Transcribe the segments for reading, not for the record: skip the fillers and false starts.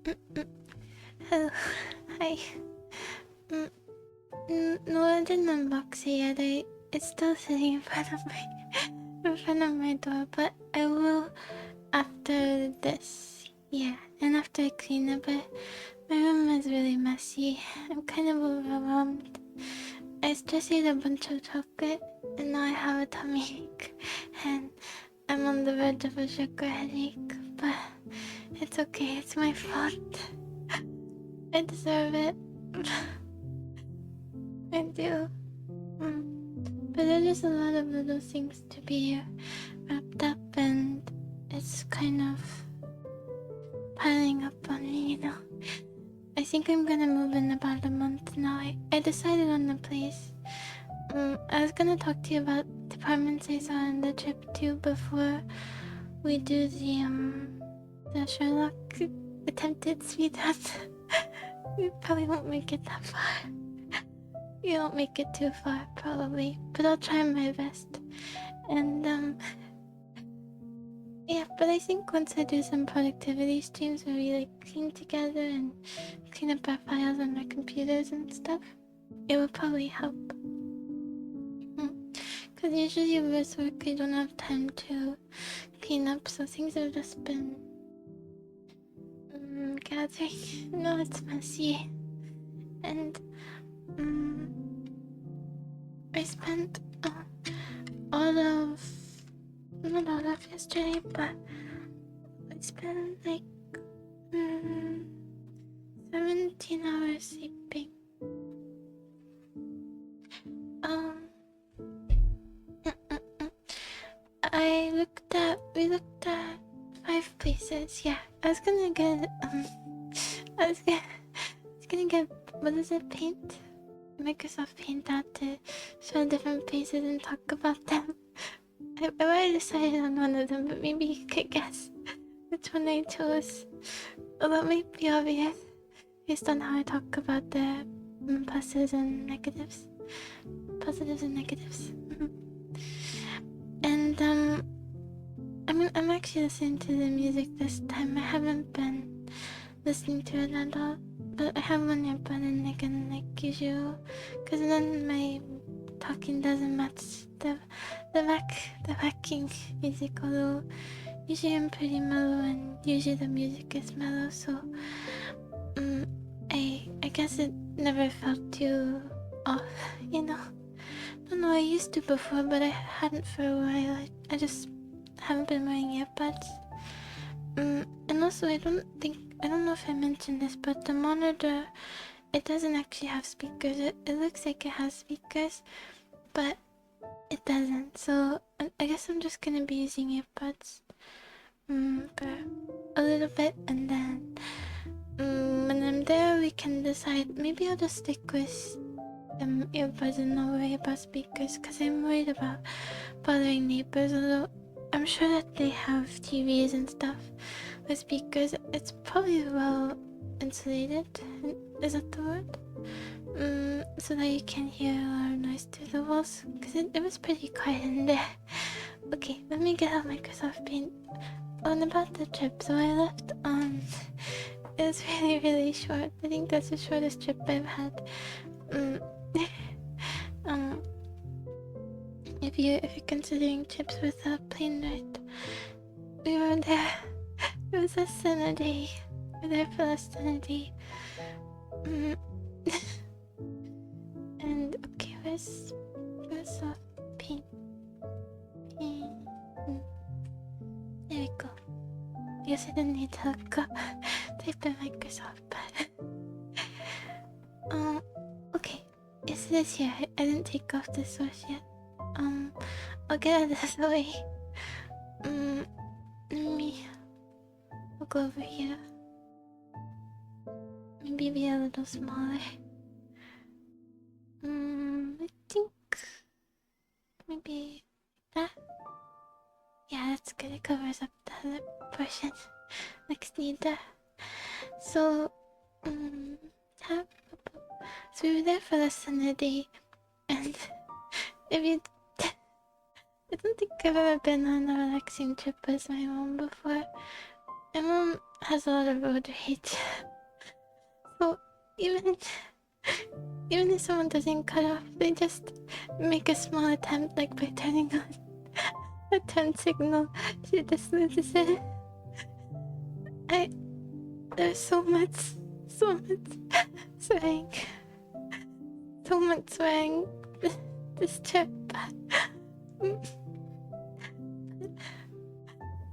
Hello. Hi. Mm, no, I didn't unbox it yet. It's still sitting in front of my door, but I will after this. Yeah, and after I clean up it. My room is really messy. I'm kind of overwhelmed. I just ate a bunch of chocolate, and now I have a tummy ache, and I'm on the verge of a sugar headache, but it's okay. It's my fault. I deserve it. I do. But there's just a lot of little things to be wrapped up, and it's kind of piling up on me, I think I'm gonna move in about a month now. I decided on the place. I was gonna talk to you about departments I saw on the trip too before we do the Sherlock attempted speed run. We probably won't make it that far. You won't make it too far, probably, but I'll try my best. And yeah, but I think once I do some productivity streams where we clean together and clean up our files on our computers and stuff, it will probably help. Because usually with work I don't have time to clean up, so things have just been gathering. No, it's messy. And I spent not all of yesterday, but I spent 17 hours sleeping. We looked at 5 places. Yeah, I was gonna get what is it, Paint? Microsoft Paint out to show different places and talk about them. I already decided on one of them, but maybe you could guess which one I chose. Although it might be obvious based on how I talk about the positives and negatives. And I'm actually listening to the music this time. I haven't been listening to it at all, but I have one earbud in again like usual, because then my talking doesn't match the backing music, although usually I'm pretty mellow and usually the music is mellow, so I guess it never felt too off, No, I used to before, but I hadn't for a while. I just haven't been wearing earbuds. And also I don't know if I mentioned this, but the monitor, it doesn't actually have speakers. It looks like it has speakers, but it doesn't. So I guess I'm just gonna be using earbuds for a little bit, and then when I'm there we can decide. Maybe I'll just stick with earbuds and not worry about speakers, because I'm worried about bothering neighbors, although I'm sure that they have TVs and stuff with speakers. It's probably well insulated, is that the word? So that you can hear a lot of noise through the walls, because it was pretty quiet in there. Okay, let me get out Microsoft Paint. On about the trip, so I left on... It was really, really short. I think that's the shortest trip I've had. If you're considering trips with a plane ride, we were there. It was less than a day. We were there for less than a day. And okay, where's soft paint? There we go. I guess I didn't need to look up type in Microsoft, but okay. Yes, it is here. I didn't take off the source yet. I'll get out of this way. I'll go over here. Maybe be a little smaller. I think maybe that. Yeah, that's good. It covers up the other portion. Next need that. So, so we were there for less than a day, and if you, I don't think I've ever been on a relaxing trip with my mom before. My mom has a lot of road rage. So even if someone doesn't cut off, they just make a small attempt, like by turning on a turn signal. She just loses it. There's so much swearing. So much swearing this trip.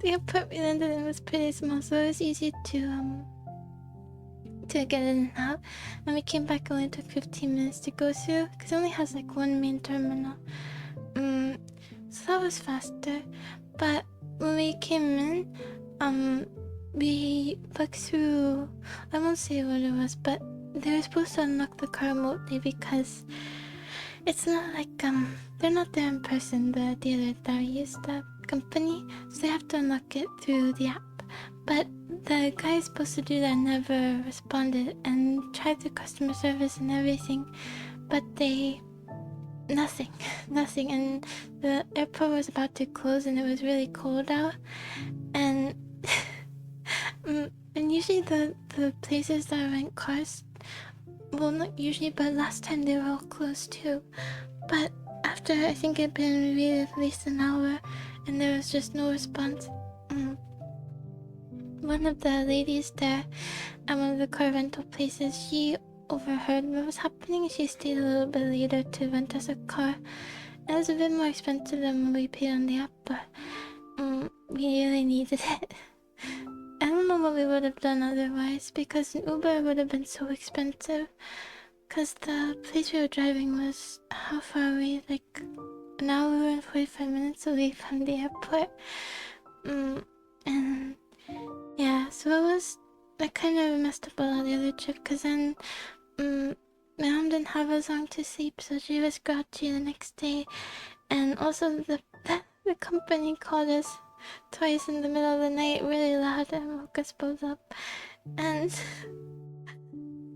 The airport we landed in was pretty small, so it was easy to get in and out. And we came back, only took 15 minutes to go through, because it only has like one main terminal. So that was faster. But when we came in, we looked through, I won't say what it was, but they were supposed to unlock the car remotely because it's not like, they're not there in person, the dealer that we used, the company, so they have to unlock it through the app. But the guy supposed to do that never responded and tried the customer service and everything, but nothing, and the airport was about to close and it was really cold out, and and usually the places that rent cars, well, not usually, but last time they were all closed too. But after, I think it'd been really at least an hour and there was just no response, one of the ladies there at one of the car rental places, she overheard what was happening and she stayed a little bit later to rent us a car. It was a bit more expensive than what we paid on the app, but we really needed it. I don't know what we would have done otherwise, because an Uber would have been so expensive, because the place we were driving was how far away, like an hour and 45 minutes away from the airport. And yeah, so it was, I kind of messed up a lot the other trip, because then my mom didn't have as long to sleep, so she was grouchy the next day. And also the company called us twice in the middle of the night really loud and woke us both up. And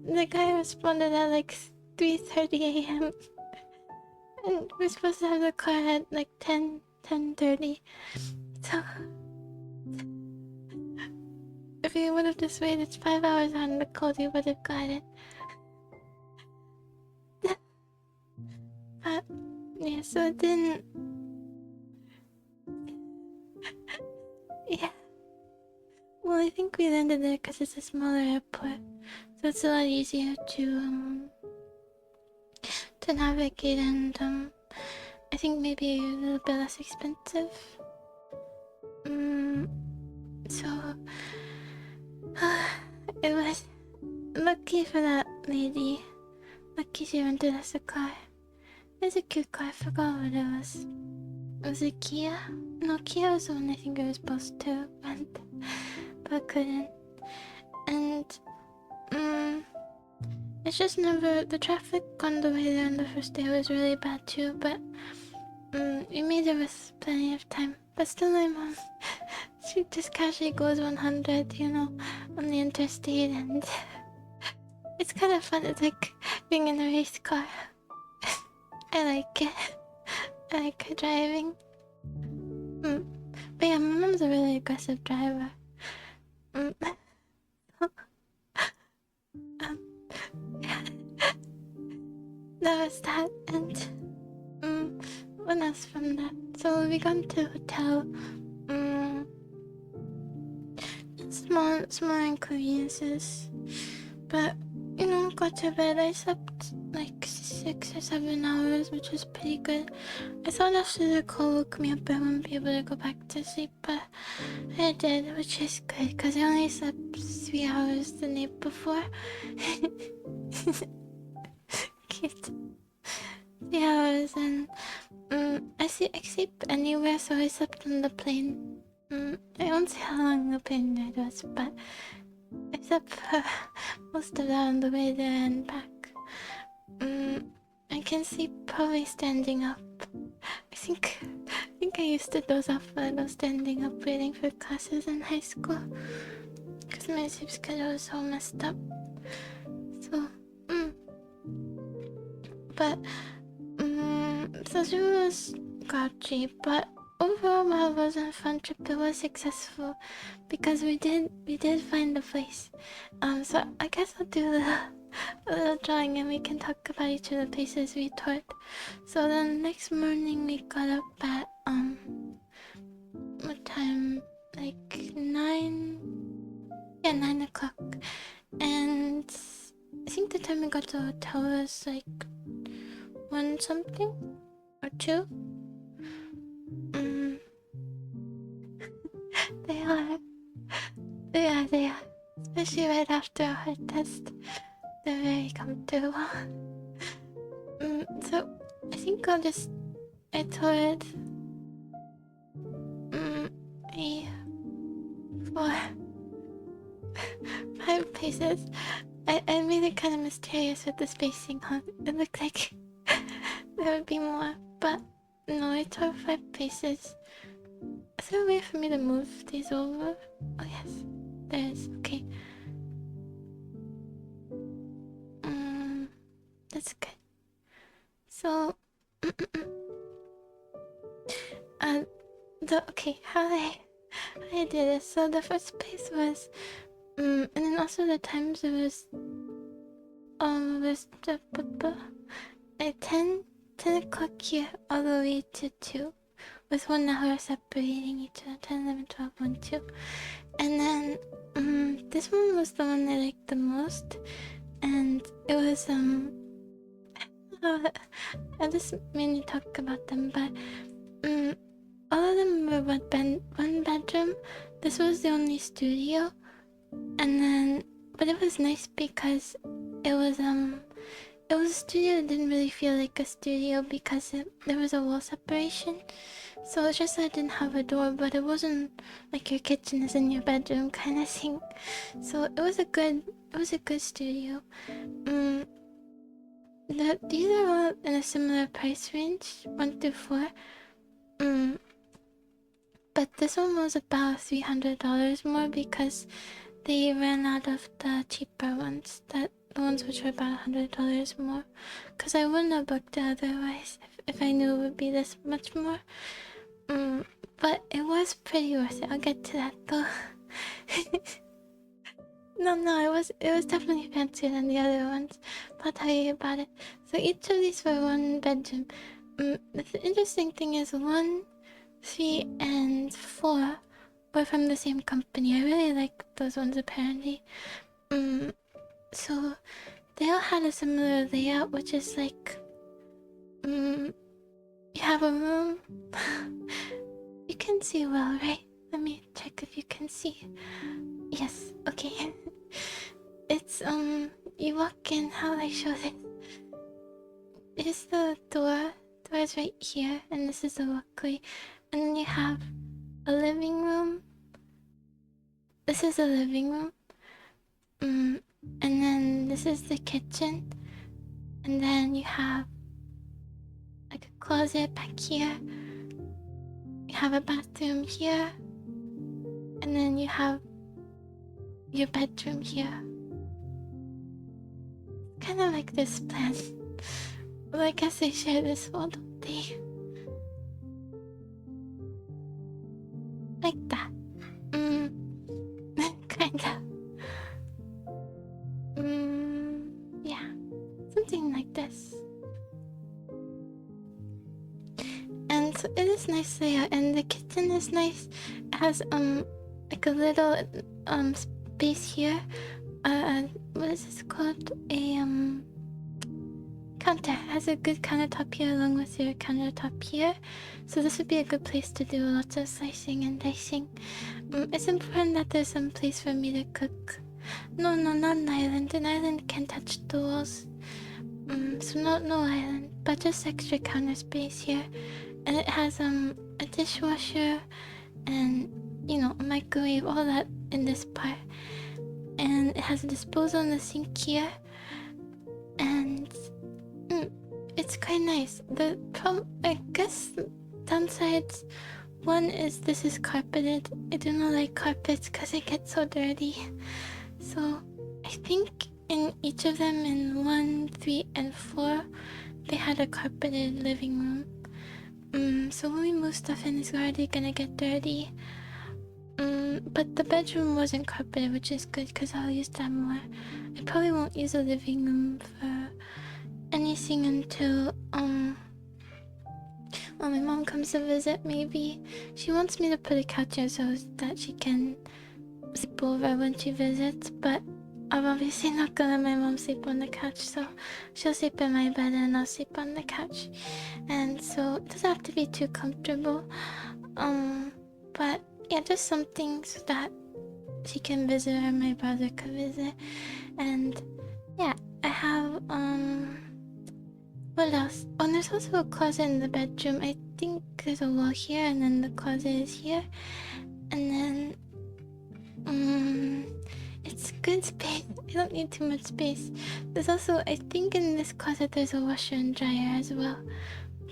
the guy responded at like 3:30 a.m. and we're supposed to have the car at like 10:30. So if we would have just waited 5 hours on the cold, we would have got it. But yeah, so it didn't. Yeah. Well, I think we landed there because it's a smaller airport, so it's a lot easier to navigate, and I think maybe a little bit less expensive. So it was lucky for that lady. Lucky she rented us a car. It was a cute car. I forgot what it was. Was it Kia? No, Kia was the one I think I was supposed to rent, but couldn't. And it's just never, the traffic on the way there on the first day was really bad too, but we made it with plenty of time. But still, my mom, she just casually goes 100, you know, on the interstate, and it's kind of fun. It's like being in a race car. I like it. I like her driving. But yeah, my mom's a really aggressive driver. Yeah. That was that, and what else from that? So we got to the hotel. Small inconveniences, but you know, got to bed. I slept like 6 or 7 hours, which was pretty good. I thought after the call woke me up I wouldn't be able to go back to sleep, but I did, which is good because I only slept 3 hours the night before. Cute. 3 hours, and I sleep anywhere, so I slept on the plane. I won't say how long the plane ride was, but I slept for most of that on the way there and back. I can sleep probably standing up. I think I used to doze off a little standing up waiting for classes in high school, because my sleep schedule was so messed up. So, but so she was grouchy, but overall overall, while it wasn't a fun trip, it was successful because we did find the place. So I guess I'll do a little drawing and we can talk about each of the places we toured. So then next morning we got up at what time? Like 9. Yeah, 9 o'clock. And I think the time we got to the hotel was like 1 something or 2. They are. Especially right after a hard test. They're very comfortable. So I think I toured 4, 5 places. I made it kind of mysterious with the spacing, huh? It looked like there would be more, but no, I toured 5 places. Is there a way for me to move these over? Oh yes, there is. Okay. That's good. So, how I did this. So the first place was, and then also the times it was at 10 o'clock here all the way to 2, with 1 hour separating each other, 10, 11, 12, 1, 2. And then this one was the one I liked the most, and it was I just mainly talk about them, but all of them were one bedroom. This was the only studio, and then but it was nice because it was a studio that didn't really feel like a studio because there was a wall separation. So it's just that it didn't have a door, but it wasn't like your kitchen is in your bedroom kind of thing. So it was a good studio. These are all in a similar price range, 1 through 4. But this one was about $300 more because they ran out of the cheaper ones. The ones which were about $100 more. Because I wouldn't have booked it otherwise if I knew it would be this much more. But it was pretty worth it. I'll get to that though. No, it was definitely fancier than the other ones. I'll tell you about it. So each of these were 1 bedroom. The interesting thing is 1, 3, and 4 were from the same company. I really like those ones apparently. So they all had a similar layout, which is like, you have a room. You can see well, right? Let me check if you can see. Yes, okay. It's, you walk in, how will I show this? Here's the door. The door is right here, and this is the walkway. And then you have a living room. This is a living room. And then this is the kitchen. And then you have like a closet back here. You have a bathroom here. And then you have your bedroom here. Kind of like this plan. Well, I guess they share this wall, don't they? Like that. Kinda. Yeah. Something like this. And so it is nice layout, and the kitchen is nice. It has like a little space here. What is this called? A counter. It has a good countertop here along with your countertop here. So this would be a good place to do lots of slicing and dicing. It's important that there's some place for me to cook. No, not an island. An island can touch the walls. So no island, but just extra counter space here. And it has a dishwasher and, you know, a microwave, all that in this part. And it has a disposal in the sink here. And it's quite nice. I guess downsides, one is this is carpeted. I do not like carpets because it gets so dirty. So I think in each of them, in 1, 3, and 4, they had a carpeted living room. So when we move stuff in, it's already gonna get dirty. But the bedroom wasn't carpeted, which is good because I'll use that more. I probably won't use the living room for anything until when my mom comes to visit. Maybe she wants me to put a couch here so that she can sleep over when she visits, but I'm obviously not gonna let my mom sleep on the couch, so she'll sleep in my bed and I'll sleep on the couch. And so it doesn't have to be too comfortable. But yeah, just something so that she can visit or my brother could visit. And yeah, I have what else? Oh, and there's also a closet in the bedroom. I think there's a wall here and then the closet is here. And then it's good space. I don't need too much space. There's also, I think in this closet there's a washer and dryer as well.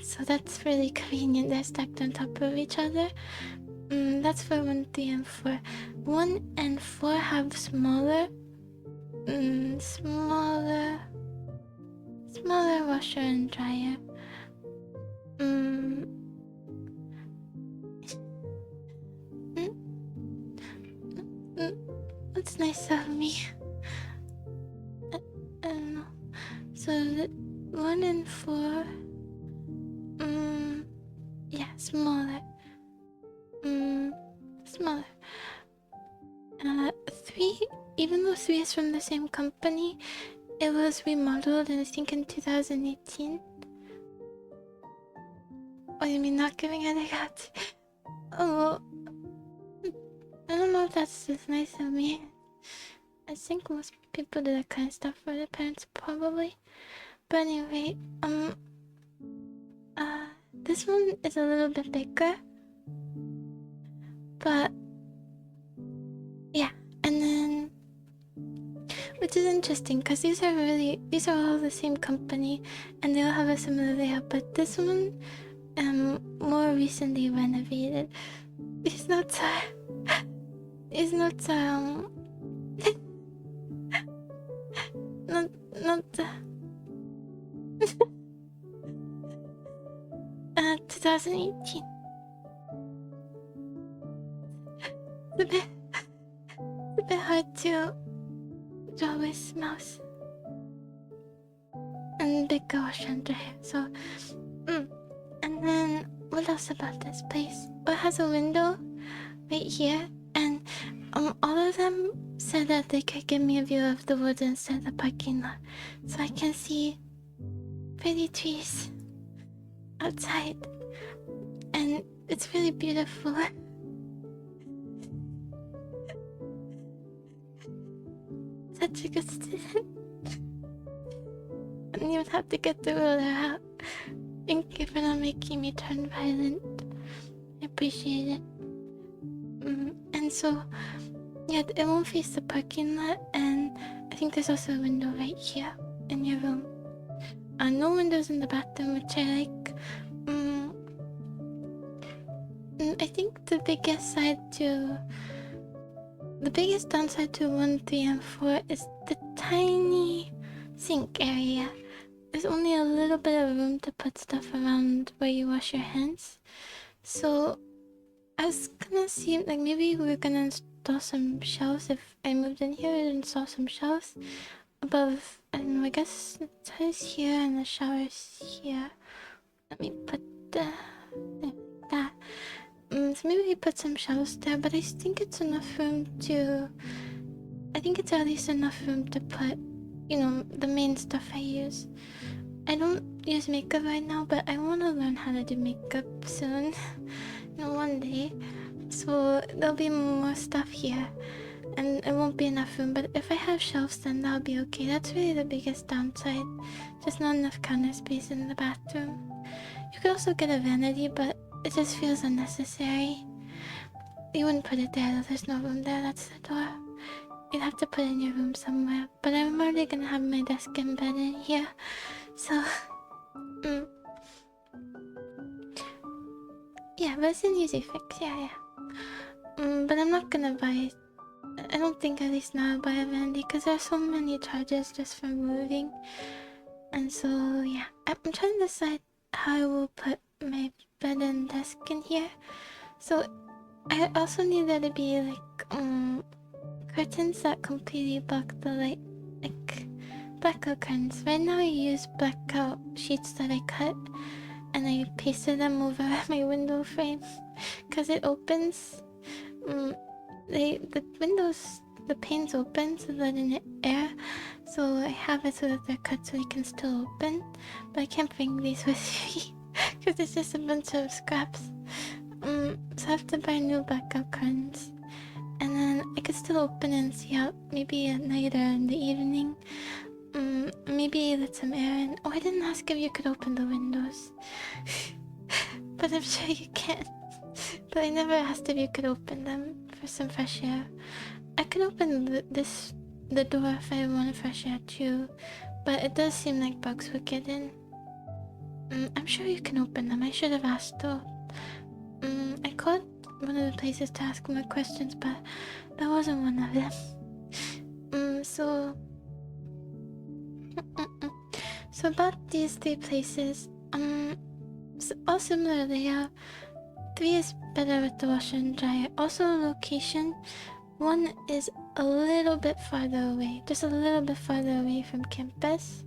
So that's really convenient. They're stacked on top of each other. That's for 1, 3, and 4. 1 and 4 have smaller washer and dryer. That's nice of me. I don't know. So the 1 and 4, yeah, smaller. Smaller. 3, even though 3 is from the same company, it was remodeled, and I think in 2018. Oh, you mean not giving it a cat? Oh, I don't know if that's just nice of me. I think most people do that kind of stuff for their parents, probably. But anyway, this one is a little bit bigger. But yeah, and then, which is interesting because these are all the same company and they all have a similar layout, but this one more recently renovated. It's not not 2018. It's a bit hard to draw with mouse and big washer and dryer. So, and then what else about this place? It has a window right here, and all of them said that they could give me a view of the woods instead of the parking lot, so I can see pretty trees outside, and it's really beautiful. Such a good student. And you would have to get the ruler out. Thank you for not making me turn violent. I appreciate it. And so, yeah, it won't face the parking lot, and I think there's also a window right here in your room. No windows in the bathroom, which I like. I think the biggest downside to 1, 3, and 4 is the tiny sink area. There's only a little bit of room to put stuff around where you wash your hands. So I was gonna see, like, maybe we're gonna install some shelves. If I moved in here, I'd install some shelves above, and I guess the toilet's here and the shower's here. Let me put that. So maybe we put some shelves there, but I think it's enough room to... I think it's at least enough room to put, you know, the main stuff I use. I don't use makeup right now, but I want to learn how to do makeup soon. You know, one day. So there'll be more stuff here, and it won't be enough room, but if I have shelves, then that'll be okay. That's really the biggest downside. Just not enough counter space in the bathroom. You could also get a vanity, but it just feels unnecessary. You wouldn't put it there though, there's no room there, that's the door. You'd have to put it in your room somewhere, but I'm already gonna have my desk and bed in here, so... Yeah, but it's an easy fix, yeah. But I'm not gonna buy... I don't think, at least now, I'll buy a vanity, because there's so many charges just for moving. And so, yeah. I'm trying to decide how I will put my bed and desk in here. So I also need there to be like curtains that completely block the light, like blackout curtains. Right now I use blackout sheets that I cut and I pasted them over my window frame because it opens. The panes open so that in the air, so I have it so that they're cut so they can still open, but I can't bring these with me because it's just a bunch of scraps. So I have to buy new blackout curtains, and then I could still open and see out maybe at night or in the evening. Maybe let some air in. Oh, I didn't ask if you could open the windows, but I'm sure you can. But I never asked if you could open them for some fresh air. I could open the door if I wanted fresh air too, but it does seem like bugs would get in. I'm sure you can open them. I should have asked though. I called one of the places to ask more questions, but that wasn't one of them. So about these 3 places, all similar layout. 3 is better with the washer and dryer. Also location, 1 is a little bit farther away, just a little bit farther away from campus.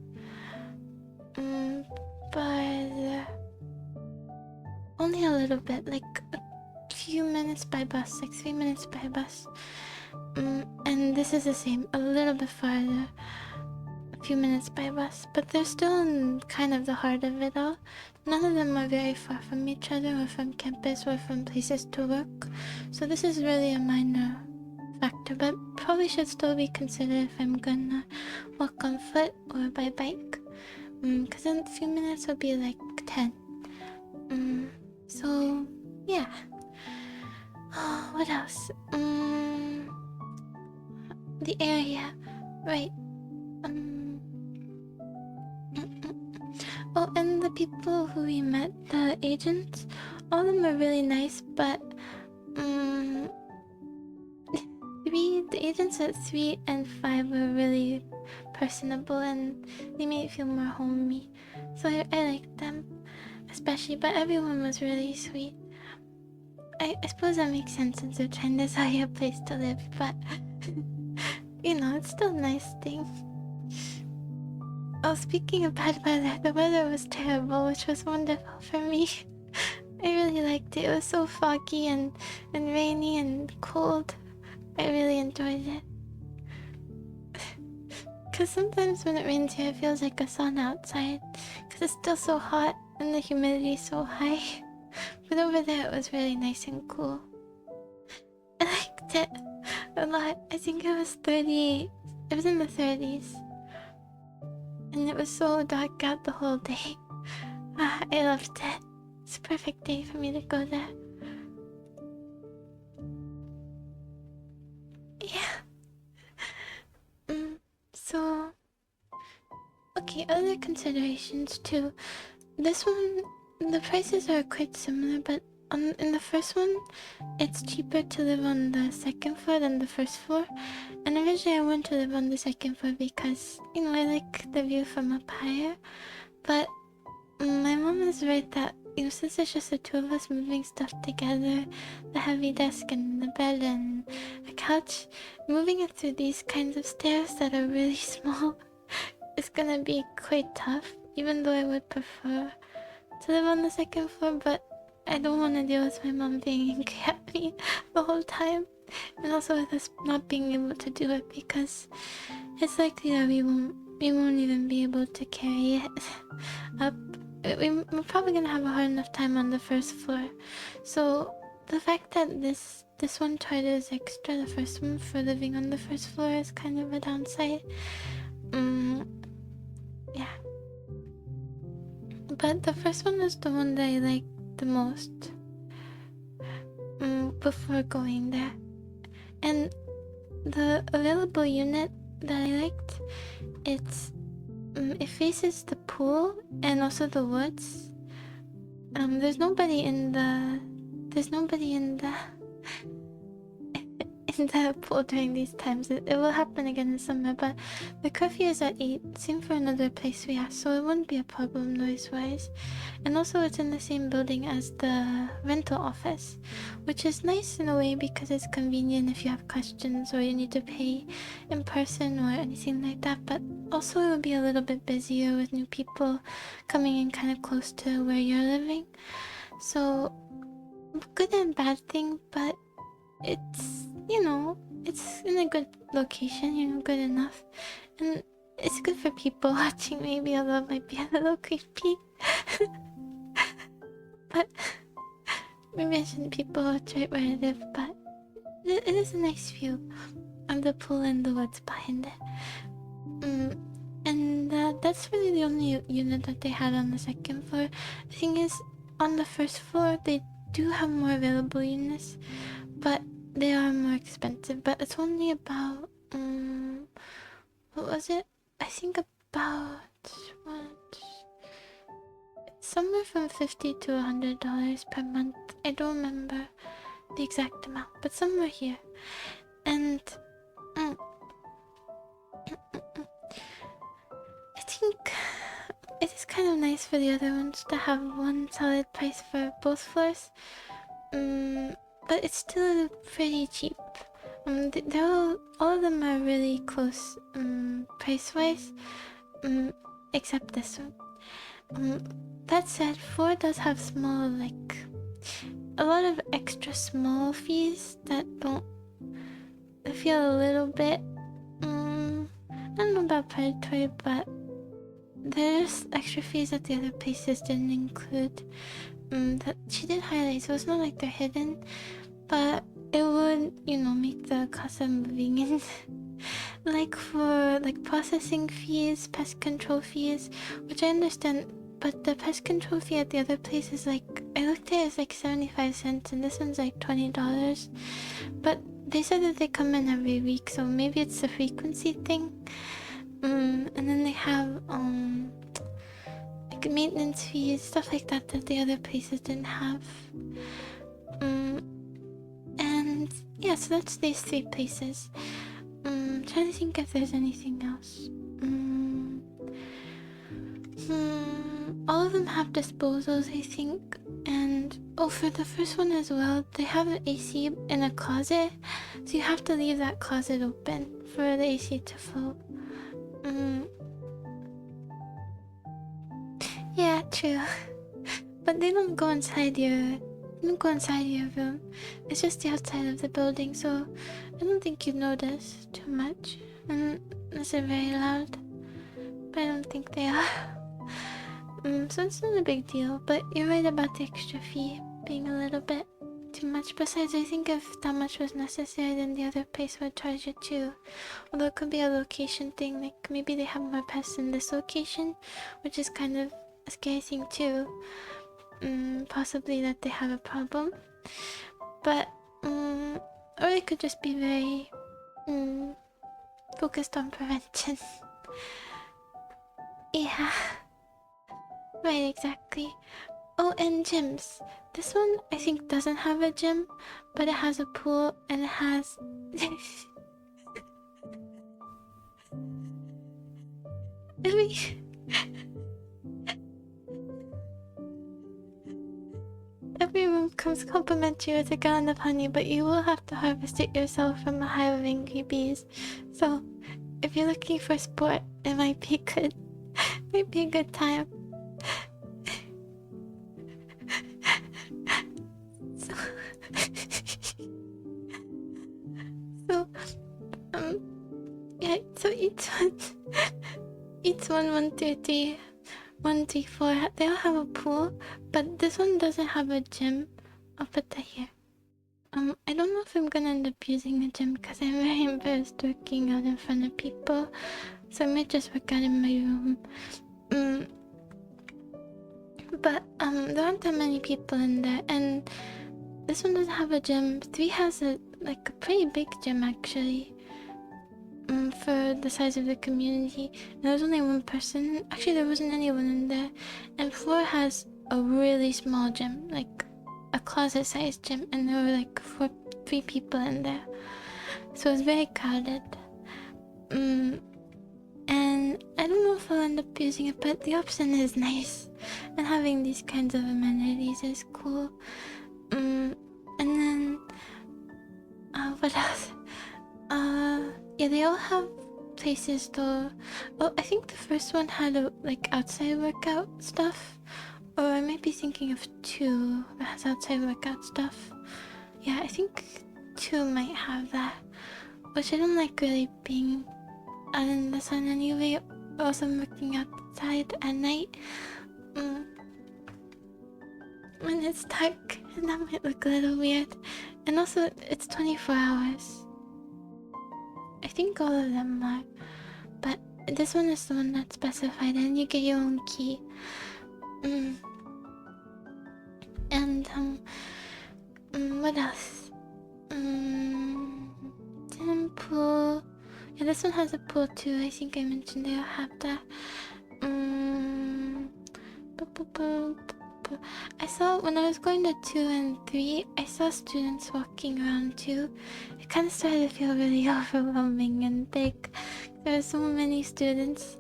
But only a little bit, like a few minutes by bus, like 3 minutes by bus. And this is the same, a little bit farther, a few minutes by bus, but they're still in kind of the heart of it all. None of them are very far from each other or from campus or from places to work, so this is really a minor factor, but probably should still be considered if I'm gonna walk on foot or by bike, because in a few minutes will be like 10. So yeah. What else? The area, right? Oh, and the people who we met, the agents, all of them are really nice, but the agents at 3 and 5 were really personable and they made it feel more homey. So I liked them, especially, but everyone was really sweet. I suppose that makes sense since they're trying to sell you a place to live, but you know, it's still a nice thing. Oh, speaking of bad weather, the weather was terrible, which was wonderful for me. I really liked it. It was so foggy and rainy and cold. I really enjoyed it. Because sometimes when it rains here, it feels like a sauna outside. Because it's still so hot and the humidity so high. But over there, it was really nice and cool. I liked it a lot. I think it was 38. It was in the 30s. And it was so dark out the whole day. I loved it. It's a perfect day for me to go there. Yeah. So... Okay, other considerations too. This one, the prices are quite similar, but in the first one, it's cheaper to live on the 2nd floor than the 1st floor. And originally I wanted to live on the 2nd floor because, you know, I like the view from up higher. But my mom is right that, you know, since it's just the 2 of us moving stuff together, the heavy desk and the bed and a couch, moving it through these kinds of stairs that are really small is gonna be quite tough, even though I would prefer to live on the 2nd floor, but I don't want to deal with my mom being angry at me the whole time, and also with us not being able to do it because it's likely that we won't even be able to carry it up. We're probably gonna have a hard enough time on the 1st floor, so the fact that this one charges extra, the first one, for living on the 1st floor is kind of a downside. Yeah. But the first one is the one that I like the most before going there. And the available unit that I liked, it faces the pool and also the woods. There's nobody in the in the pool during these times. It will happen again in summer, but the curfew is at 8. Same for another place we are, so it wouldn't be a problem noise-wise. And also it's in the same building as the rental office, which is nice in a way because it's convenient if you have questions or you need to pay in person or anything like that, but also it would be a little bit busier with new people coming in kind of close to where you're living. So good and bad thing, but it's, you know, it's in a good location, you know, good enough. And it's good for people watching, maybe, although it might be a little creepy. But maybe I shouldn't people watch right where I live, but it is a nice view of the pool and the woods behind it. And that's really the only unit that they had on the second floor. The thing is, on the first floor, they do have more available units, but they are more expensive. But it's only about, what was it? I think about, somewhere from $50 to $100 per month. I don't remember the exact amount, but somewhere here. And I think it is kind of nice for the other ones to have one solid price for both floors. But it's still pretty cheap. They're all of them are really close price-wise, except this one. That said, 4 does have small, like, a lot of extra small fees that don't feel a little bit, I don't know about predatory, but there's extra fees that the other places didn't include. That she did highlight, so it's not like they're hidden, but it would, you know, make the cost of moving in. Like for like processing fees, pest control fees, which I understand, but the pest control fee at the other place is like, I looked at it, it's like 75 cents, and this one's like $20. But they said that they come in every week, so maybe it's a frequency thing. And then they have like maintenance fees, stuff like that that the other places didn't have. And yeah, so that's these 3 places. Trying to think if there's anything else. All of them have disposals, I think. And for the first one as well, they have an AC in a closet, so you have to leave that closet open for the AC to flow. Yeah, true. But they don't go inside your room. It's just the outside of the building, so I don't think you'd notice too much. Unless they're very loud. But I don't think they are. So it's not a big deal, but you're right about the extra fee being a little bit too much. Besides, I think if that much was necessary, then the other place would charge you too. Although it could be a location thing, like maybe they have more pests in this location, which is kind of a scary thing too. Possibly that they have a problem. But, or it could just be very, focused on prevention. Yeah. Right, exactly. Oh, and gyms. This one, I think, doesn't have a gym, but it has a pool, and it has... Every room comes complimentary with a gallon of honey, but you will have to harvest it yourself from a hive of angry bees. So, if you're looking for sport, it might be good. Might be a good time. Yeah, so each one, 1, 2, 3, 1, 3, 4, they all have a pool, but this one doesn't have a gym. I'll put that here. I don't know if I'm gonna end up using the gym because I'm very embarrassed working out in front of people, so I might just work out in my room. But there aren't that many people in there, and this one doesn't have a gym. 3 has a pretty big gym actually. For the size of the community, and there was only 1 person. Actually, there wasn't anyone in there. And 4 has a really small gym, like a closet-sized gym, and there were like 3 people in there. so it's very crowded. And I don't know if I'll end up using it, but the option is nice, and having these kinds of amenities is cool. And then what else? Yeah, they all have places though. Oh, I think the first one had like outside workout stuff, or I might be thinking of 2 that has outside workout stuff. Yeah, I think 2 might have that, which I don't like really being out in the sun anyway. Also, I'm working outside at night. When it's dark, and that might look a little weird. And also, it's 24 hours. I think all of them are, but this one is the one that's specified, and you get your own key. And what else? Pool. Yeah, this one has a pool too. I think I mentioned they'll have that. I saw when I was going to 2 and 3, I saw students walking around too. It kind of started to feel really overwhelming and big. There were so many students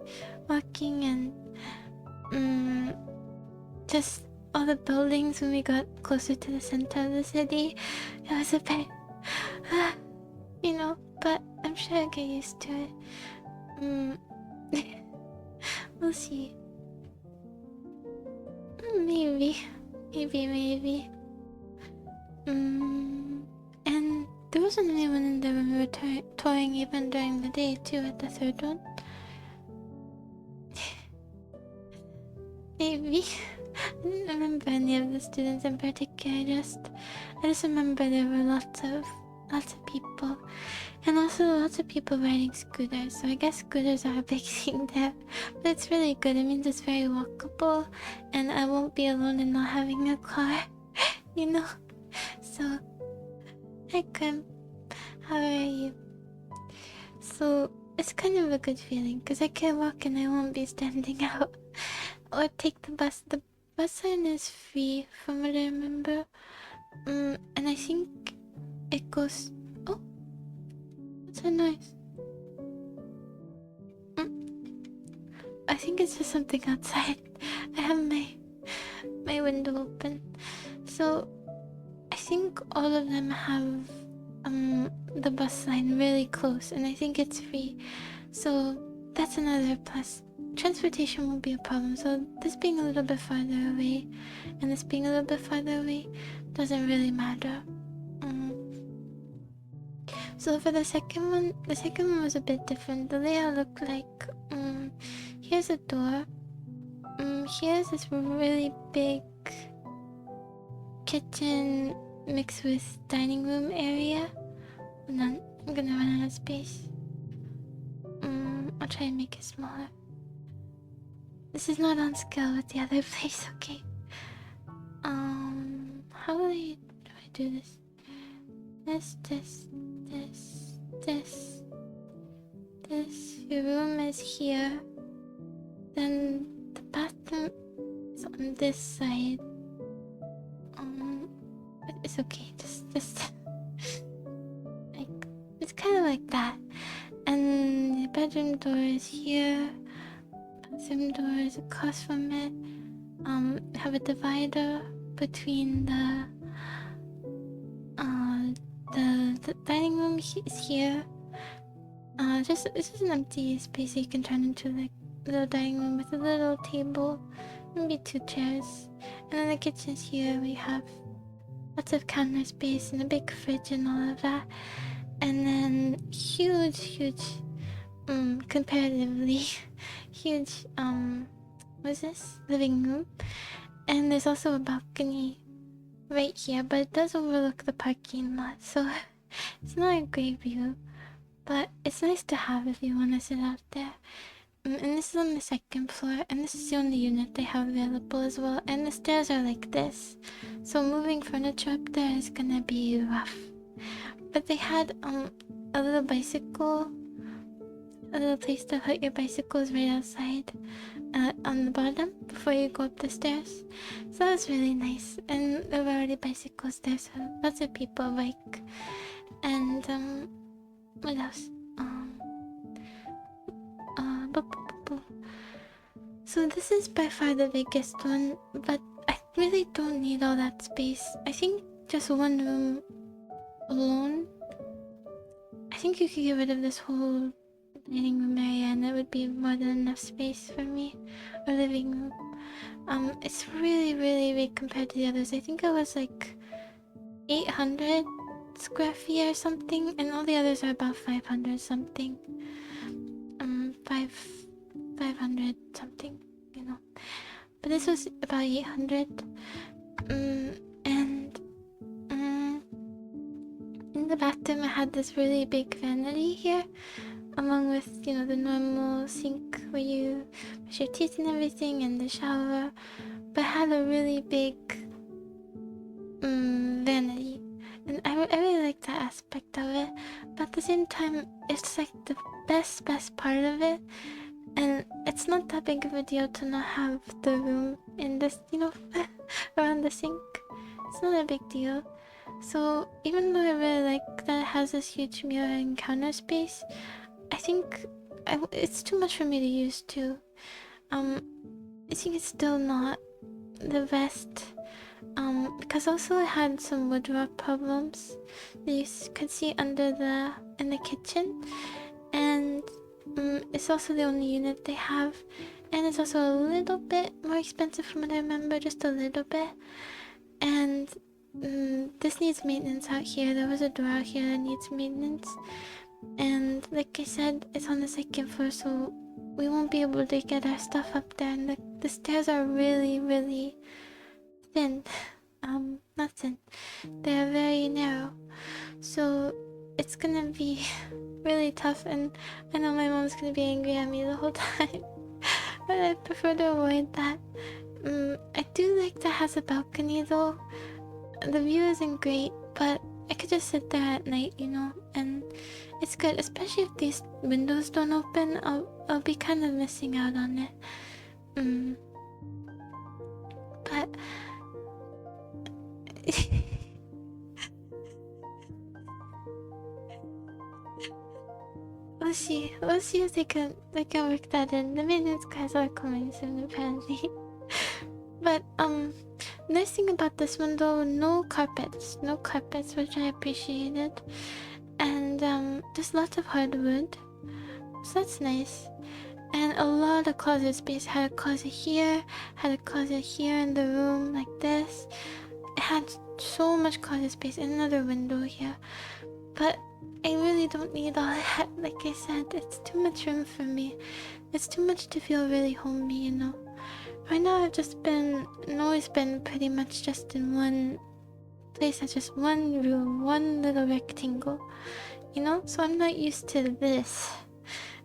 walking, and just all the buildings. When we got closer to the center of the city, it was a bit, but I'm sure I'll get used to it. We'll see. Maybe. And there wasn't anyone in there when we were touring even during the day too at the third one. Maybe. I didn't remember any of the students in particular. I just remember there were lots of people, and also lots of people riding scooters. So I guess scooters are a big thing there, but it's really good. It means it's very walkable, and I won't be alone in not having a car, So, hi Grim, how are you? So it's kind of a good feeling because I can walk and I won't be standing out or take the bus. The bus sign is free from what I remember. And I think it goes. Oh, what's that noise? I think it's just something outside. I have my window open, so I think all of them have the bus line really close, and I think it's free. So that's another plus. Transportation won't be a problem. So this being a little bit farther away, and this being a little bit farther away, doesn't really matter. So for the second one was a bit different. The layout looked like, here's a door. Here's this really big kitchen mixed with dining room area. Hold on, I'm gonna run out of space. I'll try and make it smaller. This is not on scale with the other place, okay? How do I do this? This. Your room is here. Then the bathroom is on this side. But it's okay. Just like it's kind of like that. And the bedroom door is here. Bathroom door is across from it. Have a divider between the dining room is here. It's just an empty space that you can turn into like a little dining room with a little table, maybe 2 chairs. And then the kitchen's here. We have lots of counter space and a big fridge and all of that. And then huge, comparatively huge, what's this? Living room. And there's also a balcony right here, but it does overlook the parking lot, so it's not a great view, but it's nice to have if you want to sit out there. And this is on the 2nd floor, and this is the only unit they have available as well. And the stairs are like this, so moving furniture up there is gonna be rough. But they had a little bicycle, a little place to put your bicycles right outside on the bottom before you go up the stairs. So that's really nice. And there were already bicycles there, so lots of people bike. And what else? So this is by far the biggest one, but I really don't need all that space. I think just one room alone. I think you could get rid of this whole dining room area and it would be more than enough space for me. Or living room. It's really, really big compared to the others. I think it was like 800 square feet or something, and all the others are about 500 something. 500 something, you know. But this was about 800. And in the bathroom I had this really big vanity here, along with, you know, the normal sink where you brush your teeth and everything, and the shower. But I had a really big vanity, and I really like that aspect of it. But at the same time, it's like the best part of it, and it's not that big of a deal to not have the room in this, you know, around the sink. It's not a big deal. So even though I really like that it has this huge mirror and counter space, I think it's too much for me to use too. I think it's still not the best. Because also I had some woodwork problems that you could see in the kitchen, and it's also the only unit they have, and it's also a little bit more expensive from what I remember, just a little bit. And this needs maintenance out here. There was a door out here that needs maintenance, and like I said, it's on the second floor, so we won't be able to get our stuff up there, and the stairs are really, really thin. Not thin. They're very narrow. So it's gonna be really tough, and I know my mom's gonna be angry at me the whole time. But I prefer to avoid that. I do like that it has a balcony though. The view isn't great, but I could just sit there at night, you know, and it's good, especially if these windows don't open. I'll be kind of missing out on it. But we'll see if they can work that in. The maintenance guys are coming soon apparently. But nice thing about this one though, no carpets, which I appreciated, and just lots of hardwood, so that's nice, and a lot of closet space. Had a closet here, had a closet here in the room like this. It had so much closet space, and another window here. But I really don't need all that. Like I said, it's too much room for me. It's too much to feel really homey, you know. Right now I've always been pretty much just in one place. That's just one room, one little rectangle, you know. So I'm not used to this.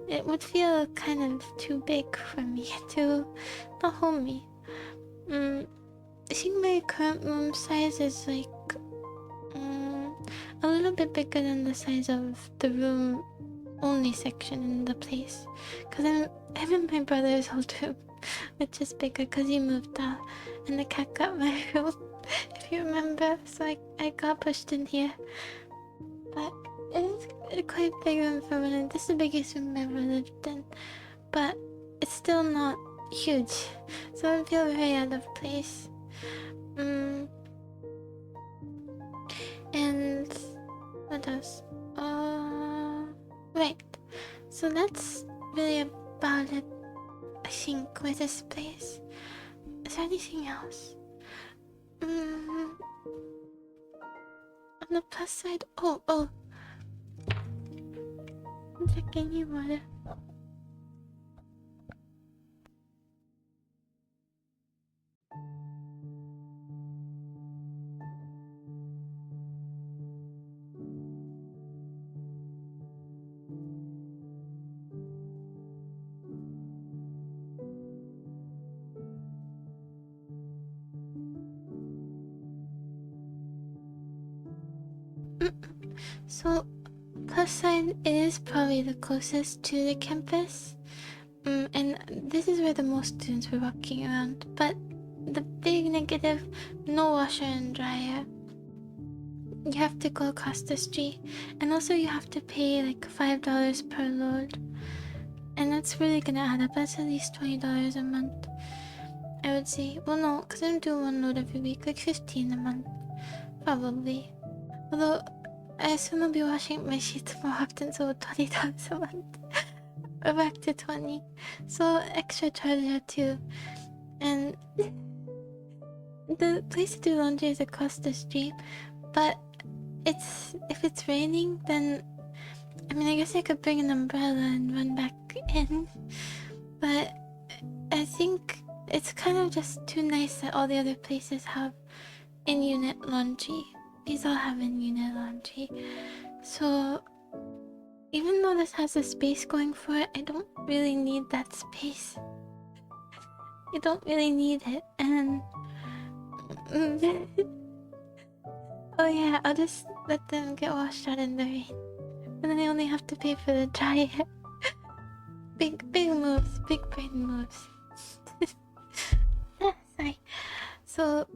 It would feel kind of too big for me, too not homey. I think my current room size is like a little bit bigger than the size of the room only section in the place, because I'm in my brother's old room, which is bigger because he moved out and the cat got my room, if you remember. So I got pushed in here, but it's quite big room for one. This is the biggest room I've ever lived in, but it's still not huge, so I feel very out of place. And what else? Right. So that's really about it, I think, with this place. Is there anything else? On the plus side, I'm drinking your water. So, plus side is probably the closest to the campus, and this is where the most students were walking around. But the big negative, no washer and dryer. you have to go across the street, and also you have to pay like $5 per load, and that's really gonna add up. That's at least $20 a month, I would say. Well, no, because I'm doing one load every week, like 15 a month, probably. Although I assume I'll be washing my sheets more often, so $20 a month. We're back to 20, so extra charge there too. And the place to do laundry is across the street, but if it's raining, then I mean, I guess I could bring an umbrella and run back in, but I think it's kind of just too nice that all the other places have in-unit laundry. These all have in-unit laundry, so even though this has a space going for it, I don't really need that space. I don't really need it, and oh yeah, I'll just let them get washed out in the rain, and then I only have to pay for the dryer. Big moves, big brain moves. Sorry. So,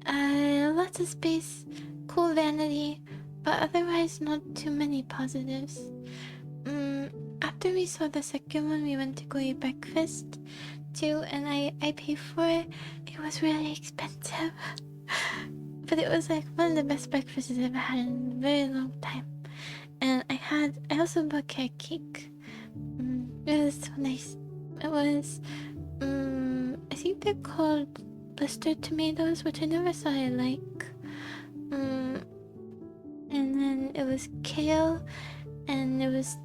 lots of space, cool vanity, but otherwise not too many positives. After we saw the second one, we went to go eat breakfast too, and I paid for it. It was really expensive, but it was like one of the best breakfasts I've ever had in a very long time. And I also bought carrot cake. It was so nice. It was, I think they're called blistered tomatoes, which I never saw I like. And then it was kale, and it was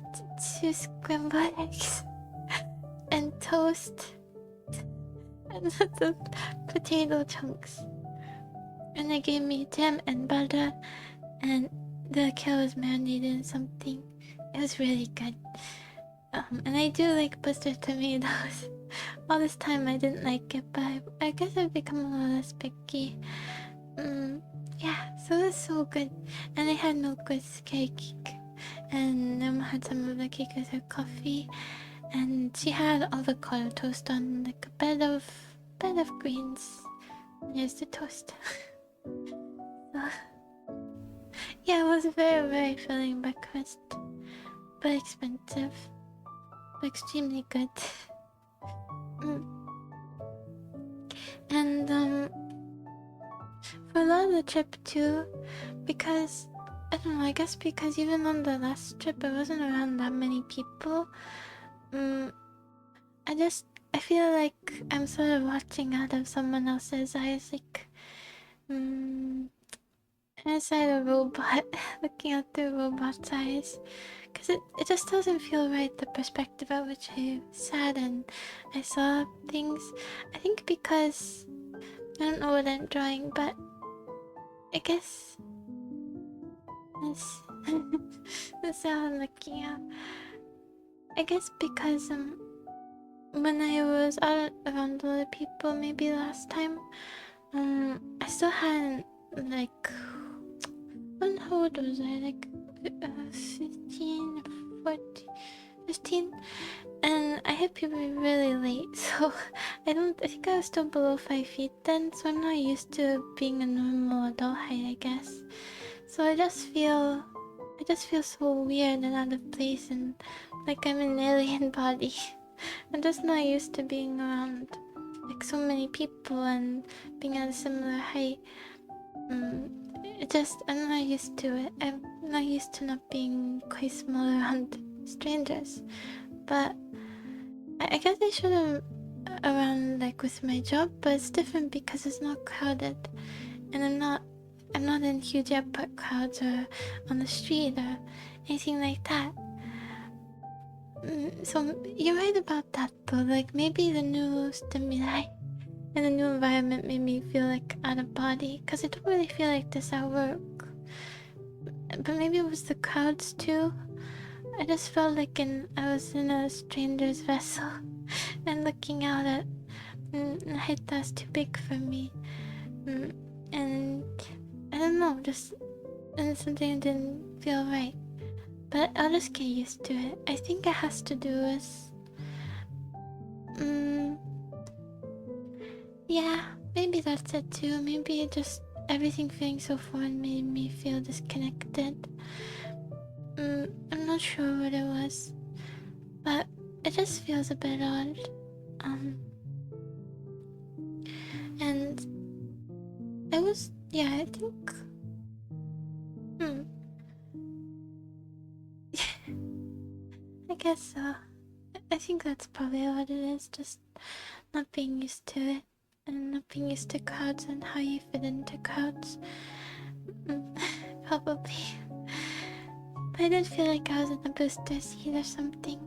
two scrambled eggs, and toast, and lots of potato chunks. And they gave me jam and butter, and the kale was marinated in something. It was really good. And I do like blistered tomatoes. All this time I didn't like it, but I guess I've become a lot less picky. Yeah, so it was so good. And I had milk with carrot cake. And Noma had some of the cake with her coffee. And she had avocado toast on like a bed of greens. And here's the toast. So, yeah, it was a very, very filling breakfast. But expensive. But extremely good. And for a lot of the trip too, because I don't know, I guess because even on the last trip I wasn't around that many people. I feel like I'm sort of watching out of someone else's eyes, like inside a robot, looking out through a robot's eyes. Because it just doesn't feel right, the perspective at which I sat and I saw things. I think because I don't know what I'm drawing, but I guess this is how I'm looking at. I guess because when I was out around other people, maybe last time, I still hadn't like, how old was I? Like 15, 14, 15, and I hit puberty really late, so I think I was still below 5 feet then, so I'm not used to being a normal adult height, I guess. So I just feel so weird and out of place, and like I'm in an alien body. I'm just not used to being around like so many people and being at a similar height. I'm not used to it. I'm not used to not being quite small around strangers. But I guess I should have around like with my job, but it's different because it's not crowded, and I'm not in huge airport crowds or on the street or anything like that. So you're right about that though. Like maybe the new stimuli and the new environment made me feel like out of body, because I don't really feel like this at work. But maybe it was the crowds too. I just felt like I was in a stranger's vessel and looking out at a height that's too big for me. And I don't know, and something didn't feel right. But I'll just get used to it. I think it has to do with yeah, maybe that's it too. Maybe it just everything feeling so foreign made me feel disconnected. I'm not sure what it was, but it just feels a bit odd. And it was, yeah, I think, I guess so. I think that's probably what it is, just not being used to it, and not being used to crowds and how you fit into crowds. Probably. But I did feel like I was in a booster seat or something.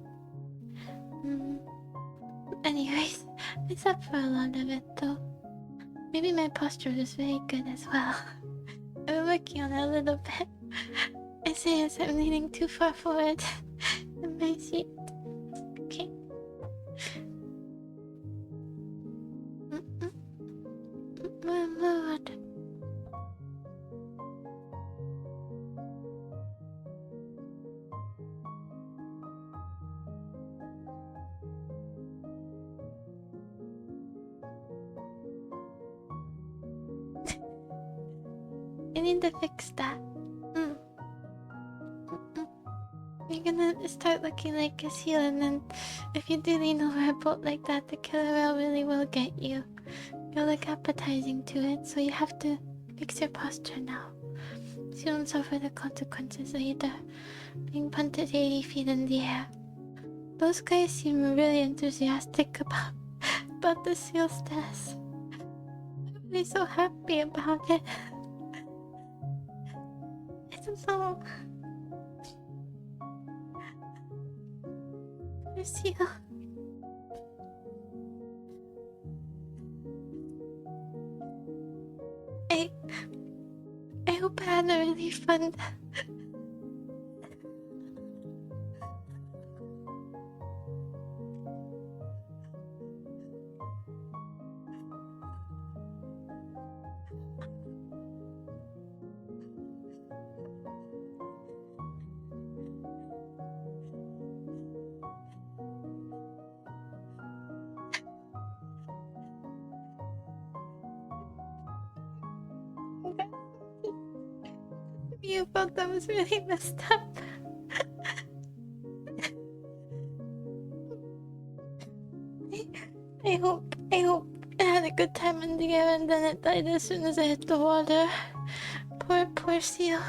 Anyways, I slept for a lot of it though. Maybe my posture was very good as well. I've been working on it a little bit. I say as I'm leaning too far forward in my seat. Okay. What? I need to fix that. You're gonna start looking like a seal, and then if you do lean over a boat like that, the killer whale really will get you. You'll look appetizing to it, so you have to fix your posture now, so you don't suffer the consequences later. Being punted 80 feet in the air. Those guys seem really enthusiastic about the seal status. I'm really so happy about it. I don't know. Poor seal. I hope I had a really fun. You felt that was really messed up. I hope I had a good time in the air and then it died as soon as I hit the water. Poor seal.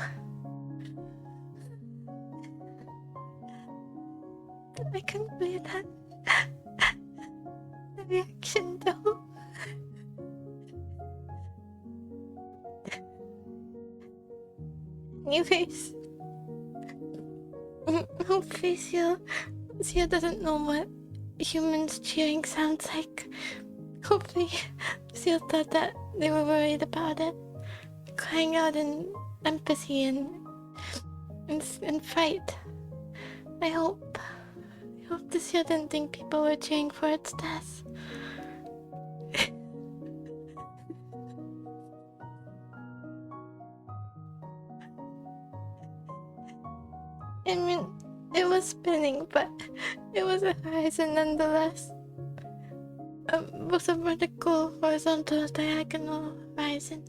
I couldn't believe that. The reaction though. Anyways. Hopefully seal doesn't know what humans cheering sounds like. Hopefully seal thought that they were worried about it. Crying out in empathy and fright. I hope the seal didn't think people were cheering for its death. I mean, it was spinning, but it was a horizon nonetheless. Both a vertical, horizontal, diagonal horizon.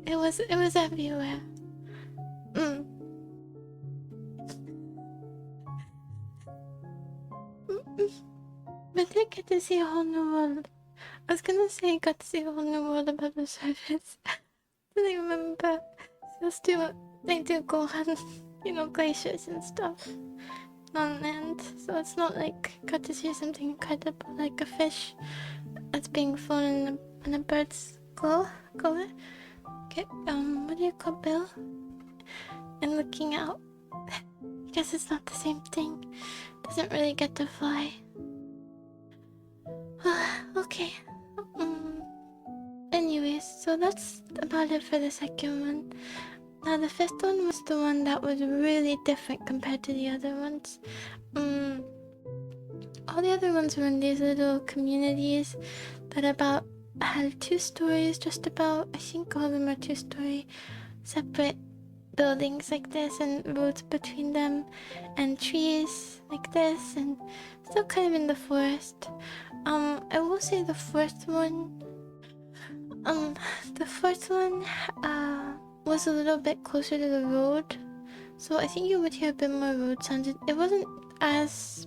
It was everywhere. But I get to see a whole new world. I was gonna say I got to see a whole new world above the surface. Then I remember they do go on, glaciers and stuff on land. So it's not like I got to see something incredible like a fish that's being flown in a bird's collar. Okay, what do you call bill? And looking out. I guess it's not the same thing. Doesn't really get to fly. Okay. Anyways, so that's about it for the second one. Now the first one was the one that was really different compared to the other ones. All the other ones were in these little communities that had 2 stories, just about. I think all of them are 2-story, separate buildings like this, and roads between them, and trees like this, and still kind of in the forest. I will say the first one, The first one was a little bit closer to the road, so I think you would hear a bit more road sounds. It wasn't as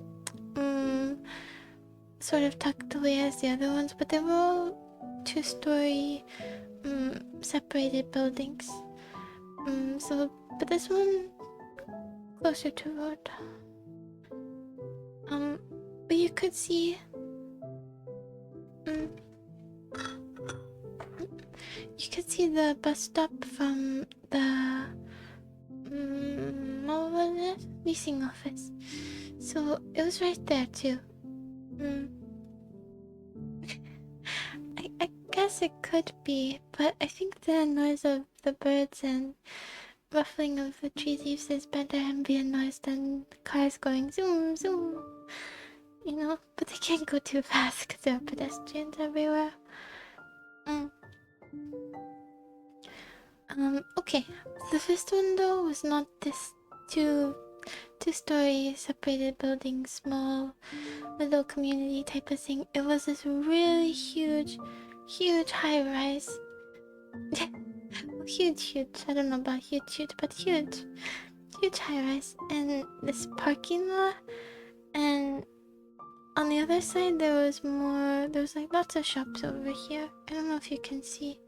sort of tucked away as the other ones, but they were all two-story separated buildings. But this one closer to road. But you could see the bus stop from the what was it? Leasing office. So it was right there too. I guess it could be, but I think the noise of the birds and ruffling of the tree leaves is better ambient noise than cars going zoom zoom. You know, but they can't go too fast because there are pedestrians everywhere. Okay. The first one though was not this two-story separated building, small little community type of thing. It was this really huge high rise. huge. I don't know about huge, but huge high rise, and this parking lot. And on the other side, there was like lots of shops over here. I don't know if you can see.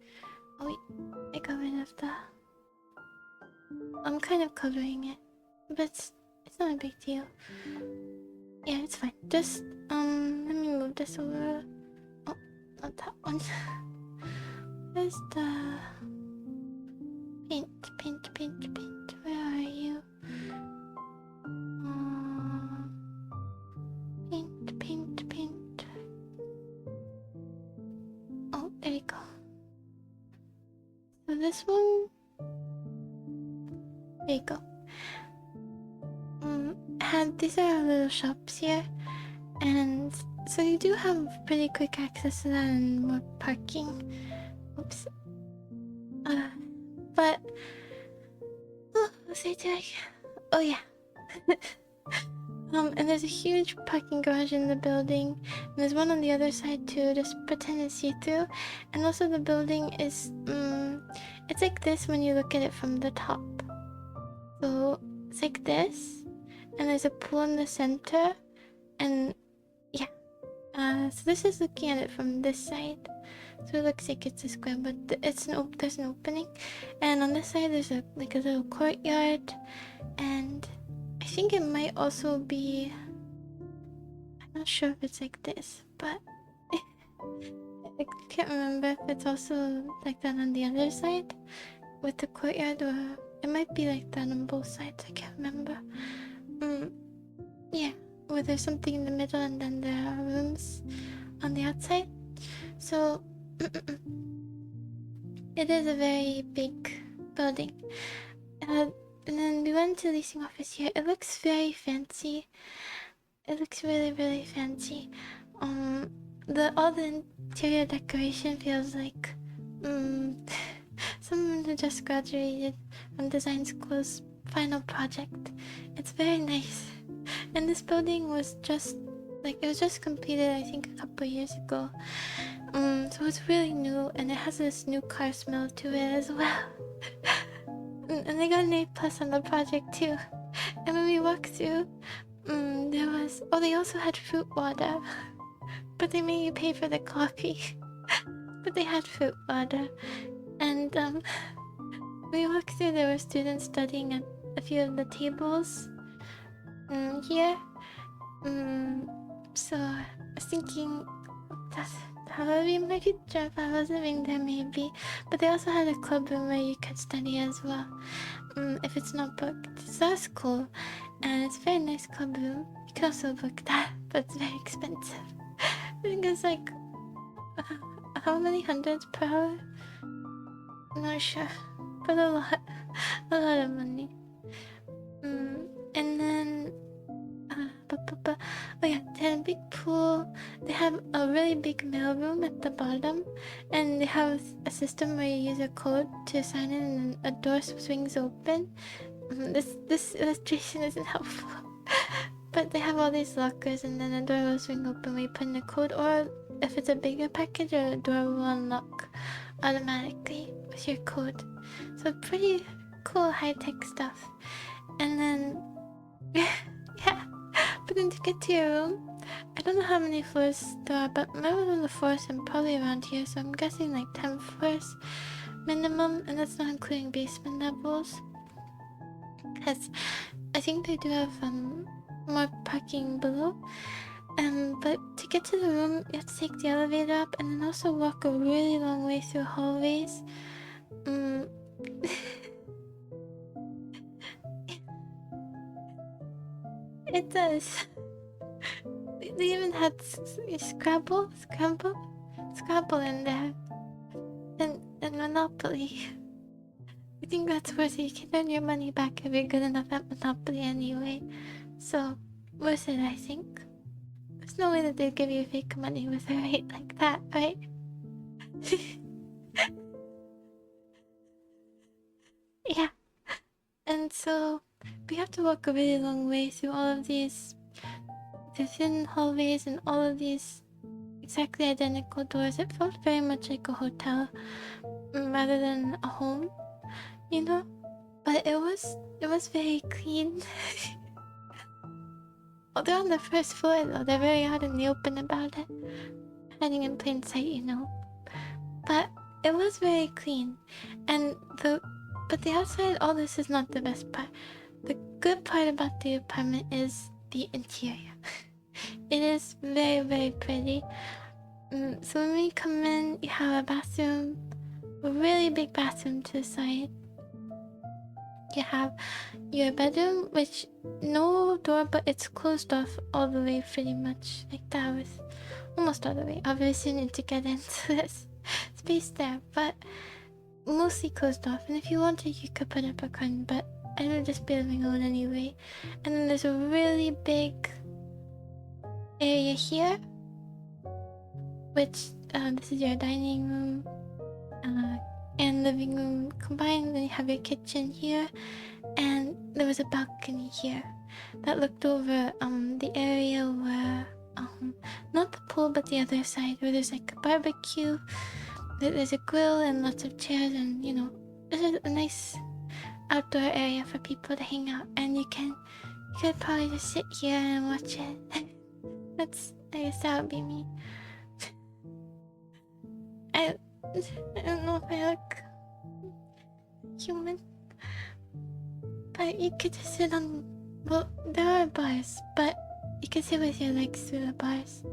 Oh wait, I got rid of the. I'm kind of covering it, but it's not a big deal. Yeah, it's fine. Just let me move this over. Oh, not that one. Where's the paint? Where are you? Paint. Oh, there we go. So this one, there you go. These are our little shops here, and so you do have pretty quick access to that and more parking. Oops. But what was I doing? Oh yeah. And there's a huge parking garage in the building, and there's one on the other side too. Just pretend it's see-through. And also the building is it's like this when you look at it from the top. So it's like this, and there's a pool in the center, and yeah. So this is looking at it from this side. So it looks like it's a square, but there's an opening. And on this side there's a little courtyard, and I think it might also be, I'm not sure if it's like this, but I can't remember if it's also like that on the other side with the courtyard, or it might be like that on both sides. I can't remember. Yeah, where there's something in the middle and then there are rooms on the outside. So it is a very big building. And then we went to the leasing office here. It looks very fancy. It looks really, really fancy. All the interior decoration feels like someone who just graduated from design school's final project. It's very nice. And this building was just completed, I think, a couple years ago. So it's really new, and it has this new car smell to it as well. And they got an A+ on the project too. And when we walked through, they also had fruit water. But they made you pay for the coffee. But they had fruit water. And we walked through, there were students studying at a few of the tables here. So I was thinking that would be my future if I was living there, maybe. But they also had a club room where you could study as well, if it's not booked. So that's cool, and it's a very nice club room. You could also book that, but it's very expensive. I think it's like how many hundreds per hour? I'm not sure, but a lot of money. And then oh yeah, they had a big pool. They have a really big mailroom at the bottom, and they have a system where you use a code to sign in and a door swings open. This illustration isn't helpful. But they have all these lockers, and then a door will swing open when you put in a code, or if it's a bigger package, a door will unlock automatically with your code. So pretty cool high-tech stuff. And then yeah, but then to get to your room, I don't know how many floors there are, but mine was on the fourth and probably around here, so I'm guessing like 10 floors minimum, and that's not including basement levels. Because I think they do have more parking below. But to get to the room, you have to take the elevator up and then also walk a really long way through hallways. It does. They even had Scrabble in there. And Monopoly. I think that's worth it. You can earn your money back if you're good enough at Monopoly anyway. So, worth it, I think. There's no way that they'd give you fake money with a rate like that, right? Yeah. And so, we have to walk a really long way through all of these thin hallways and all of these exactly identical doors. It felt very much like a hotel rather than a home, you know? But it was very clean. Oh, they're on the first floor though. They're very out in the open about it. Hiding in plain sight, you know. But it was very clean. But the outside, all this is not the best part. The good part about the apartment is the interior. It is very, very pretty. So when we come in, you have a bathroom, a really big bathroom to the side. You have your bedroom, which no door, but it's closed off all the way pretty much. Like that was almost all the way. Obviously you need to get into this space there, but mostly closed off. And if you wanted, you could put up a curtain, but I would just be living alone anyway. And then there's a really big area here, which this is your dining room and living room combined. Then you have your kitchen here, and there was a balcony here that looked over the area where not the pool but the other side, where there's like a barbecue, there's a grill and lots of chairs, and you know, this is a nice outdoor area for people to hang out. And you could probably just sit here and watch it. I guess that would be me. I don't know if I look human, but you could just sit on, well, there are bars, but you could sit with your legs through the bars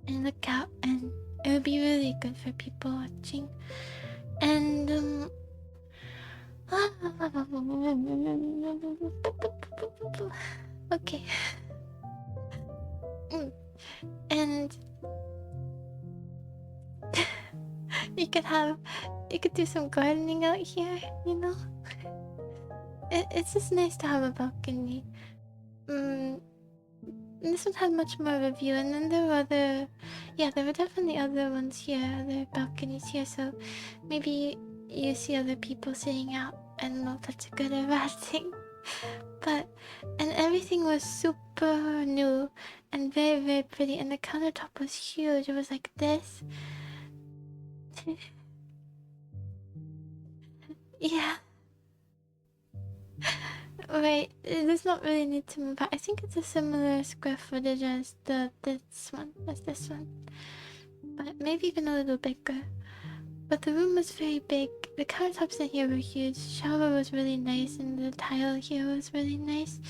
and look out, and it would be really good for people watching. And okay. And you could do some gardening out here, you know? It's just nice to have a balcony. This one had much more of a view, and then there were definitely other ones here, other balconies here, so maybe you see other people sitting out. I don't know if that's a good or bad thing. And everything was super new and very, very pretty, and the countertop was huge. It was like this. Yeah. Wait, it does not really need to move out. I think it's a similar square footage as this one. But maybe even a little bigger. But the room was very big. The countertops in here were huge. The shower was really nice, and the tile here was really nice.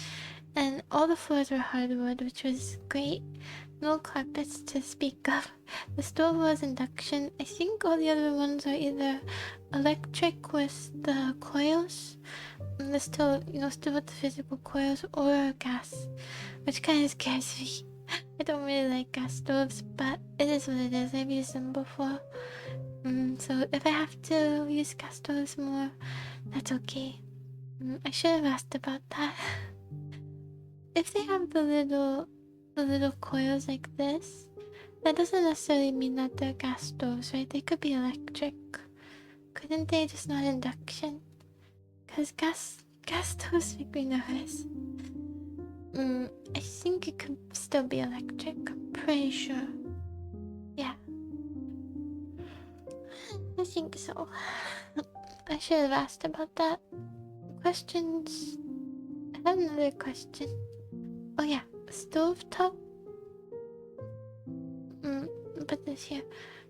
And all the floors were hardwood, which was great. No carpets to speak of. The stove was induction. I think all the other ones are either electric with the coils, and the still with the physical coils, or gas, which kind of scares me. I don't really like gas stoves, but it is what it is. I've used them before. So if I have to use gas stoves more, that's okay. I should have asked about that. If they have the little coils like this, that doesn't necessarily mean that they're gas stoves, right? They could be electric. Couldn't they just not induction? Cause gas stoves make me nervous. I think it could still be electric. I'm pretty sure. Yeah. I think so. I should have asked about that. Questions? I have another question. Oh yeah, stovetop. Put this here.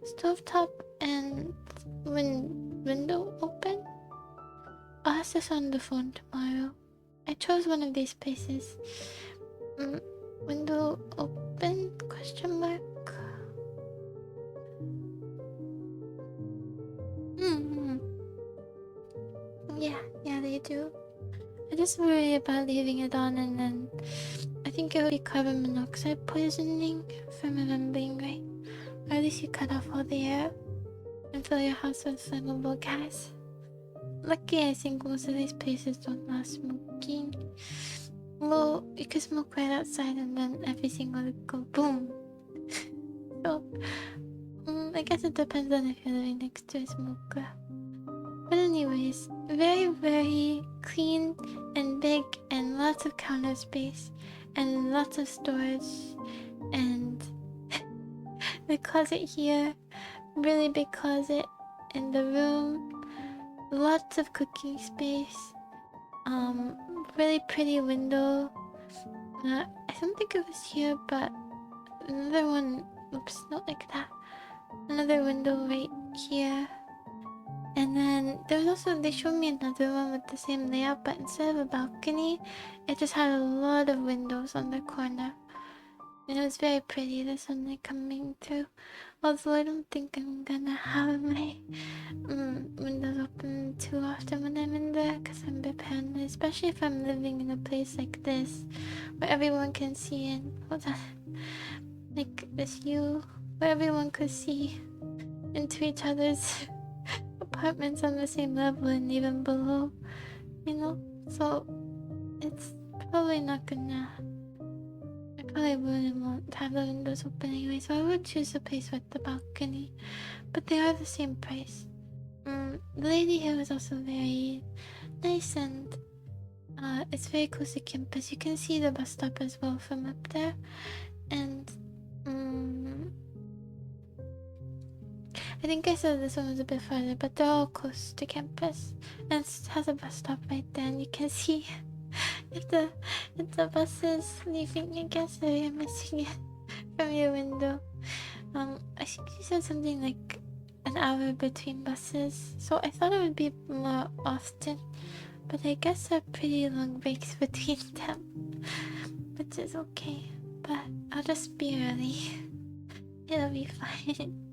Stovetop and window open. I'll ask this on the phone tomorrow. I chose one of these places. Window open? Question mark. Yeah, they do. I just worry about leaving it on and then I think it would be carbon monoxide poisoning, if I'm remembering right. Or at least you cut off all the air and fill your house with flammable gas. Lucky I think most of these places don't allow smoking. Well, you can smoke right outside and then everything will go boom. So, I guess it depends on if you're living next to a smoker. But anyways, very, very clean and big and lots of counter space and lots of storage and the closet here, really big closet in the room, lots of cooking space, really pretty window. I don't think it was here, but another one, oops, not like that. Another window right here. And then there was also, they showed me another one with the same layout, but instead of a balcony, it just had a lot of windows on the corner. And it was very pretty, the sunlight coming through. Although I don't think I'm gonna have my windows open too often when I'm in there, because I'm a bit paranoid, especially if I'm living in a place like this, where everyone can see and, hold on, like this view, where everyone could see into each other's apartments on the same level and even below, you know? So it's probably not gonna, I probably wouldn't want to have the windows open anyway, so I would choose a place with the balcony, but they are the same price. The lady here was also very nice and it's very close to campus. You can see the bus stop as well from up there, and I think I said this one was a bit farther, but they're all close to campus. And it has a bus stop right there, and you can see if the bus is leaving, I guess, or you're missing it from your window. I think you said something like an hour between buses, so I thought it would be more often, but I guess there are pretty long breaks between them, which is okay. But I'll just be early. It'll be fine.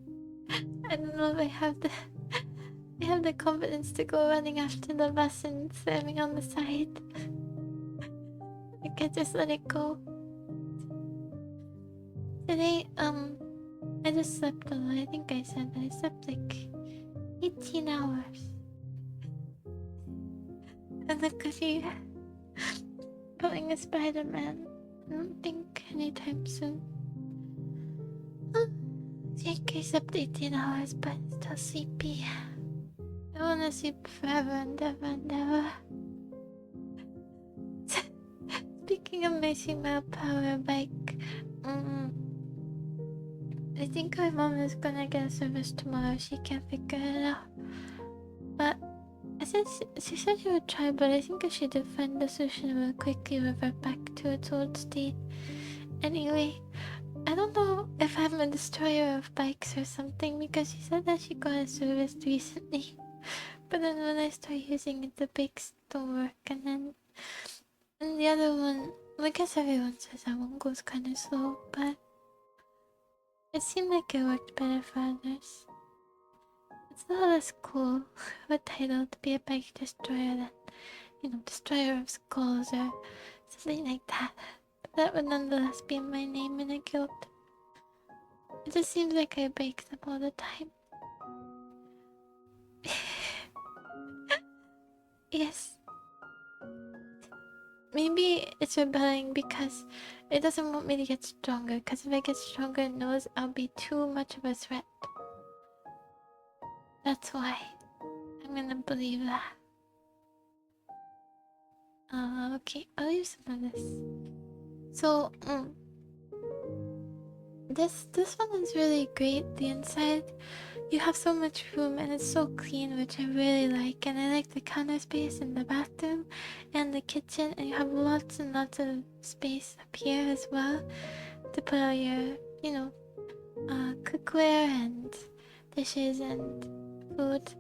I don't know if I have the confidence to go running after the bus and slamming on the side. I can just let it go. Today, I just slept a lot. I think I said that I slept like 18 hours. And look at you pulling a Spider-Man. I don't think anytime soon. I think I slept 18 hours, but I'm still sleepy. I wanna sleep forever and ever and ever. Speaking of my female power bike, I think my mom is gonna get a service tomorrow. She can't figure it out. But she said she would try, but I think if she did find the solution, it would quickly revert back to its old state. Anyway, I don't know if I'm a destroyer of bikes or something, because she said that she got a service recently. But then when I start using it, the brakes don't work, and the other one, I guess everyone says that one goes kind of slow, but it seemed like it worked better for others. It's a lot less cool of a title to be a bike destroyer than, destroyer of skulls or something like that. But that would nonetheless be my name in a guild. It just seems like I break them all the time. Yes. Maybe it's rebelling because it doesn't want me to get stronger, because if I get stronger it knows I'll be too much of a threat. That's why I'm gonna believe that. Okay, I'll use some of this. So, this one is really great. The inside, you have so much room and it's so clean, which I really like. And I like the counter space in the bathroom and the kitchen, and you have lots and lots of space up here as well to put all your, cookware and dishes and food.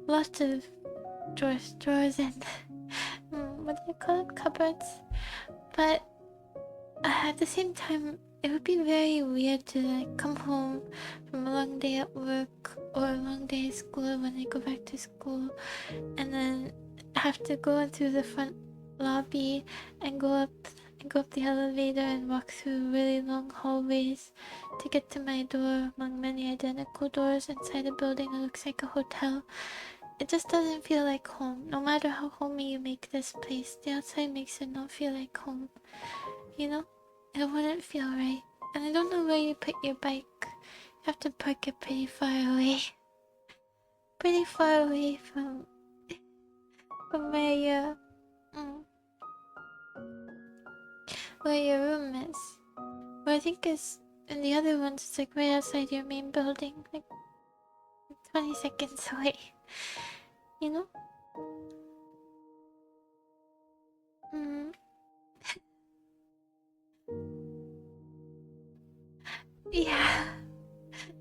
Lots of drawers and what do you call it? Cupboards. But at the same time, it would be very weird to like come home from a long day at work or a long day at school when I go back to school, and then have to go through the front lobby and go up the elevator and walk through really long hallways to get to my door among many identical doors inside a building that looks like a hotel. It just doesn't feel like home. No matter how homey you make this place, the outside makes it not feel like home. You know? It wouldn't feel right. And I don't know where you put your bike. You have to park it pretty far away. Pretty far away from where your room is. Or I think it's in the other ones, it's like right outside your main building, like 20 seconds away. You know? Yeah.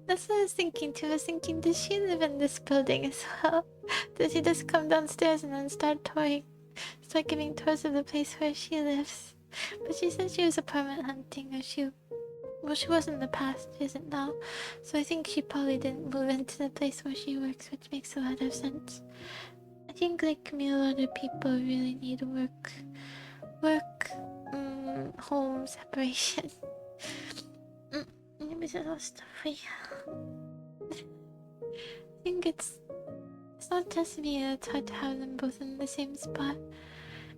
That's what I was thinking too. I was thinking, does she live in this building as well? Does she just come downstairs and then start giving tours of the place where she lives? But she said she was apartment hunting, or she was in the past, she isn't now. So I think she probably didn't move into the place where she works, which makes a lot of sense. I think like me, a lot of people really need home separation. Let me just all stuff for you. I think it's not just me, it's hard to have them both in the same spot.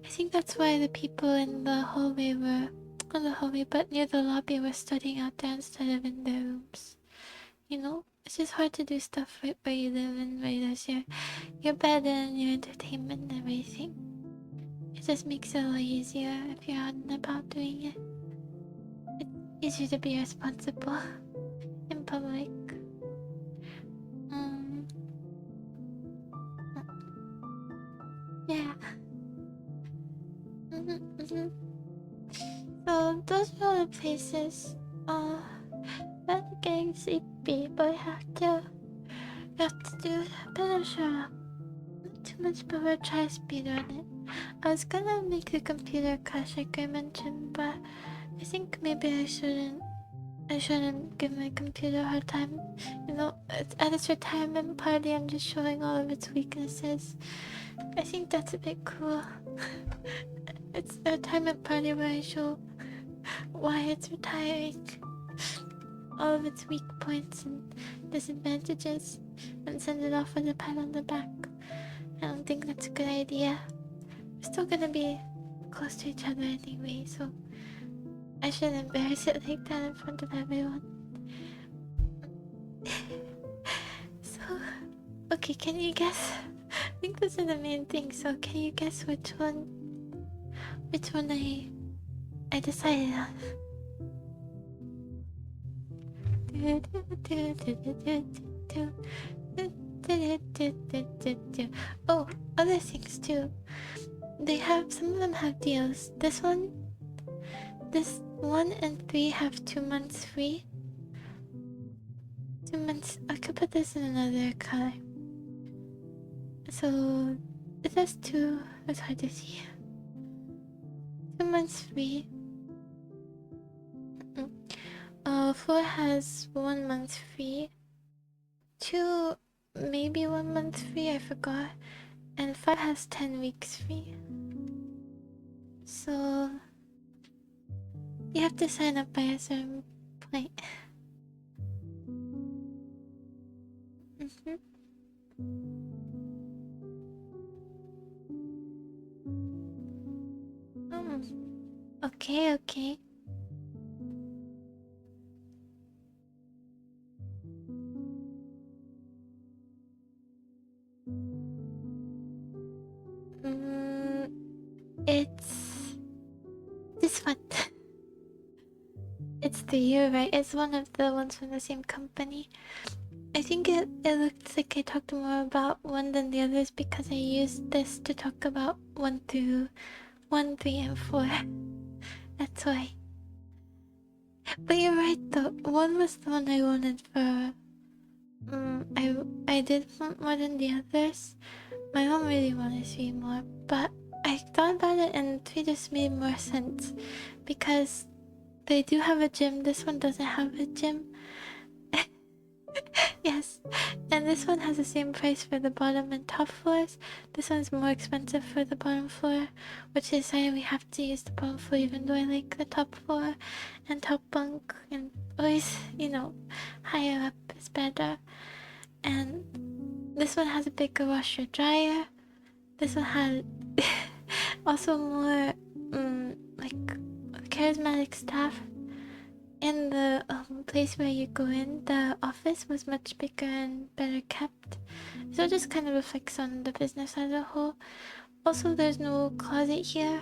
I think that's why the people in the hallway not the hallway, but near the lobby were studying out there instead of in their rooms. You know? It's just hard to do stuff right where you live and where there's your bed and your entertainment and everything. It just makes it a lot easier if you're out and about doing it. It's easier to be responsible in public. Yeah. So those are all the places. I'm getting sleepy, but I have to do a bit of not too much power try speed on it. I was gonna make the computer crash like I mentioned, but I think maybe I shouldn't give my computer a hard time. You know, at its retirement party, I'm just showing all of its weaknesses. I think that's a bit cool. It's a retirement party where I show why it's retiring, all of its weak points and disadvantages, and send it off with a pat on the back. I don't think that's a good idea. We're still gonna be close to each other anyway, so I shouldn't embarrass it like that in front of everyone. So, okay, can you guess? I think those are the main things, so can you guess which one I decided on? Oh, other things too. Some of them have deals. This one and 3 have 2 months free. 2 months. I could put this in another color. So it has 2. It's hard to see. 2 months free. 4 has 1 month free. 2 maybe 1 month free, I forgot. And 5 has 10 weeks free. So you have to sign up by a certain point. Okay. It's this one. It's the year, right? It's one of the ones from the same company. I think it looks like I talked more about one than the others because I used this to talk about 1 through 1, 3, and 4. That's why. But you're right though. 1 was the one I wanted for. I did want more than the others. My mom really wanted 3 more, but I thought about it and 3 just made more sense because they do have a gym. This one doesn't have a gym. Yes, and this one has the same price for the bottom and top floors. This one's more expensive for the bottom floor, which is why we have to use the bottom floor even though I like the top floor and top bunk and always, higher up is better. And this one has a bigger washer dryer. This one had also more charismatic staff. In the place where you go in, the office was much bigger and better kept. So it just kind of reflects on the business as a whole. Also, there's no closet here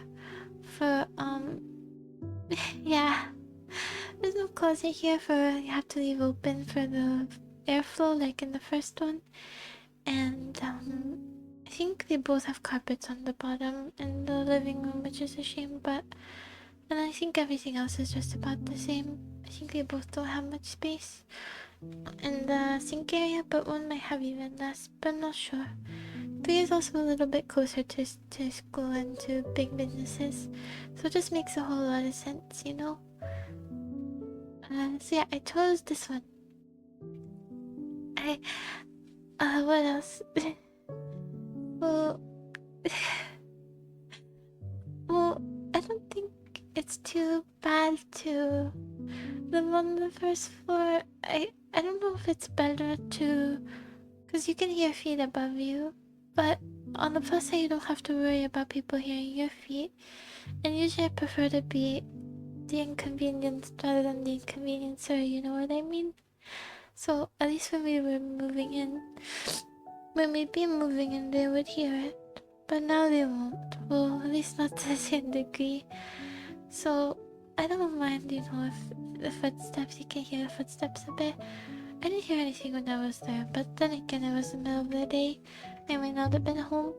for, yeah. There's no closet here for, you have to leave open for the airflow like in the first one. And, I think they both have carpets on the bottom in the living room, which is a shame, and I think everything else is just about the same. I think they both don't have much space in the sink area, but 1 might have even less, but I'm not sure. 3 is also a little bit closer to school and to big businesses, so it just makes a whole lot of sense, so yeah, I chose this one. What else? Well, I don't think it's too bad to live on the first floor. I don't know if it's better to, because you can hear feet above you, but on the plus side you don't have to worry about people hearing your feet, and usually I prefer to be the inconvenience rather than the inconveniencer, you know what I mean? So at least when we'd be moving in they would hear it, but now they won't. Well, at least not to the same degree. So I don't mind, if the footsteps, you can hear the footsteps a bit. I didn't hear anything when I was there, but then again, it was the middle of the day. I might not have been home.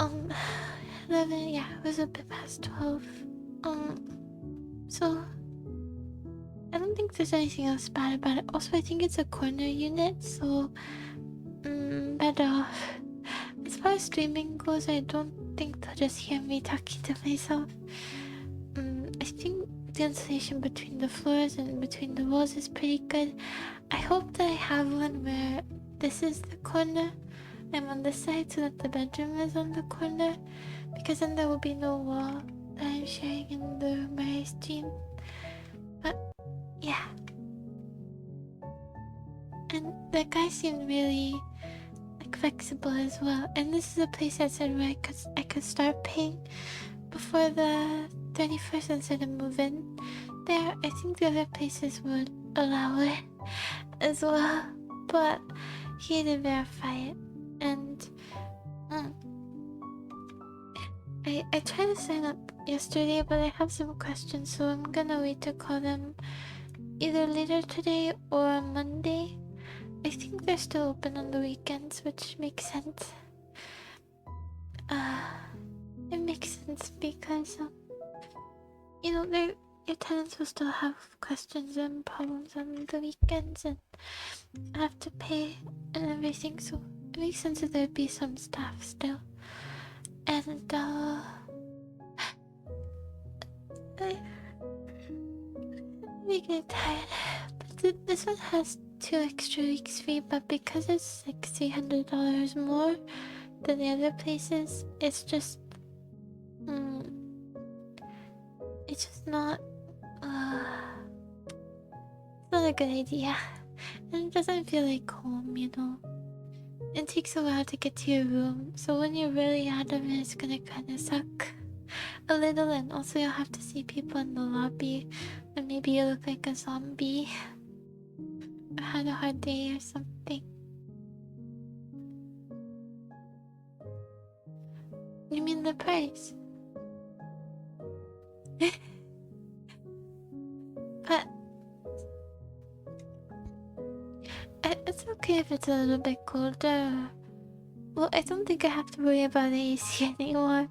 11, yeah, it was a bit past 12. So I don't think there's anything else bad about it. Also, I think it's a corner unit, so better off. As far as streaming goes, I don't think they'll just hear me talking to myself. I think the insulation between the floors and between the walls is pretty good. I hope that I have one where this is the corner. I'm on this side so that the bedroom is on the corner, because then there will be no wall that I'm sharing in the room where I stream. But yeah. And the guy seemed really flexible as well. And this is a place I said where I could start paying before the 31st instead of moving there. I think the other places would allow it as well, but he didn't verify it. And I tried to sign up yesterday, but I have some questions, so I'm gonna wait to call them either later today or Monday. I think they're still open on the weekends, which makes sense. It makes sense because your tenants will still have questions and problems on the weekends and have to pay and everything, so it makes sense that there'd be some staff still. And I'm getting tired. But this one has 2 extra weeks free, but because it's like $300 more than the other places, it's just not it's not a good idea, and it doesn't feel like home. It takes a while to get to your room, so when you're really out of it, it's gonna kind of suck a little. And also you'll have to see people in the lobby, and maybe you look like a zombie or had a hard day or something. You mean the price? But It's okay if it's a little bit colder. Well, I don't think I have to worry about the AC anymore.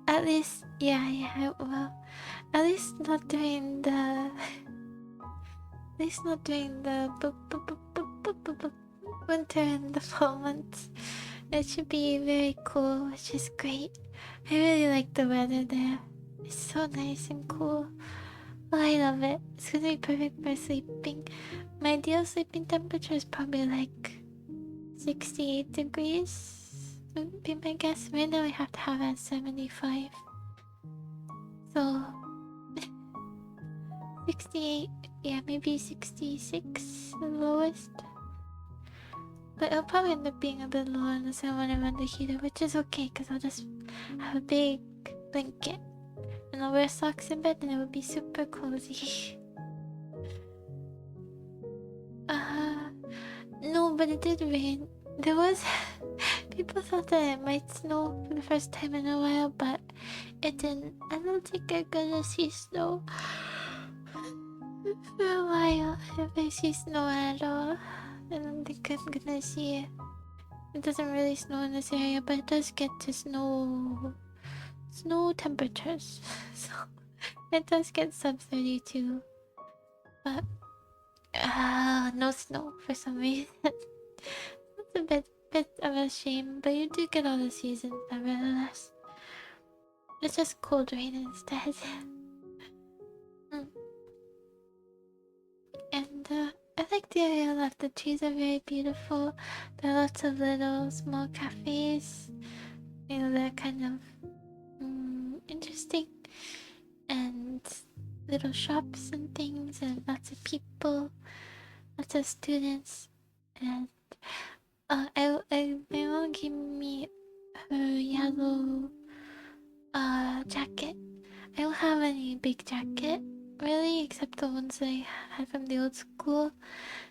At least, yeah, well, at least not during the... At least not during the winter and the fall months. It should be very cool, which is great. I really like the weather there. It's so nice and cool. Oh, I love it. It's gonna be perfect for sleeping. My ideal sleeping temperature is probably like 68 degrees. Would be my guess. Right now I have to have it at 75. So 68, yeah, maybe 66 the lowest. But it'll probably end up being a bit lower unless I want to run the heater, which is okay because I'll just have a big blanket and I'll wear socks in bed and it will be super cozy. No, but it did rain. There was... People thought that it might snow for the first time in a while, but it didn't. I don't think I'm gonna see snow for a while. If I see snow at all, I don't think I'm gonna see it. It doesn't really snow in this area, but it does get to snow temperatures. So it does get sub 32. But no snow for some reason. It's a bit of a shame, but you do get all the seasons nevertheless. It's just cold rain instead. And I like the area I left. The trees are very beautiful. There are lots of little small cafes. You know, they're kind of interesting. And little shops and things, and lots of people, lots of students. And my mom gave me her yellow jacket. I don't have any big jacket really, except the ones that I had from the old school.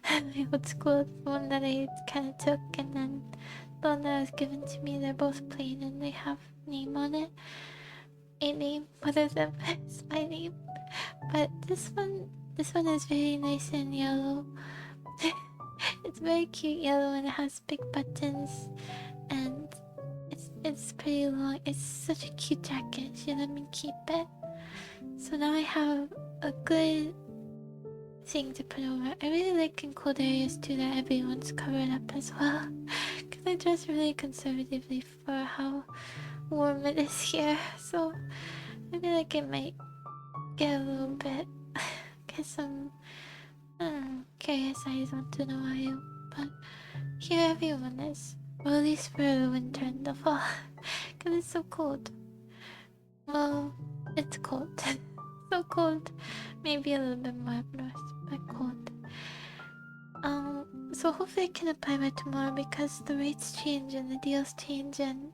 The one that I kind of took, and then the one that was given to me. They're both plain and they have name on it. A name. One of them is my name. But this one is very nice and yellow. It's very cute yellow and it has big buttons, and it's pretty long. It's such a cute jacket. She let me keep it. So now I have a good thing to put over. I really like in cold areas too that everyone's covered up as well. Because I dress really conservatively for how warm it is here. So I feel like it might get a little bit... get some... curious eyes want to know why. But here everyone is. Well, at least for the winter and the fall. Because it's so cold. Well, it's cold. So cold. Maybe a little bit more up north, but cold. So hopefully I can apply by tomorrow because the rates change and the deals change and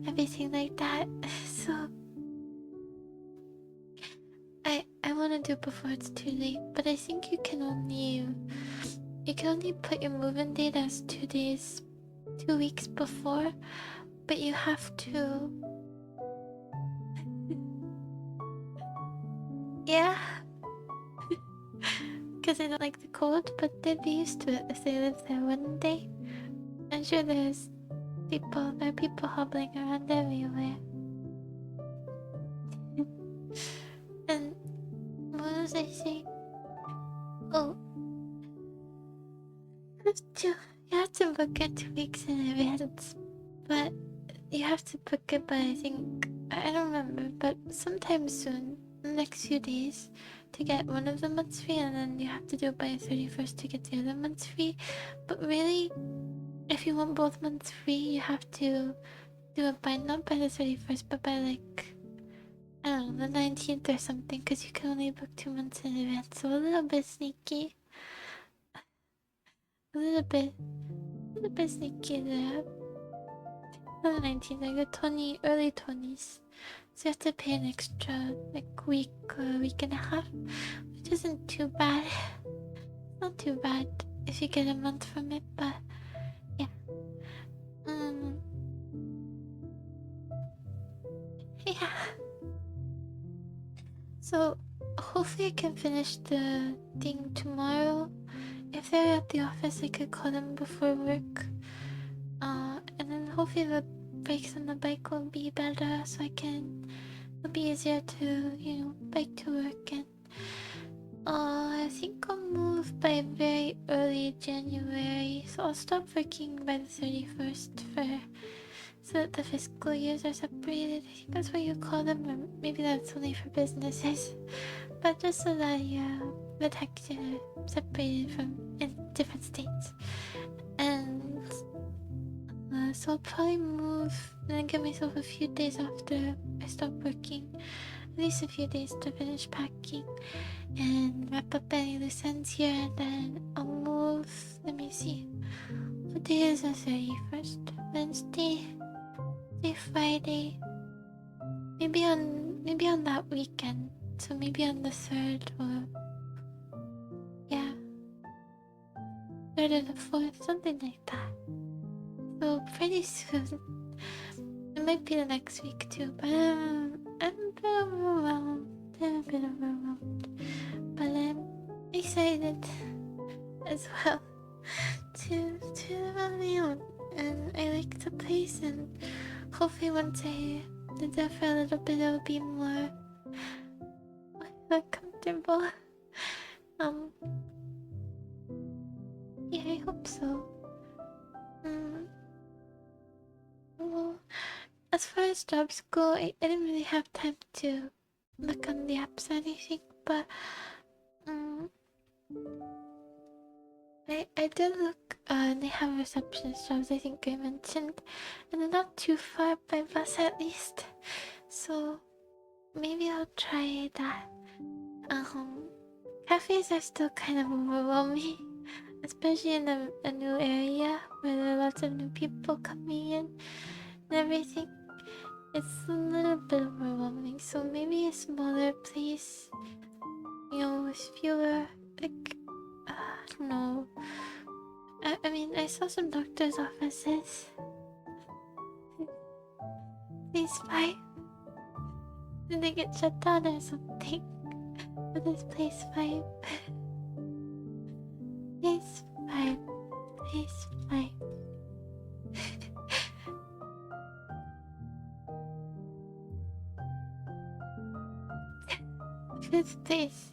everything like that. So I want to do it before it's too late, but I think you can only put your move-in date as 2 weeks before, but you have to... Yeah. Because I don't like the cold, but they'd be used to it if they lived there, wouldn't they? I'm sure there are people hobbling around everywhere. And what was I saying? Oh, you have to book it 2 weeks in advance, but you have to book it by, I think, I don't remember, but sometime soon, the next few days, to get one of the months free, and then you have to do it by the 31st to get the other months free. But really, if you want both months free, you have to do it by, not by the 31st, but by like, I don't know, the 19th or something, because you can only book 2 months in advance. So a little bit sneaky. A little bit sneaky there. Not the 19th, like the early 20s. So you have to pay an extra like week or a week and a half, which isn't too bad. Not too bad if you get a month from it, but yeah. Yeah. So hopefully I can finish the thing tomorrow if they're at the office, I could call them before work. And then hopefully the brakes on the bike will be better, so it'll be easier to, bike to work. And I think I'll move by very early January, so I'll stop working by the 31st so that the fiscal years are separated. I think that's what you call them, or maybe that's only for businesses. But just so that the taxes are separated from in different states. And so I'll probably move and then give myself a few days after I stop working. At least a few days to finish packing and wrap up any loose ends here, and then I'll move. Let me see. What day is the 31st? Wednesday? Friday? Maybe on that weekend. So maybe on the 3rd, or yeah, 3rd or the 4th, something like that. So pretty soon. It might be the next week too, but I'm a bit overwhelmed. But I'm excited as well to live on my own. And I like the place, and hopefully once I live there for a little bit, it'll be more comfortable. Yeah, I hope so. Well, as far as jobs go, I didn't really have time to look on the apps or anything, but I did look, they have receptionist jobs, I think I mentioned, and they're not too far by bus at least, so maybe I'll try that. Cafes are still kind of overwhelming, especially in a new area where there are lots of new people coming in and everything. It's a little bit overwhelming, so maybe a smaller place, with fewer, like, I don't know. I mean, I saw some doctor's offices. Please, 5. Did they get shut down or something? For this place, 5. Please, 5. Please, 5. This place.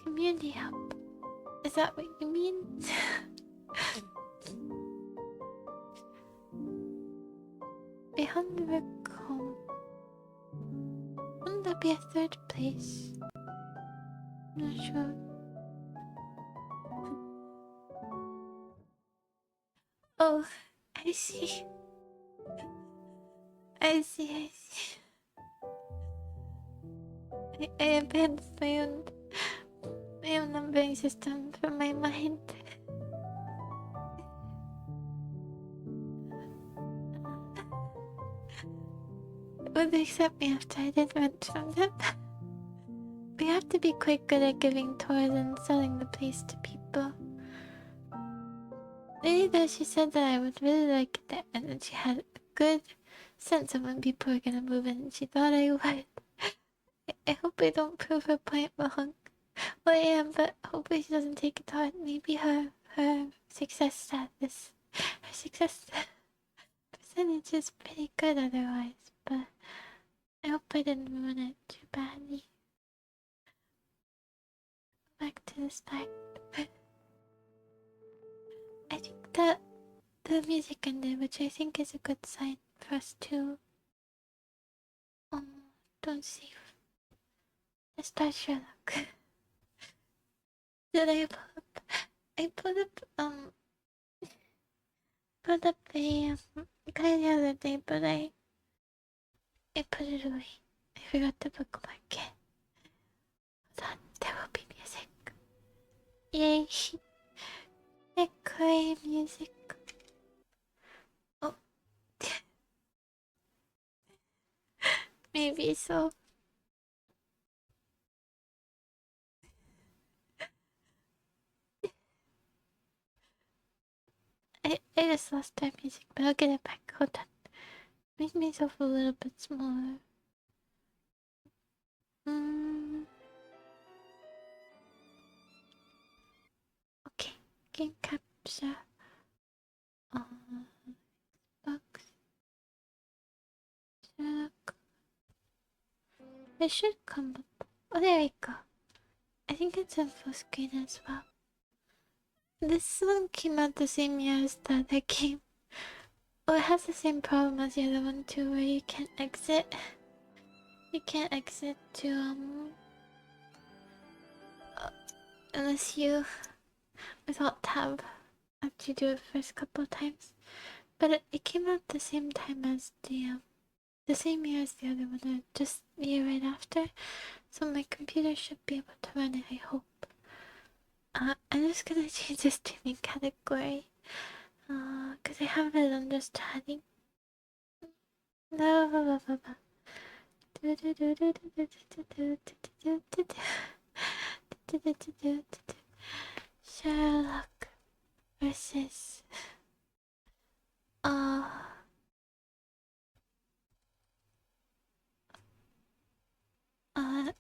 Community help. Is that what you mean? Behind the work home. Wouldn't that be a 3rd place? I'm not sure. Oh, I see. I see. I abandoned my own numbering system from my mind. Would they accept me after I did rent from them? We have to be quite good at giving tours and selling the place to people. Lady there, she said that I would really like it there, and that she had a good sense of when people were gonna move in, and she thought I would. I hope I don't prove her point wrong. Well, I am, but hopefully she doesn't take it to heart. Maybe her success status, her success percentage is pretty good otherwise, but I hope I didn't ruin it too badly. Back to the start. I think that the music ended, which I think is a good sign for us to don't save. Let's start Sherlock. Did I pull up? I put up a guy the other day, but I put it away. I forgot to bookmark it. Hold on, there will be music. Yay! Cry music. Oh, maybe so. I just lost that music, but I'll get it back. Hold on. Make myself a little bit smaller. Screen capture. Box. Sherlock. It should come up. Oh, there we go. I think it's on full screen as well. This one came out the same year as the other game. Oh, it has the same problem as the other one too, where you can't exit. You can't exit to unless you without tab after you do it first couple of times. But it came out the same time as the same year as the other one, just the year right after. So my computer should be able to run it, I hope. I'm just gonna change the streaming category. Cause I have it under studying. No. Sherlock versus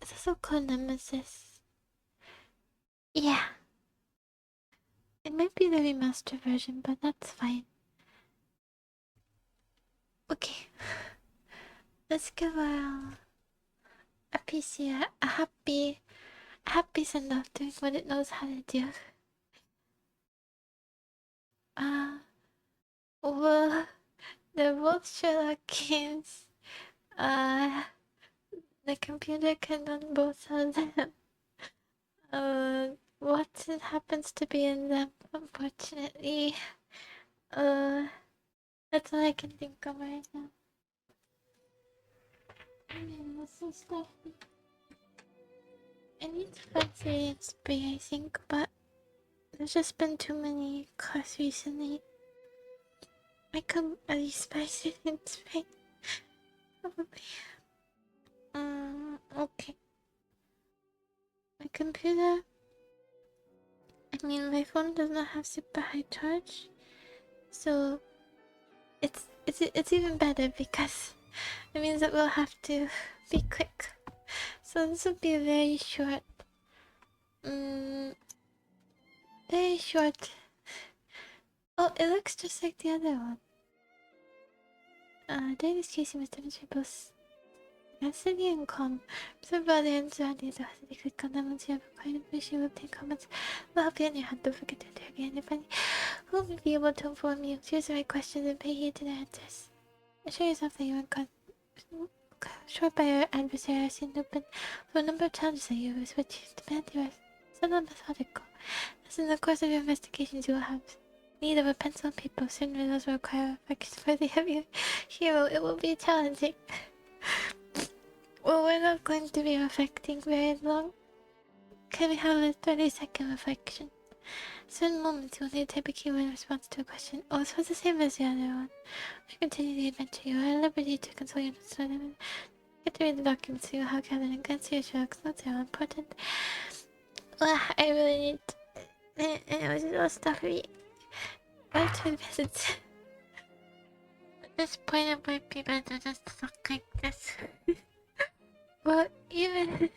it's also called Nemesis. Yeah. It might be the remastered version, but that's fine. Okay. Let's give a PC a happy send off doing what it knows how to do. Well, they're both Sherlock games. The computer can run both of them. What happens to be in them, unfortunately. That's all I can think of right now. Man, this is stuffy. I need to find Syrian spray, I think, but there's just been too many cars recently. I could at least buy Syrian spray. Probably. Okay. My computer. I mean, my phone does not have super high charge, so it's even better because it means that we'll have to be quick. So this will be a very short, very short. Oh, it looks just like the other one. During this case, you must demonstrate both capacity and calm. Observe body and surroundings. Click on them once you have acquired information. Will obtain comments. Will help you in your hand. Don't forget to interrogate anybody who will be able to inform you. Choose the right questions and pay heed to their answers. Assure yourself that you are short by your adversary. I've seen open for a number of challenges that you have which demand you are somewhat methodical. As in the course of your investigations, you will have need of a pencil and paper. Certain riddles will require affection for the heavy hero. It will be challenging. Well, we're not going to be reflecting very long. Can we have a 30-second reflection? Certain moments you will need to type a keyword in response to a question. Oh, so it's the same as the other one. To continue the adventure, you are at liberty to consult your notes. Get to read the documents so you have gathered and glance through your Sherlock's notes are important. Well, I really need it was a little stuffy. But to visit. At this point, it might be better just to look like this. Well, even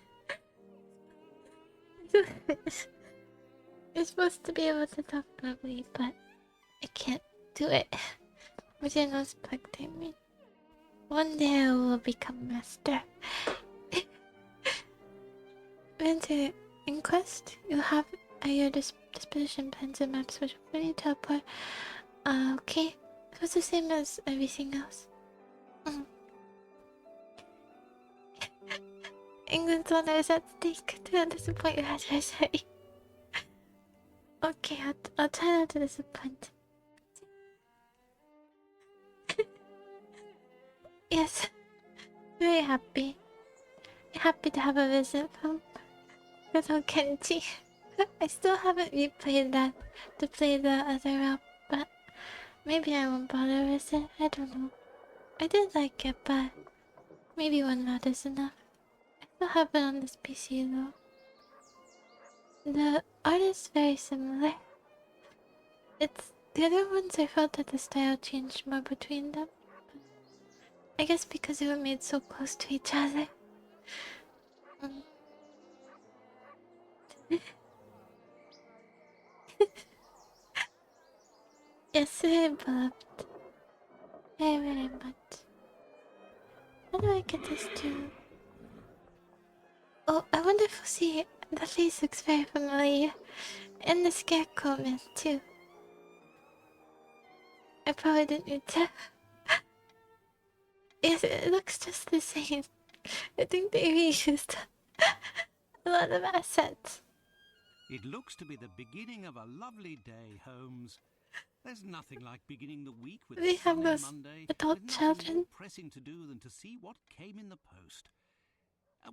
you're supposed to be able to talk normally, but I can't do it. With your nose plugged in me. One day I will become master. Enter Inquest. You have at your disposition plans and maps which will bring you teleport. Okay. It was the same as everything else. England's honor is at stake. Do not disappoint your adversary. Okay, I'll try not to disappoint. Yes, very happy. Happy to have a visit from little Kenji. I still haven't replayed that to play the other route, but maybe I won't bother with it. I don't know. I did like it, but maybe one route is enough. I still have it on this PC though. The art is very similar. It's the other ones I felt that the style changed more between them. I guess because they were made so close to each other. Yes, very beloved. Very, very much. How do I get this to... Oh, I wonder if we'll see... The face looks very familiar. And the scarecrow man, too. I probably didn't need to... Yes, it looks just the same. I think they reused a lot of assets. It looks to be the beginning of a lovely day, Holmes. There's nothing like beginning the week with They a have sunny those Monday adult with nothing more children. pressing to do than to see what came in the post.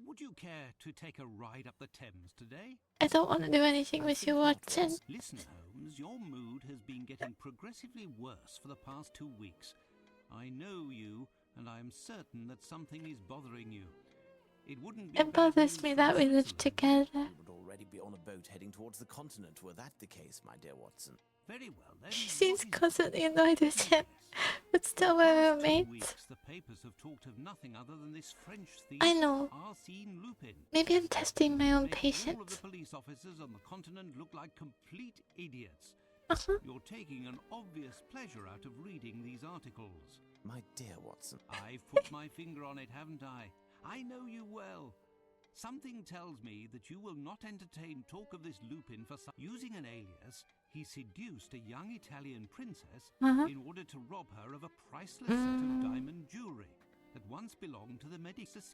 Would you care to take a ride up the Thames today? I don't want to do anything I with you, think not, Watson. Watson. Listen, Holmes, your mood has been getting progressively worse for the past 2 weeks. I know you, and I am certain that something is bothering you. It wouldn't be It bad bothers news me from that we live Switzerland. together. We would already be on a boat heading towards the continent were that the case, my dear Watson. Very well, then. She what seems is it? constantly annoyed with him, Yes. but For still the we're past 2 roommates. weeks, the papers have talked of nothing other than this French thief, I know. Arsène Lupin. Maybe I'm testing my own Making all of patience. the police officers on the continent look like complete idiots. Uh-huh. You're taking an obvious pleasure out of reading these articles. My dear Watson. I've put my finger on it, haven't I? I know you well. Something tells me that you will not entertain talk of this Lupin for some... Using an alias, he seduced a young Italian princess in order to rob her of a priceless set of diamond jewelry that once belonged to the Medicis.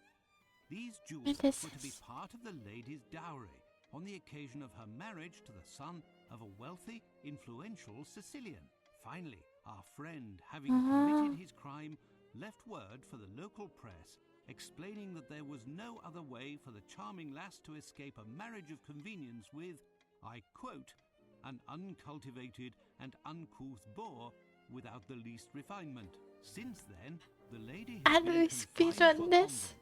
These jewels were to be part of the lady's dowry on the occasion of her marriage to the son of a wealthy, influential Sicilian. Finally, our friend, having committed his crime, left word for the local press explaining that there was no other way for the charming lass to escape a marriage of convenience with, I quote, an uncultivated and uncouth boor without the least refinement. Since then, the lady has been confined to a convent,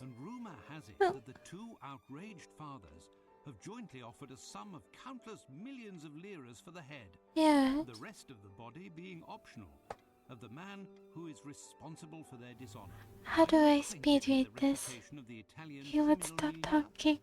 and rumour has it that the two outraged fathers have jointly offered a sum of countless millions of liras for the head, the rest of the body being optional, of the man who is responsible for their dishonor. How do I speed read this? He would stop talking.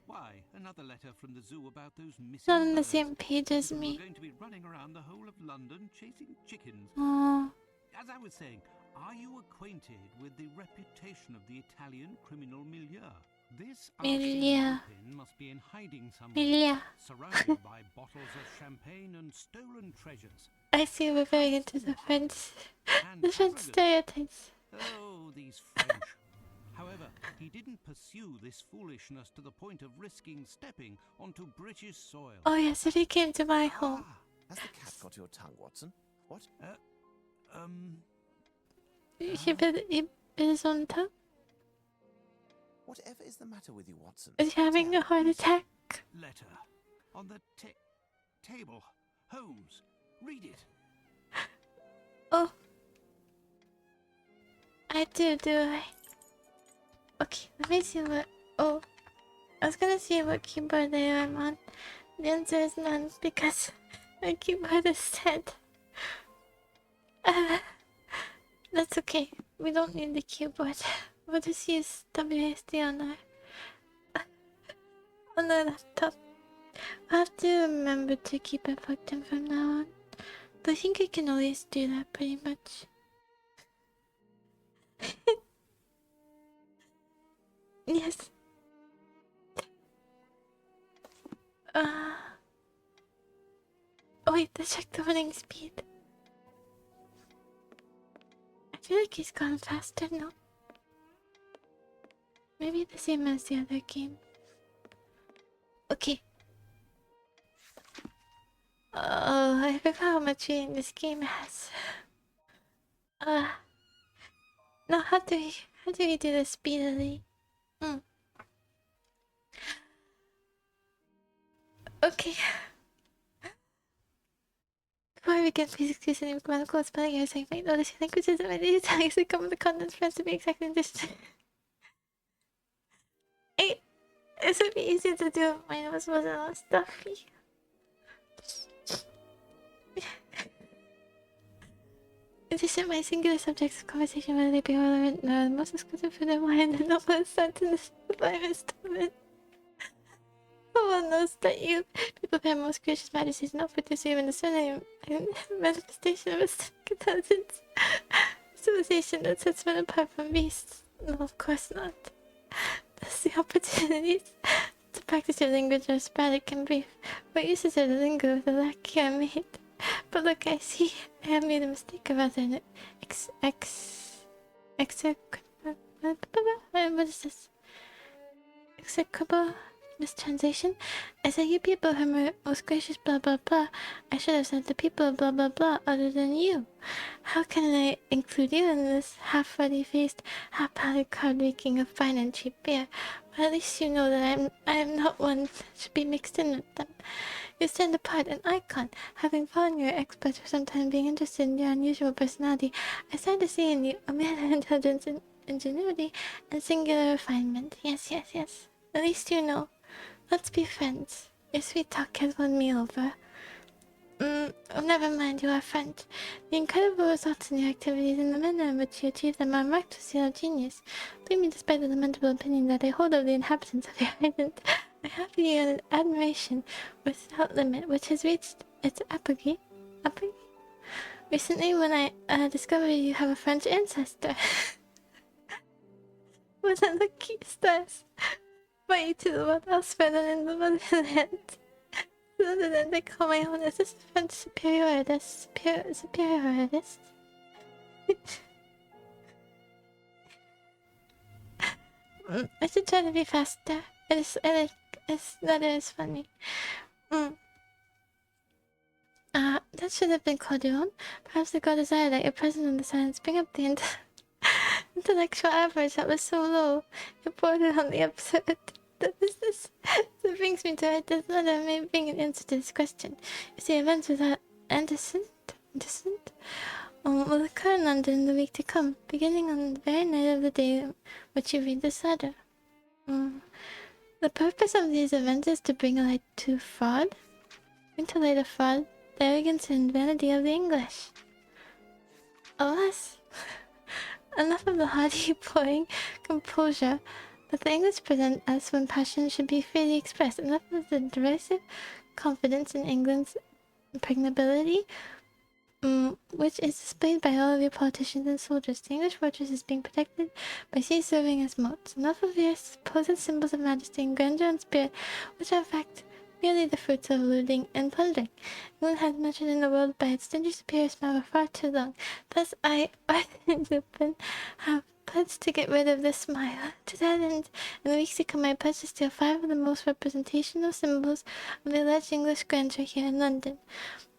Why, another letter from the zoo about those missing Not on the birds. same page as People me. are going to be running around the whole of London chasing chickens. Oh, As I was saying, are you acquainted with the reputation of the Italian criminal milieu? This Arsène Lupin must be in hiding somewhere, surrounded by bottles of champagne and stolen treasures. I see we're very into the French stereotypes. Oh, these French. However, he didn't pursue this foolishness to the point of risking stepping onto British soil. Oh yes, if he came to my home. Has the cat got your tongue, Watson? What? He bit his own tongue? Whatever is the matter with you, Watson? Is he having a heart attack? Letter. On the table. Holmes, read it. Oh. I do I? Okay, let me see what... Oh. I was gonna see what keyboard layer I'm on. The answer is none, because my keyboard is dead. That's okay. We don't need the keyboard. We'll just use WASD on our laptop. I have to remember to keep it plugged in from now on. But I think I can always do that pretty much. Yes. Oh wait, let's check the running speed. I feel like he's gone faster now. Maybe the same as the other game. Okay. Oh, I forgot how much reading this game has. Now how do we do this speedily? Okay. Before we begin, please excuse any grammatical spelling errors I might notice. Your languages and many times to come with the contents for us to be exactly understood. It would be easy to do if my nose wasn't all stuffy. In addition, my singular subjects of conversation, whether they be relevant, no, the most exclusive for their mind, and not for the sentence by Mr. One knows that you people pay most gracious majesties not for this even the surname and manifestation of a intelligence civilization that sets men apart from beasts. No, of course not. Thus the opportunities to practice your language are sporadic and brief. What uses of the lingo with the lack you are made? But look, I see I have made a mistake or rather an what is this? Execrable mistranslation. I said you people who are most gracious blah blah blah. I should have said the people blah blah blah other than you. How can I include you in this half ruddy faced, half pallid crowd reeking of fine and cheap beer? But at least you know that I am not one that should be mixed in with them. You stand apart, an icon. Having followed your experts for some time, being interested in your unusual personality, I started to see in you a man of intelligence and ingenuity and singular refinement. Yes, yes, yes. At least you know. Let's be friends. Your sweet talk has won me over. Oh, never mind, you are French. The incredible results in your activities and the manner in which you achieve them are marked with your genius. Believe me, despite the lamentable opinion that I hold of the inhabitants of your island, I have for you an admiration without limit, which has reached its apogee. Recently, when I discovered you have a French ancestor. Was that the key stars? By you to the world elsewhere than in the motherland. Other than they call my own, is this French superiorist? Superiorist? I should try to be faster. That is funny. That should have been called your own. Perhaps the god desired that your presence in the silence bring up the intellectual average that was so low. It bordered on the absurd. That brings me to write this letter, maybe being an answer to this question. You see, events without antecedent will occur in London in the week to come, beginning on the very night of the day which you read this letter. The purpose of these events is to bring a light to fraud, the arrogance and vanity of the English. Alas, enough of the haughty, boring composure that the English present us when passion should be freely expressed. Enough of the derisive confidence in England's impregnability, which is displayed by all of your politicians and soldiers. The English fortress is being protected by seas serving as moats. Enough of your supposed symbols of majesty and grandeur and spirit, which are in fact merely the fruits of looting and plundering. England has measured in the world by its stingy superiors for far too long. Thus I, pngtuber, have pledged to get rid of this smile. To that end, in the weeks to come, I pledge to steal 5 of the most representational symbols of the alleged English grandeur here in London.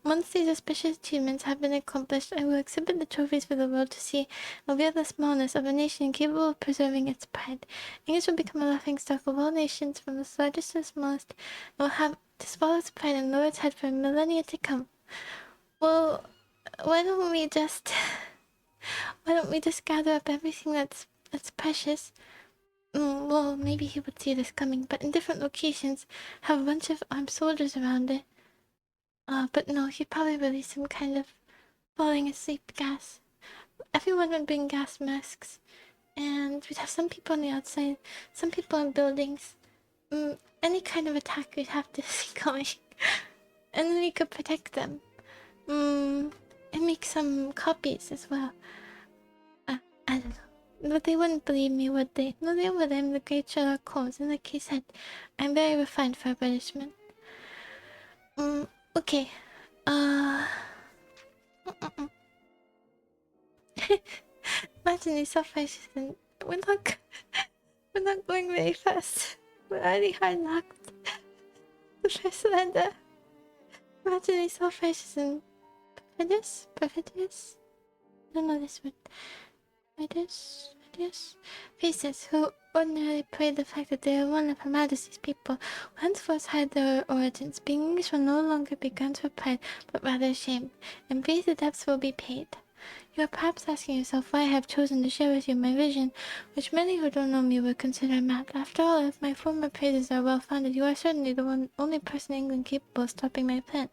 Once these auspicious achievements have been accomplished, I will exhibit the trophies for the world to see, and reveal the smallness of a nation capable of preserving its pride. English will become a laughingstock of all nations, from the largest to the smallest, and will have to swallow its pride and lower its head for millennia to come. Well, why don't we just gather up everything that's precious? Well, maybe he would see this coming, but in different locations, have a bunch of armed soldiers around it. But no, he'd probably release some kind of falling asleep gas. Everyone would bring gas masks, and we'd have some people on the outside, some people in buildings. Any kind of attack we'd have to see coming. And then we could protect them. And make some copies as well. I don't know. But they wouldn't believe me, would they? No, they would. I'm the great Sherlock Holmes, and like he said, I'm very refined for a Britishman. Okay. Imagine these self-righteous and we're not going very fast. We're already hard knocked. The first lander. Imagine these self-righteous and perfidious? I don't know this word. Perfidious? Faces who ordinarily parade the fact that they are one of Her Majesty's people, will henceforth hide their origins. Being English will no longer be grounds for pride, but rather shame, and beneath the depths will be paid. You are perhaps asking yourself why I have chosen to share with you my vision, which many who don't know me would consider mad. After all, if my former praises are well-founded, you are certainly the only person in England capable of stopping my plan.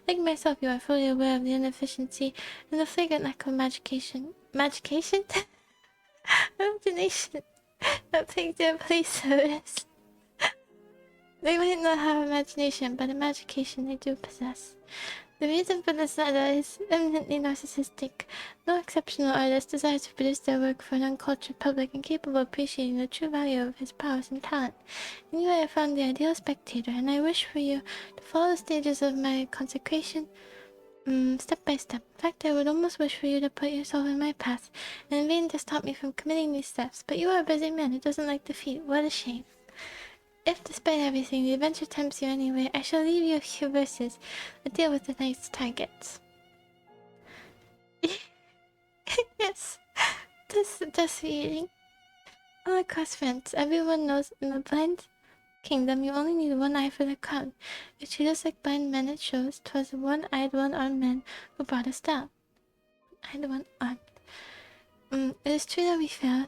Like myself, you are fully aware of the inefficiency and the flagrant lack of imagination that plagues your police service. They might not have imagination, but imagination they do possess. The reason for this letter is eminently narcissistic. No exceptional artist desires to produce their work for an uncultured public incapable of appreciating the true value of his powers and talent. In you I have found the ideal spectator, and I wish for you to follow the stages of my consecration step by step. In fact, I would almost wish for you to put yourself in my path, and in vain to stop me from committing these steps. But you are a busy man who doesn't like defeat. What a shame. If, despite everything, the adventure tempts you anyway, I shall leave you a few verses that deal with the night's targets. Yes, just reading. All across France, everyone knows in the blind kingdom you only need one eye for the crown. You treat us like blind men, it shows 'twas the one-eyed, one-armed men who brought us down. One-eyed, one-armed. It is true that we failed.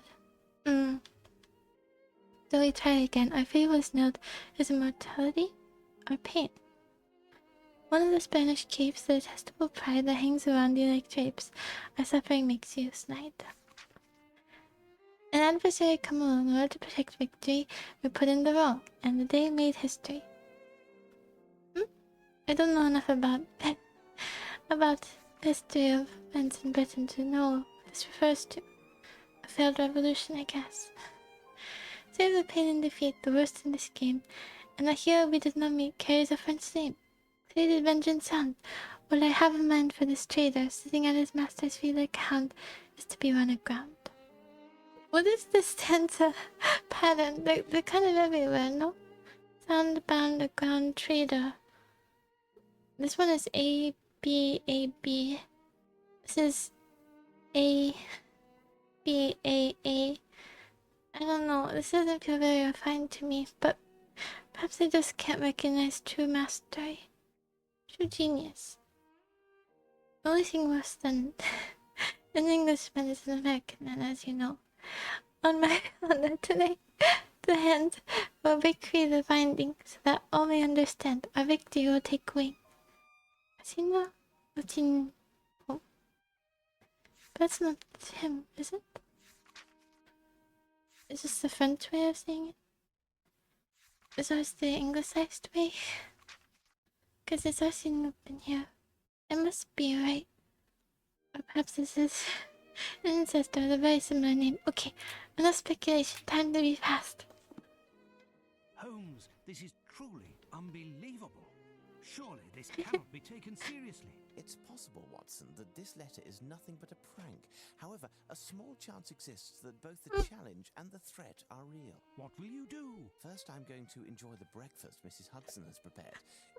Though we try again, our fate was nailed as immortality or pain. One of the Spanish keeps the detestable pride that hangs around you like drapes. Our suffering makes you snide. An adversary come along in order to protect victory. We put in the wrong, and the day made history. I don't know enough about history of events in Britain to know what this refers to. A failed revolution, I guess. Save the pain and defeat, the worst in this game, and the hero we did not meet carries a French name. Clear did vengeance sound. What I have in mind for this traitor, sitting at his master's feet like a hound, is to be run aground. What is this stanza pattern? They're kind of everywhere, no? Sound bound aground traitor. This one is A B A B. This is A B A A. I don't know, this doesn't feel very refined to me, but perhaps I just can't recognize true mastery. True genius. The only thing worse than an Englishman is an American, and as you know, on my honor today, the hand will victory the binding, so that all may understand our victory will take wing. Asina Latin. Oh. That's not him, is it? Is this the French way of saying it? Is ours the anglicized way? Because it's Arsene Lupin here. It must be right. Or perhaps this is an ancestor with a very similar name. Okay, enough speculation. Time to be fast. Holmes, this is truly unbelievable. Surely this cannot be taken seriously. It's possible, Watson, that this letter is nothing but a prank. However, a small chance exists that both the challenge and the threat are real. What will you do? First, I'm going to enjoy the breakfast Mrs. Hudson has prepared.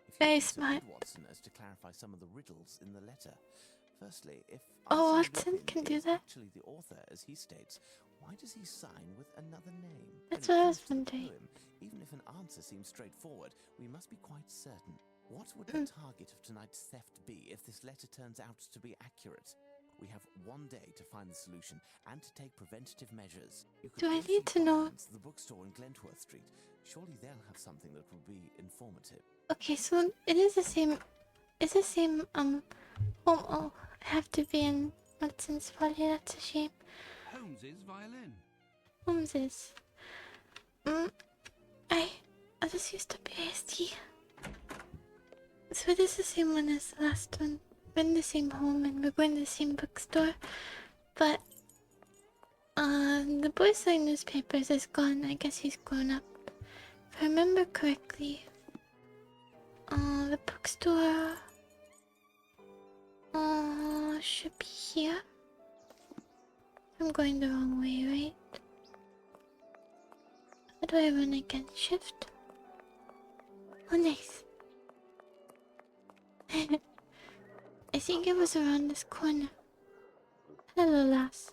If Very you'd be so smart. good, Watson, as to clarify some of the riddles in the letter. Firstly, if Oh, Arsene Watson Lupin can do is that? actually the author, as he states, why does he sign with another name? That's When what it I was comes to the wondering. poem, even if an answer seems straightforward, we must be quite certain. What would the target of tonight's theft be if this letter turns out to be accurate? We have one day to find the solution and to take preventative measures. You could Do I go need see to know? Barnes, the bookstore in Glentworth Street. Surely they'll have something that will be informative. Okay, so it is the same. It's the same. Oh, I have to be in Watson's folly. That's a shame. Holmes's violin. Holmes's. I just used to PST. So it is the same one as the last one. We're in the same home and we're going to the same bookstore. But the boy selling newspapers is gone. I guess he's grown up. If I remember correctly, the bookstore should be here. I'm going the wrong way, right? How do I run again? Shift? Oh, nice. I think it was around this corner. Hello, lass.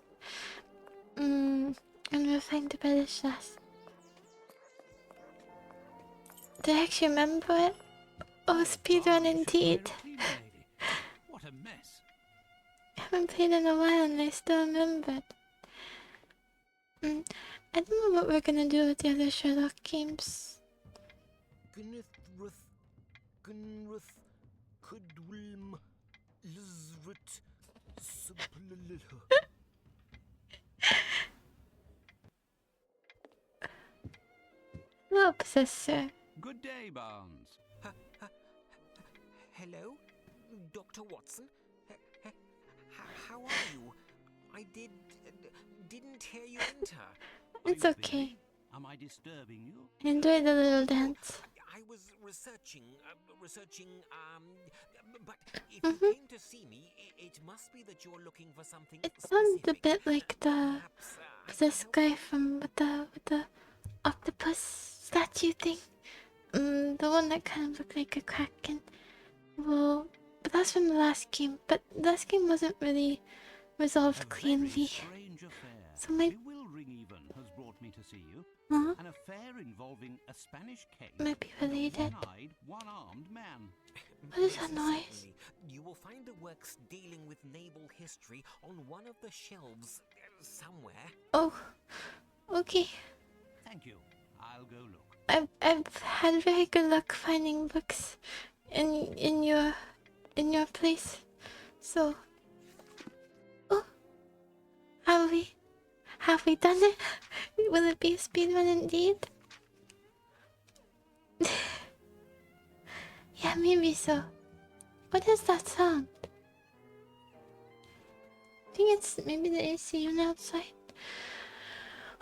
And we'll find the British lass. Did I actually remember it? Oh, speedrun indeed. What a mess. I haven't played in a while and I still remember it. I don't know what we're gonna do with the other Sherlock games. Hello, Possessor. Good day, Barnes. Hello, Dr. Watson. How are you? I didn't hear you enter. It's Are you okay. busy? Am I disturbing you? Enjoy the little dance. I was researching, but if you came to see me, it must be that you're looking for something It sounds a specific. bit like Perhaps I can this help guy you. from with the octopus statue thing. The one that kind of looked like a kraken. Well, but that's from the last game. But the last game wasn't really resolved A very cleanly. strange affair. So my Bewildering even has brought me to see you. An affair involving a Spanish case might be and a related. one-eyed, one-armed man. What is that Yes, noise? certainly. You will find the works dealing with naval history on one of the shelves somewhere. Oh, okay. Thank you. I'll go look. I've had very good luck finding books in your place. So, oh, have we done it? Will it be a speedrun indeed? Yeah, maybe so. What is that sound? I think it's maybe the AC on the outside.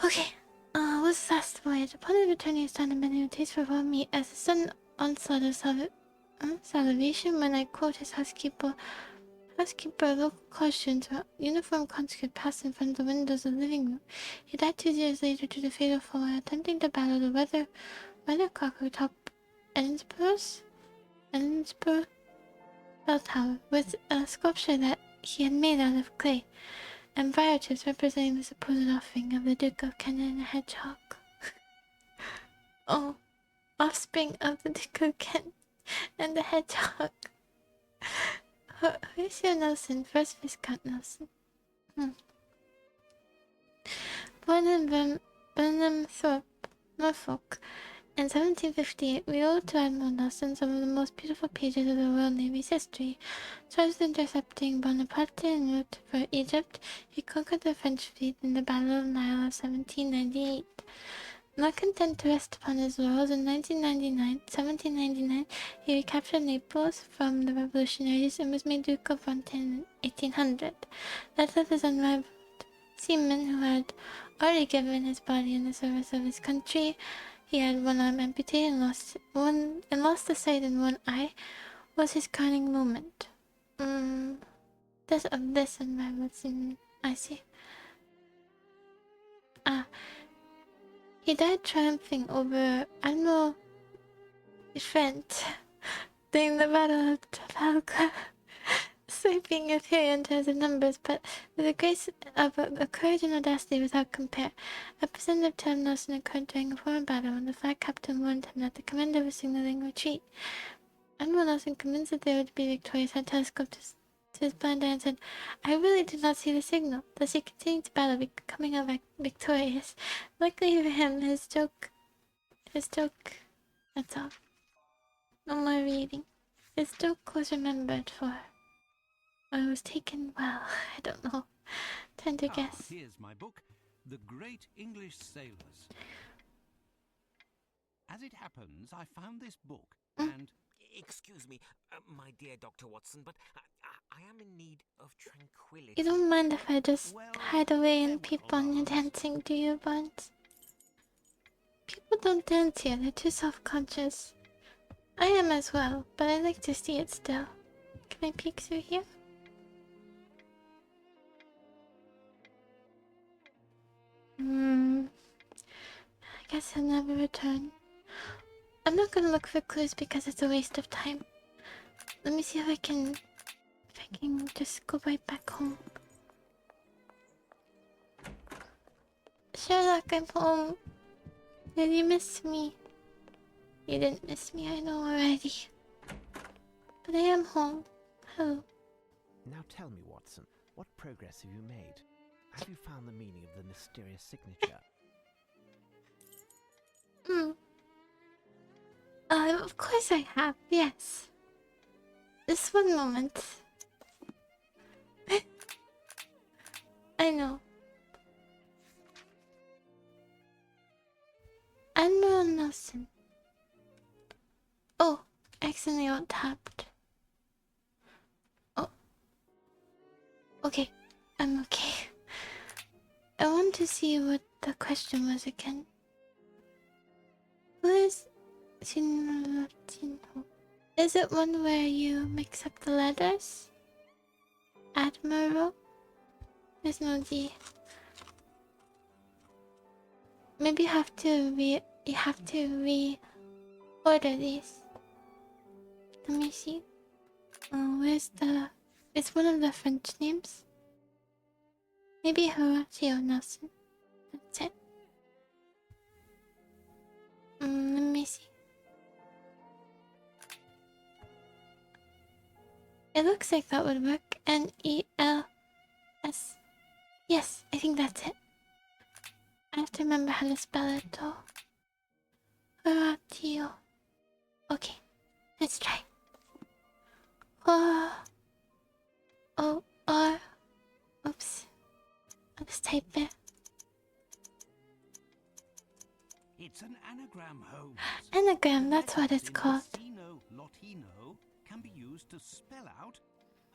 Okay. What's the last voyage? Upon his returning, he found a menu taste for raw meat as a sudden onslaught of salivation when I quote his housekeeper, local costumes, uniformed conscript passed in front of the windows of the living room. He died 2 years later to the fatal fall while attempting to battle the weathercock atop Edinburgh bell tower with a sculpture that he had made out of clay, and fire chips representing the supposed offering of the Duke of Kent and a hedgehog. Oh, offspring of the Duke of Kent and the hedgehog. Horatio Nelson, first Viscount Nelson. Born in Burnhamthorpe, Norfolk, in 1758, we owe to Admiral Nelson some of the most beautiful pages of the Royal Navy's history. Charged with intercepting Bonaparte en route for Egypt, he conquered the French fleet in the Battle of Nile of 1798. Not content to rest upon his laurels, in 1799, he recaptured Naples from the revolutionaries and was made Duke of Fontaine in 1800. That of his unrivaled seaman who had already given his body in the service of his country, he had one arm amputated and lost the sight in one eye, was his crowning moment. This unrivaled seaman, I see. He died triumphing over Admiral Trent during the Battle of Trafalgar, sweeping inferior in terms of numbers, but with a grace of a courage and audacity without compare. Representative Tom Nelson occurred during a foreign battle when the flag captain warned him that the commander was signaling retreat. Admiral Nelson, convinced that they would be victorious, had telescoped to his blind eye and said, "I really did not see the signal." Thus he continued to battle, becoming victorious. Luckily for him, his joke, that's all. No more reading. His joke was remembered for, or it was taken well, I don't know. Time to guess. Here's my book, The Great English Sailors. As it happens, I found this book, and... Excuse me, my dear Dr. Watson, but I am in need of tranquility. You don't mind if I just hide away and farewell, peep on you Barnes. dancing, do you, Barnes? People don't dance here, they're too self-conscious. I am as well, but I like to see it still. Can I peek through here? I guess he'll never return. I'm not gonna look for clues because it's a waste of time. Let me see if I can just go right back home. Sherlock, I'm home. Did you miss me? You didn't miss me, I know already. But I am home. Hello. Now tell me, Watson, what progress have you made? Have you found the meaning of the mysterious signature? Of course I have, yes. Just one moment. I know. Admiral Nelson. Oh, accidentally alt tapped. Oh. Okay. I'm okay. I want to see what the question was again. Who is Sinho? Is it one where you mix up the letters? Admiral? There's no D. Maybe you have to order these. Let me see. Where's the... It's one of the French names. Maybe Horatio Nelson. That's it. Let me see. It looks like that would work. N-E-L-S. Yes, I think that's it. I have to remember how to spell it though. Horatio. Okay, let's try. O-R. Oops. I'll just type it. It's an anagram, Holmes. Anagram, that's what it's called. Sino Latino can be used to spell out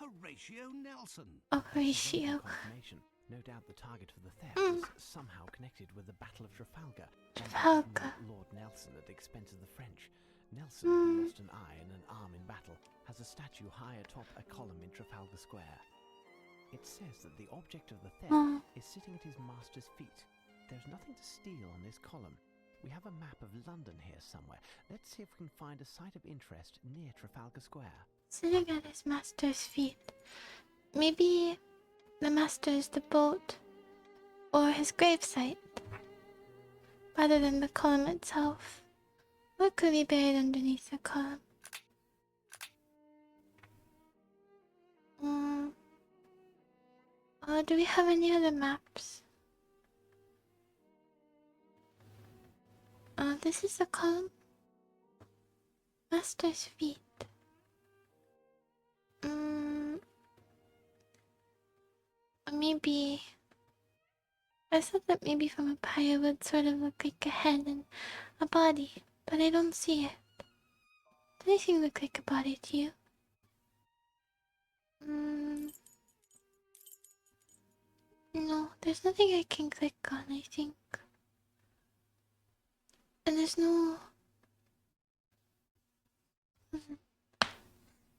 Horatio Nelson. Oh, Horatio. Confirmation. No doubt the target for the theft is somehow connected with the Battle of Trafalgar. Trafalgar. Lord Nelson at the expense of the French. Nelson, who lost an eye and an arm in battle, has a statue high atop a column in Trafalgar Square. It says that the object of the theft is sitting at his master's feet. There's nothing to steal on this column. We have a map of London here somewhere. Let's see if we can find a site of interest near Trafalgar Square. Sitting at his master's feet. Maybe the master is the boat or his gravesite, rather than the column itself. What could be buried underneath the column? Do we have any other maps? This is the column. Master's feet. Maybe... I thought that maybe from up high it would sort of look like a head and a body, but I don't see it. Does anything look like a body to you? No, there's nothing I can click on, I think. And there's no...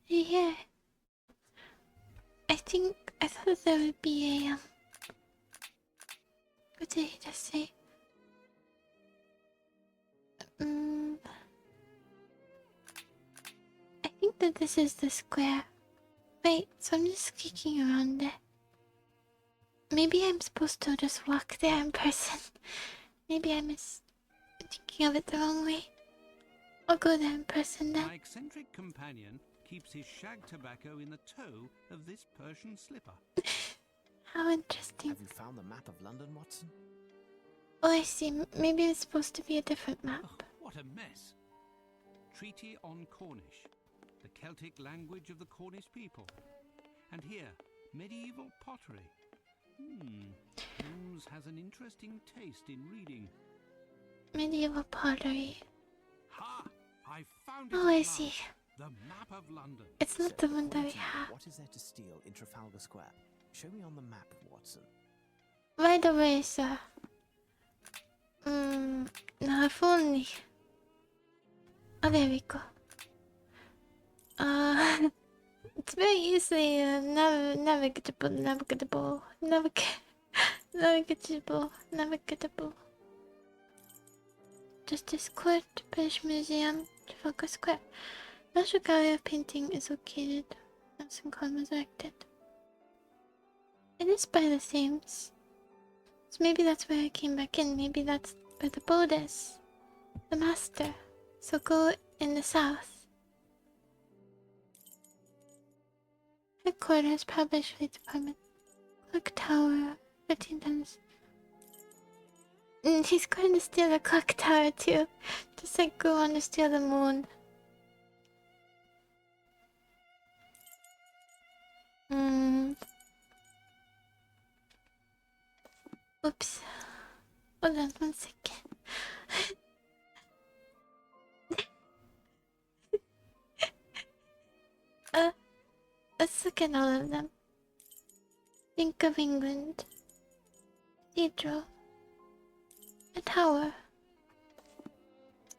Yeah. I thought there would be a, what did he just say? I think that this is the square. Wait, so I'm just kicking around it. Maybe I'm supposed to just walk there in person. Maybe I'm thinking of it the wrong way. I'll go there in person then. My eccentric companion keeps his shag tobacco in the toe of this Persian slipper. How interesting. Have you found the map of London, Watson? Oh, I see. Maybe it's supposed to be a different map. Oh, what a mess. Treaty on Cornish, the Celtic language of the Cornish people. And here, medieval pottery. Holmes has an interesting taste in reading. Medieval pottery. Ha! I found it. Oh, I see. The map of London. It's not the one that we have. What is there to steal in Trafalgar Square? Show me on the map, Watson. Right away, sir. Now if only. Oh, there we go. It's very easily navigable. Justice Court, British Museum, Trafalgar Square. National Gallery of Painting is located. Nelson Column was erected. It is by the Thames. So maybe that's where I came back in. Maybe that's where the boat is. The master. So go in the south. Headquarters, Published Fleet Department. Clock Tower, 13 tons. He's going to steal the clock tower too. Just like go on to steal the moon. Oops. Hold on 1 second. Let's look at all of them. Think of England. Cathedral. A tower.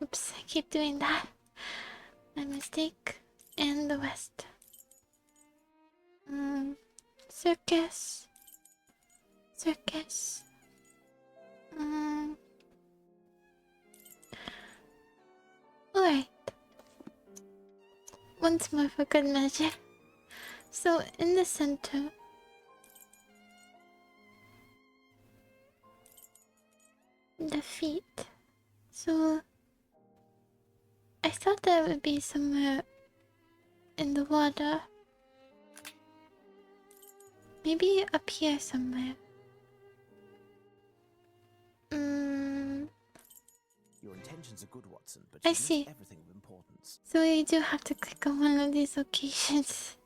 Oops, I keep doing that. My mistake. And the West. Circus. Circus. Alright. Once more for good measure. So, in the center, the feet. So, I thought that would be somewhere in the water. Maybe up here somewhere. Your intentions are good, Watson, but I you missed see. everything of importance. So you do have to click on one of these locations.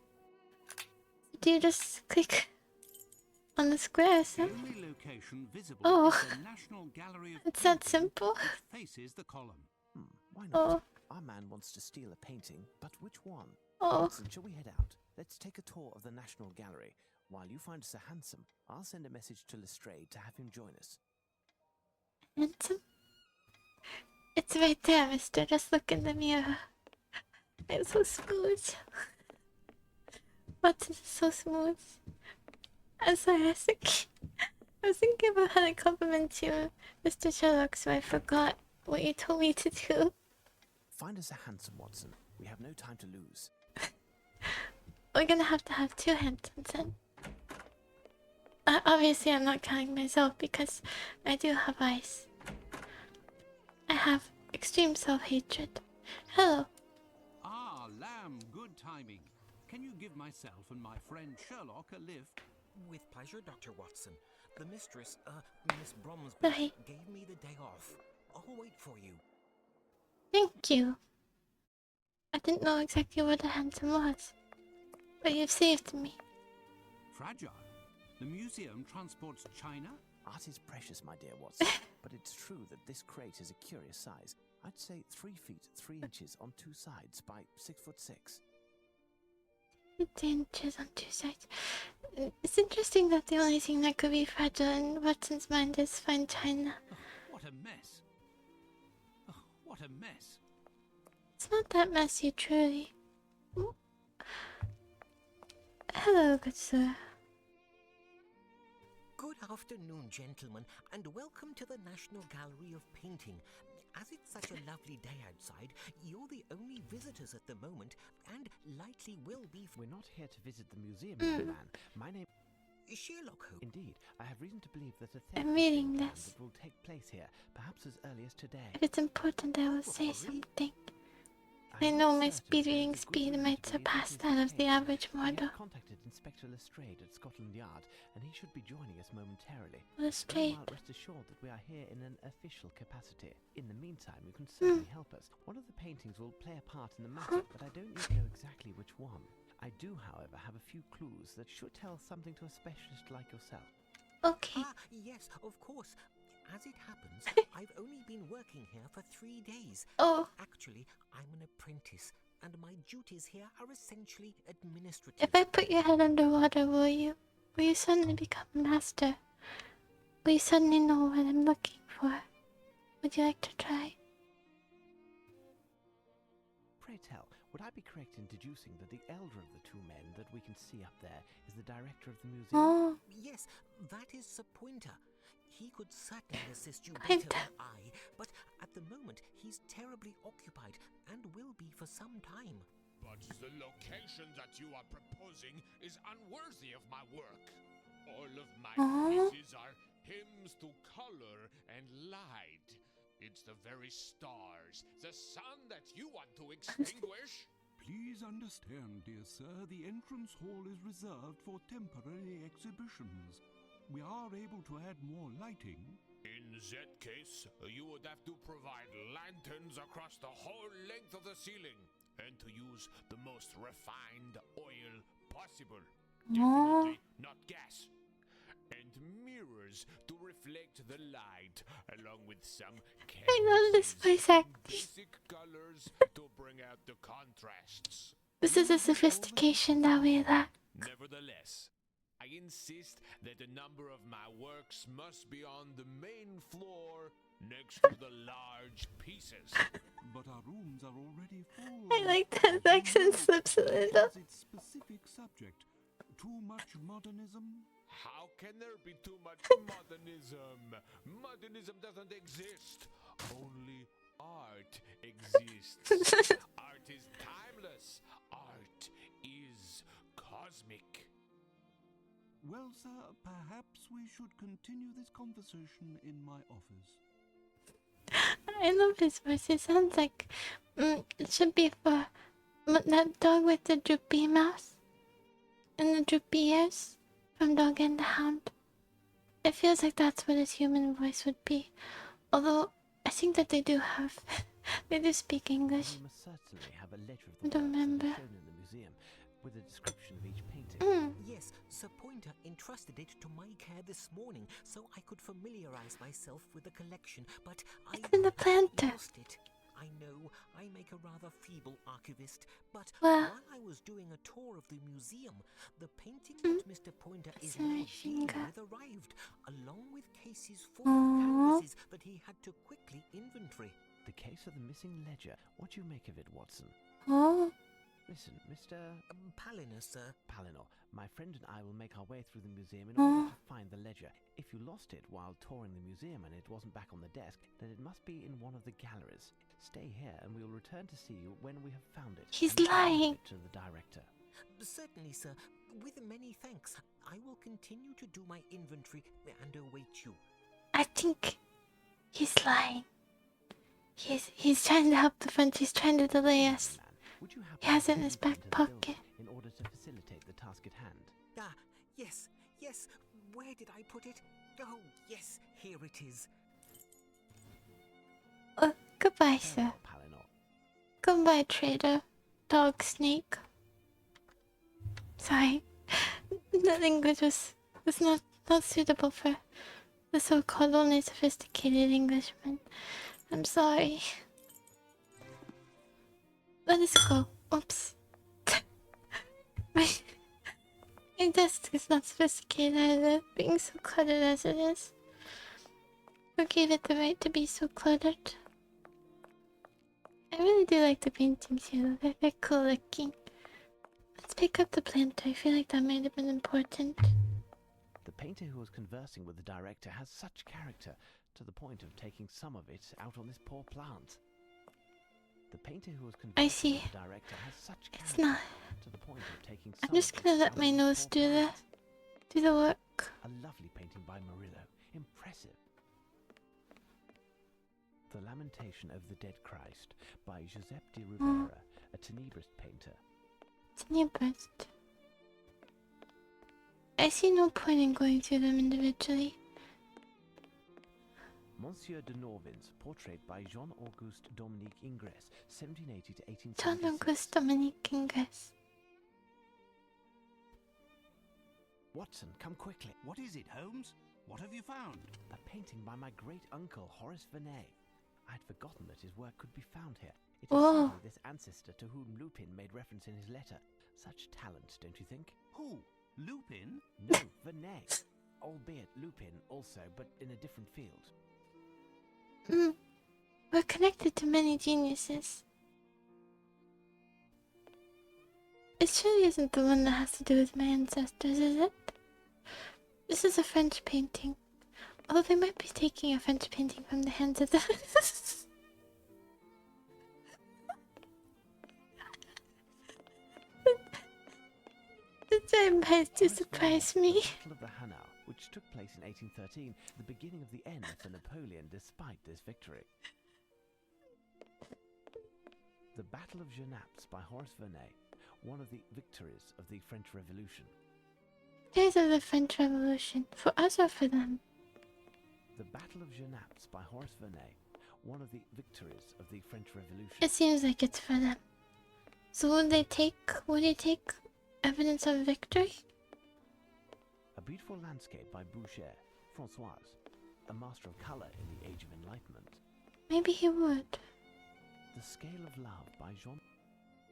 Do you just click on the squares? The Huh? only location visible Oh. is the National Gallery of It's that Painting, simple? which faces the column. Why not? Oh. Our man wants to steal a painting, but which one? Oh. Watson, shall we head out? Let's take a tour of the National Gallery. While you find us a handsome, I'll send a message to Lestrade to have him join us. Handsome? It's right there, mister. Just look in the mirror. It's so smooth. Button is so smooth. I'm sorry, I was thinking about how to compliment you, Mr. Sherlock, so I forgot what you told me to do. Find us a handsome, Watson. We have no time to lose. We're gonna have to have two handsome then. Obviously, I'm not counting myself because I do have eyes. I have extreme self-hatred. Hello. Ah, Lamb, good timing. Can you give myself and my friend Sherlock a lift? With pleasure, Dr. Watson. The mistress, Miss Bromsby, Sorry. gave me the day off. I'll wait for you. Thank you. I didn't know exactly what a handsome was, but you've saved me. Fragile. The museum transports china? Art is precious, my dear Watson, but it's true that this crate is a curious size. I'd say 3 feet 3 inches on 2 sides by 6'6". 3 inches on 2 sides. It's interesting that the only thing that could be fragile in Watson's mind is fine china. Oh, what a mess. Oh, what a mess. It's not that messy, truly. Hello, good sir. Good afternoon, gentlemen, and welcome to the National Gallery of Painting. As it's such a lovely day outside, you're the only visitors at the moment, and likely will be. We're not here to visit the museum, young man. My name... Sherlock Holmes. Indeed, I have reason to believe that a theft I'm is reading being planned this. that will take place here, perhaps as early as today. If it's important, I will say something. I I'm know not my certain, speed but reading there's a good speed reason might to believe surpass this is that of the case. average We mortal. have contacted Inspector Lestrade at Scotland Yard, and he should be joining us momentarily. Lestrade. Meanwhile, rest assured that we are here in an official capacity. In the meantime, you can certainly help us. One of the paintings will play a part in the matter, but I don't yet know exactly which one. I do, however, have a few clues that should tell something to a specialist like yourself. Okay. Ah, yes, of course. As it happens, I've only been working here for 3 days. Oh, Actually, I'm an apprentice, and my duties here are essentially administrative. if I put your head underwater, will you suddenly become a master? Will you suddenly know what I'm looking for? Would you like to try? Pray tell, would I be correct in deducing that the elder of the 2 men that we can see up there is the director of the museum? Oh, Yes, that is Sir Pointer. He could certainly assist you I'm better than I, but at the moment he's terribly occupied and will be for some time. But the location that you are proposing is unworthy of my work. All of my Aw. pieces are hymns to color and light. It's the very stars, the sun that you want to extinguish. Please understand, dear sir, the entrance hall is reserved for temporary exhibitions. We are able to add more lighting. In that case, you would have to provide lanterns across the whole length of the ceiling, and to use the most refined oil possible. Definitely not gas. And mirrors to reflect the light, along with some I love this canvases voice acting. and basic colors to bring out the contrasts. This is a sophistication that we lack. Nevertheless, I insist that a number of my works must be on the main floor next to the large pieces. But our rooms are already full. I like that the accent slips a little. Has its specific subject. Too much modernism? How can there be too much modernism? Modernism doesn't exist. Only art exists. Art is timeless. Art is cosmic. Well, sir, perhaps we should continue this conversation in my office. I love his voice. It sounds like it should be for that dog with the droopy mouth and the droopy ears from Dog and the Hound. It feels like that's what his human voice would be. Although I think that they do have, they do speak English. We must certainly have a ledger of I the don't works that are remember. shown in the museum, with a description of each painting. Yes, Sir Pointer entrusted it to my care this morning so I could familiarize myself with the collection, but It's in the planter. lost it. I know I make a rather feeble archivist, but Well- while I was doing a tour of the museum, the painting that Mr. Pointer is Sorry, now dealing finger. with arrived, along with cases full of Aww. canvases that he had to quickly inventory. The case of the missing ledger. What do you make of it, Watson? Oh, Listen, Mr. Palinur, sir. Palinor, my friend and I will make our way through the museum in order to find the ledger. If you lost it while touring the museum and it wasn't back on the desk, then it must be in one of the galleries. Stay here and we will return to see you when we have found it. He's and present lying. it to the director. Certainly, sir. With many thanks, I will continue to do my inventory and await you. I think he's lying. He's trying to help the French. He's trying to delay us. Man, would you happen He has to it in his peek into back the pocket. building in order to facilitate the task at hand? Ah, yes, yes. Where did I put it? Oh, yes, here it is. Oh, goodbye, sir. Farewell, Palinor. Goodbye, trader. Dog snake. Sorry. The language was not suitable for the so-called only sophisticated Englishman. I'm sorry. Let us go. Oops. My desk is not sophisticated either, being so cluttered as it is. Who gave it the right to be so cluttered? I really do like the paintings here, though. They're cool looking. Let's pick up the planter. I feel like that might have been important. The painter who was conversing with the director has such character, to the point of taking some of it out on this poor plant. The painter who was conversing see. with the director has such character, It's not. to the point of taking some I'm just of it gonna let out my on this nose poor do the plant. do the work. A lovely painting by Murillo. Impressive. The Lamentation of the Dead Christ by Giuseppe di Rivera, a tenebrist painter. It's a new burst. I see no point in going through them individually. Monsieur de Norvin's portrait by Jean-Auguste Dominique Ingres, 1780 to 1876. John August Dominique Ingres. Watson, come quickly. What is it, Holmes? What have you found? A painting by my great uncle Horace Vernet. I had forgotten that his work could be found here. It is Whoa. certainly this ancestor to whom Lupin made reference in his letter. Such talent, don't you think? Who? Lupin? No, Vernet. Albeit Lupin also, but in a different field. We're connected to many geniuses. It surely isn't the one that has to do with my ancestors, is it? This is a French painting. Although they might be taking a French painting from the hands of the... The vampires do surprise me. The Battle of the Hanau, which took place in 1813, the beginning of the end for Napoleon despite this victory. The Battle of Genappe by Horace Vernet, one of the victories of the French Revolution. Days of the French Revolution. For us or for them? The Battle of Genappe by Horace Vernet, one of the victories of the French Revolution. It seems like it's for them. So would they take evidence of victory? A beautiful landscape by Boucher, Françoise, a master of colour in the Age of Enlightenment. Maybe he would. The Scale of Love by Jean.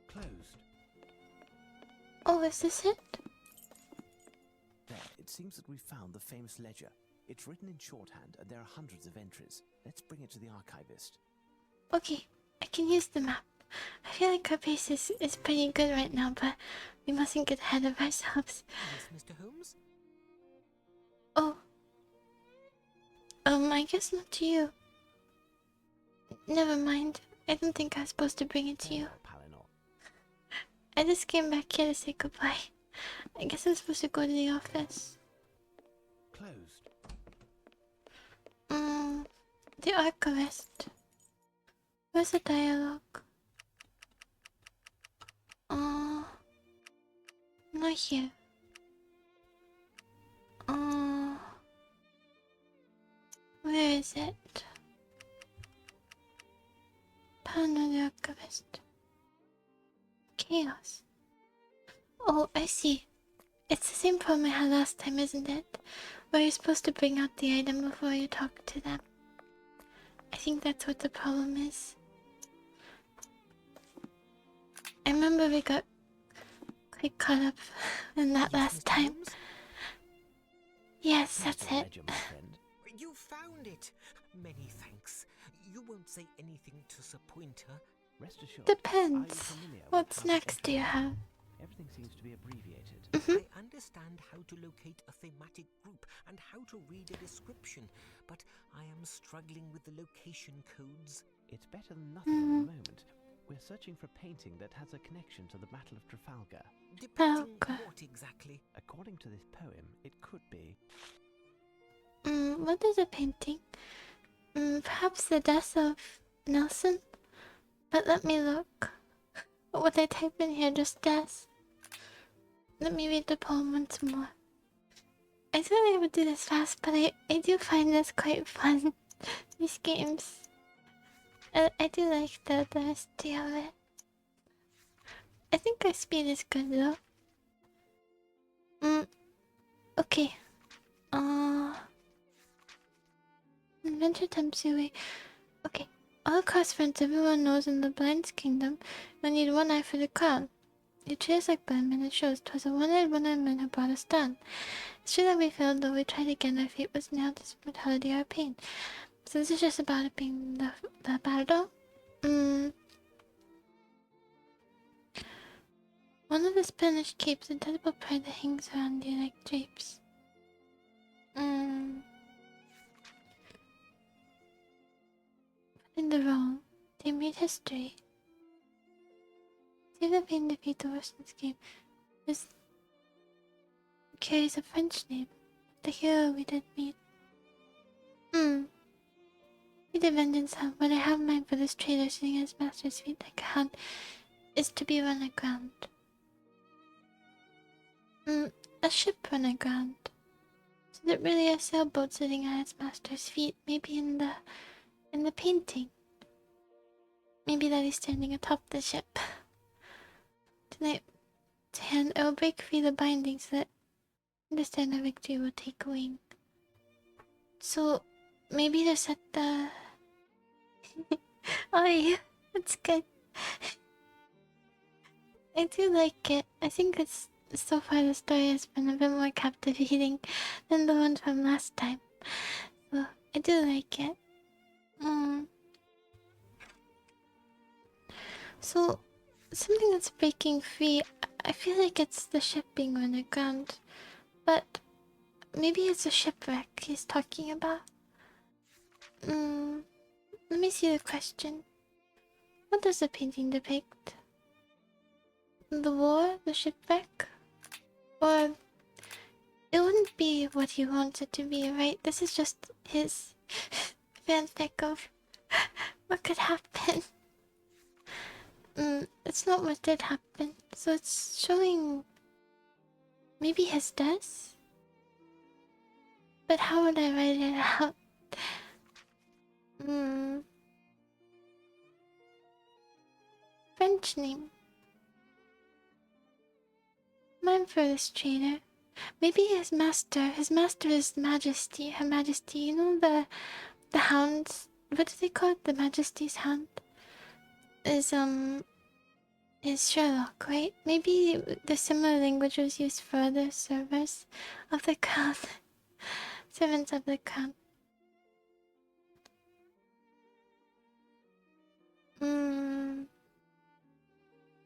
Closed. Oh, is this it? There, it seems that we've found the famous ledger. It's written in shorthand, and there are hundreds of entries. Let's bring it to the archivist. Okay, I can use the map. I feel like our pace is pretty good right now, but we mustn't get ahead of ourselves. Yes, Mr. Holmes? Oh. I guess not to you. Never mind. I don't think I was supposed to bring it to you. Palinor. I just came back here to say goodbye. I guess I'm supposed to go to the office. Closed. The archivist. Where's the dialogue? Not here. Where is it? Panel the archivist. Chaos. Oh, I see. It's the same problem I had last time, isn't it? Where you're supposed to bring out the item before you talk to them. I think that's what the problem is. I remember we got quite caught up in that last Mr. time. Holmes? Yes, that's The it. ledger, my friend. You found it! Many thanks. You won't say anything to disappoint her. Rest assured. Are you Depends. familiar with What's how to next do you enter? have? Everything seems to be abbreviated. I understand how to locate a thematic group and how to read a description, but I am struggling with the location codes. It's better than nothing at the moment. We're searching for a painting that has a connection to the Battle of Trafalgar. Depicting Okay. what exactly? According to this poem, it could be... What is a painting? Perhaps the death of Nelson? But let me look. What would I type in here? Just death. Let me read the poem once more. I thought I would do this fast, but I do find this quite fun. These games. I do like the honesty of it. I think our speed is good though. Okay. Adventure tempts you away. Okay. All across France, everyone knows in the Blind's Kingdom, you'll need one eye for the crown. You treat us like blind men, it shows 'twas a one-eyed man who brought us down. It's true that we failed, though we tried again, our fate was nailed, this brutality, our pain. So this is just about it being the battle? One of the Spanish capes, a terrible pride that hangs around you like drapes. In the wrong, they made history. Save the pain, defeat the worst escape. This carries a French name. The hero we did meet. Be the vengeance hound. What I have in mind for this traitor sitting at his master's feet like a hound is to be run aground. A ship run aground. So that really a sailboat sitting at its master's feet, maybe in the painting. Maybe that he's standing atop the ship. Tonight, I will break free the bindings so that understand our victory will take wing. So, maybe there's at the... Oh yeah, that's good. I do like it. I think it's so far the story has been a bit more captivating than the one from last time. So, I do like it. So, something that's breaking free, I feel like it's the ship being run aground. But maybe it's a shipwreck he's talking about. Let me see the question. What does the painting depict? The war? The shipwreck? Or... It wouldn't be what he wants it to be, right? This is just his fanfic of what could happen. It's not what did happen. So it's showing... maybe his death? But how would I write it out? French name. Mine for this traitor. Maybe his master is Majesty, Her Majesty, you know the hounds, what do they call it? The Majesty's hound? Is is Sherlock, right? Maybe the similar language was used for other servers of the crown. Servants of the crown.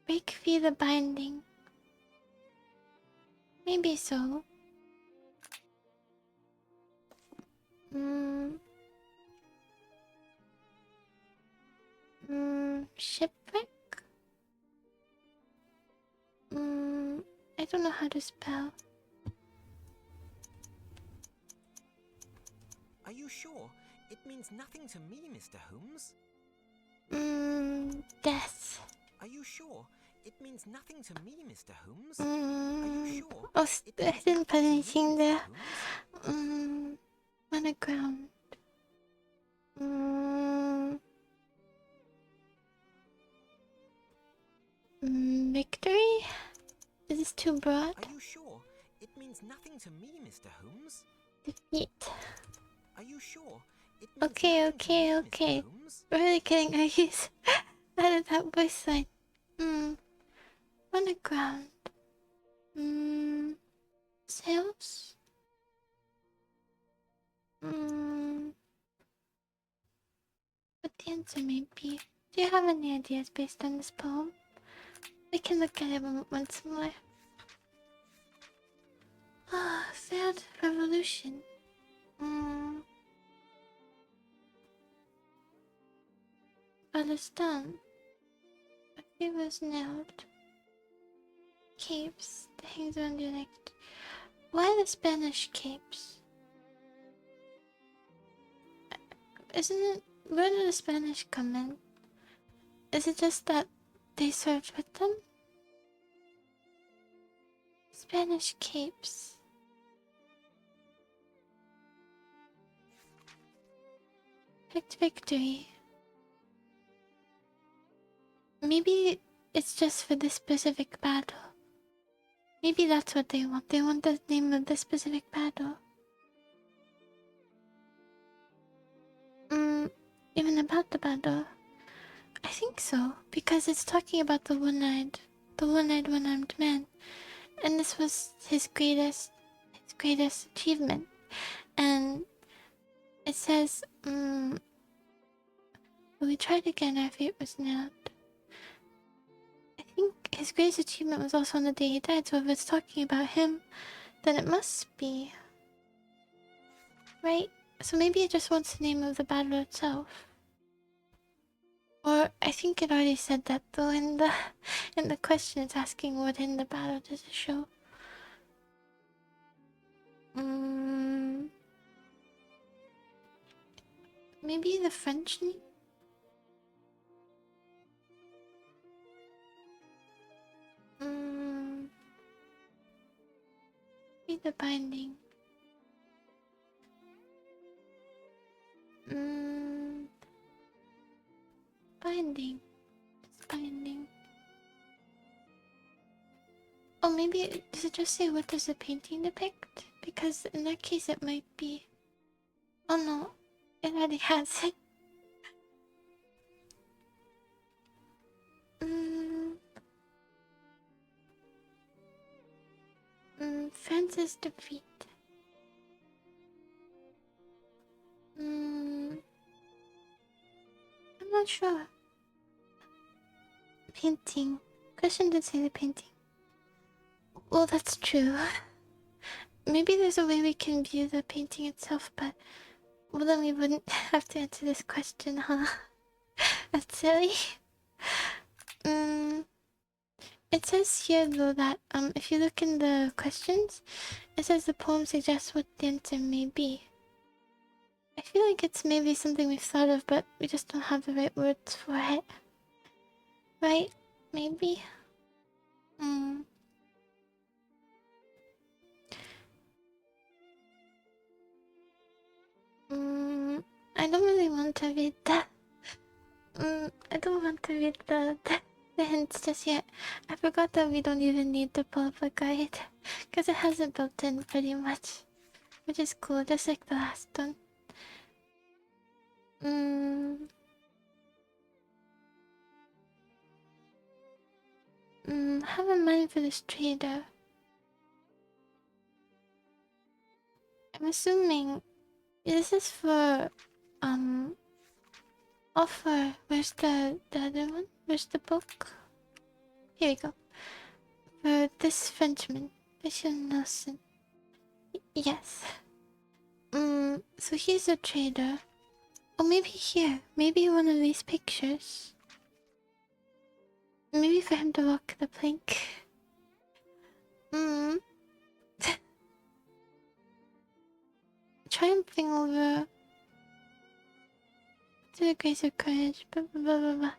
Break free the binding. Maybe so. Shipwreck? I don't know how to spell. Are you sure? It means nothing to me, Mr. Holmes. Death. Are you sure? It means nothing to me, Mr. Holmes. Are you sure? Oh, It I means didn't put nothing to me, anything Mr. there. Holmes. Monoground. Victory? Is this too broad? Are you sure? It means nothing to me, Mr. Holmes. Defeat. Are you sure? It means Okay, nothing to me, okay. Mr. Holmes. Really kidding, I use added that voice line. Monoground. Sales? What the answer may be. Do you have any ideas based on this poem? We can look at it once more. Failed revolution. Palestine. A few was nailed. Capes. The hangs around your neck. Why the Spanish capes? Isn't it... Where did the Spanish come in? Is it just that they served with them? Spanish capes. Picked victory. Maybe it's just for this specific battle. Maybe that's what they want. They want the name of this specific battle. Even about the battle. I think so, because it's talking about the one-eyed, one-armed man. And this was his greatest achievement. And it says, we tried again, our fate was nailed. I think his greatest achievement was also on the day he died, so if it's talking about him, then it must be. Right? So maybe it just wants the name of the battle itself. Or I think it already said that though in the question it's asking what in the battle does it show. Maybe the French name? Maybe the binding. Binding. It's binding. Oh, maybe does it just say what does the painting depict? Because in that case it might be... Oh no, it already has it. France's defeat. I'm not sure. Painting. Question did say the painting. Well, that's true. Maybe there's a way we can view the painting itself, but... Well, then we wouldn't have to answer this question, huh? That's silly. It says here, though, that if you look in the questions, it says the poem suggests what the answer may be. I feel like it's maybe something we've thought of, but we just don't have the right words for it. Right? Maybe? I don't really want to read that. I don't want to read the hints just yet. I forgot that we don't even need to pull up a guide, because it has it built in pretty much. Which is cool, just like the last one. have a mind for this trader. I'm assuming this is for offer. Where's the other one? Where's the book? Here we go. For this Frenchman, Monsieur Nelson. Yes. So he's a trader. Oh, maybe here. Maybe one of these pictures. Maybe for him to walk the plank. Triumphing over to the grace of courage. Blah blah blah blah blah.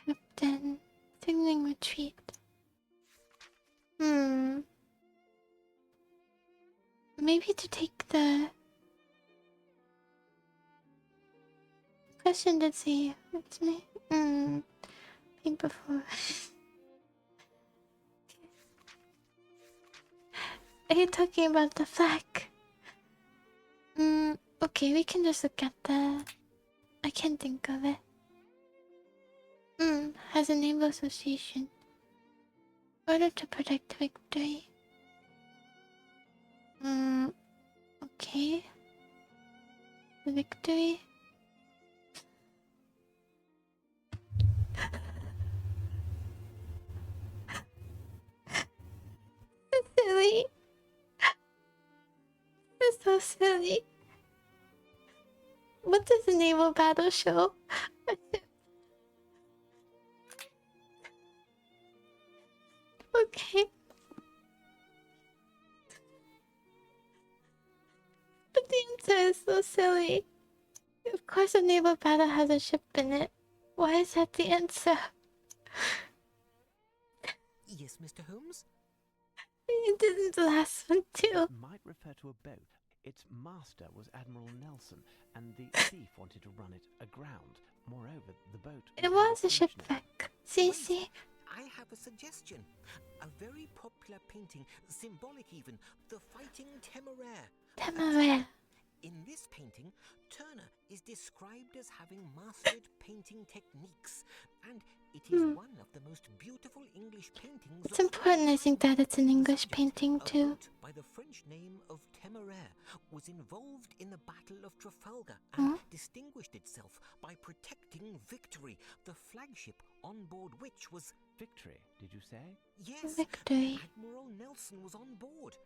Captain, signaling retreat. Maybe to take the question did say it's me. Think before. Are you talking about the flag? Okay, we can just look at the. I can't think of it. Has a naval association. Order to protect victory. Okay. Victory. Silly. It's so silly. What does the naval battle show? Okay. But the answer is so silly. Of course a naval battle has a ship in it. Why is that the answer? Yes, Mr. Holmes? You did the last one too. Might refer to a boat. Its master was Admiral Nelson, and the thief wanted to run it aground. Moreover, the boat... It was a French name. shipwreck. See? I have a suggestion. A very popular painting, symbolic even, the Fighting Temeraire. Temeraire. In this painting, Turner is described as having mastered painting techniques, and it is one of the most beautiful English paintings. It's important, I think, that it's an English painting too. A boat by the French name of Temeraire was involved in the Battle of Trafalgar and distinguished itself by protecting Victory, the flagship on board which was... Victory, did you say? Yes, Victory. Admiral Nelson was on board.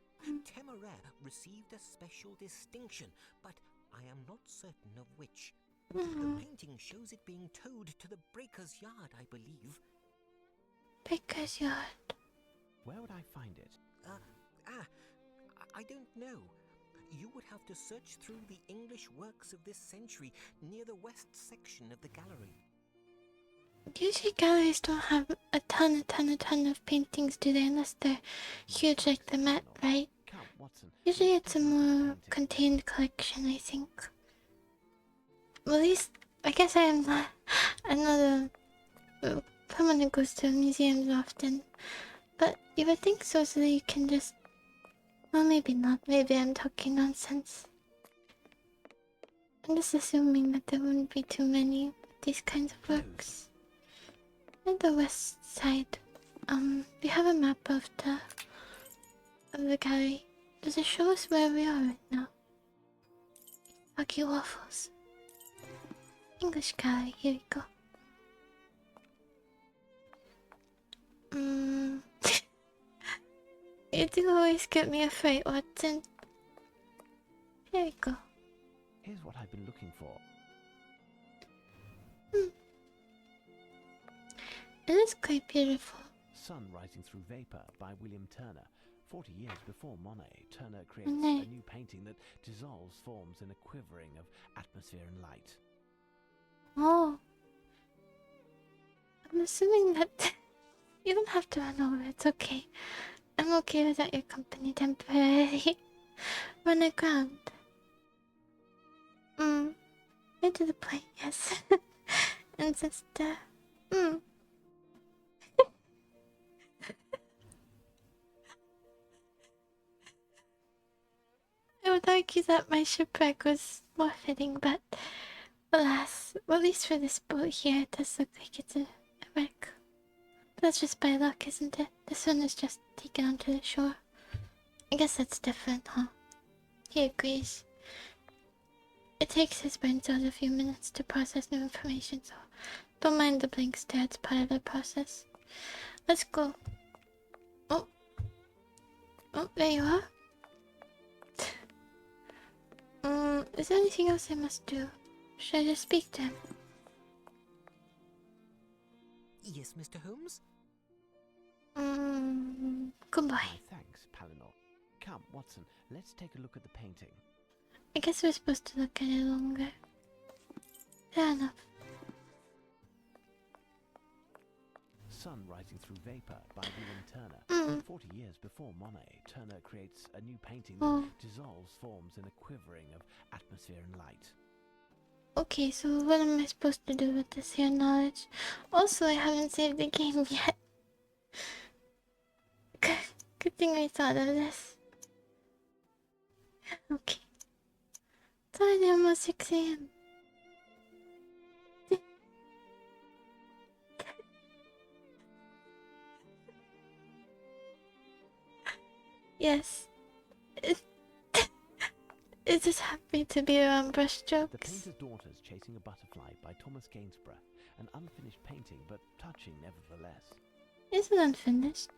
Temeraire received a special distinction, but I am not certain of which. The painting shows it being towed to the breaker's yard, I believe. Breaker's yard. Where would I find it? I don't know. You would have to search through the English works of this century near the west section of the gallery. Usually galleries don't have a ton of paintings, do they? Unless they're huge like the Met, right? Count Watson. Usually it's a more contained collection, I think. Well, at least, I guess I'm not a someone who goes to museums often. But you would think so that you can just... Well, maybe not. Maybe I'm talking nonsense. I'm just assuming that there wouldn't be too many of these kinds of works. On the west side, we have a map of the gallery. Does it show us where we are right now? Lucky waffles. English gallery, here we go. You do always get me a fright, Watson. Here we go. Here's what I've been looking for. It is quite beautiful. Sun Rising Through Vapor by William Turner. 40 years before Monet, Turner creates Monet. a new painting that dissolves forms in a quivering of atmosphere and light. Oh. I'm assuming that you don't have to run over, it's okay. I'm okay without your company temporarily. Run aground. Right to the point, yes. And sister. I would argue that my shipwreck was more fitting, but alas, well, at least for this boat here, it does look like it's a wreck. That's just by luck, isn't it? This one is just taken onto the shore. I guess that's different, huh? He agrees. It takes his brain cells a few minutes to process new information, so don't mind the blank stare, it's part of the process. Let's go. Oh. Oh, there you are. Is there anything else I must do? Should I just speak to him? Yes, Mr. Holmes? Goodbye. Oh, thanks, Palinor. Come, Watson, let's take a look at the painting. I guess we're supposed to look at it longer. Fair enough. Sun Rising Through Vapor by William Turner. 40 years before Monet, Turner creates a new painting that dissolves forms in a quivering of atmosphere and light. Okay, so what am I supposed to do with this here knowledge? Also, I haven't saved the game yet. Good thing I thought of this. Okay. It's already almost 6 AM. Yes. It just happy to be around The brushstrokes. Painter's Daughters Chasing a Butterfly by Thomas Gainsborough. An unfinished painting, but touching nevertheless. Is it unfinished?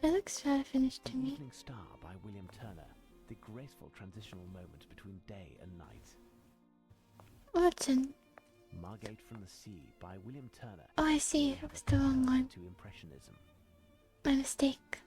It looks rather finished to The me. Evening Star by William Turner. The graceful transitional moment between day and night. Watson. Margate from the Sea by William Turner. Oh, I see. It was the wrong one. To Impressionism. My mistake.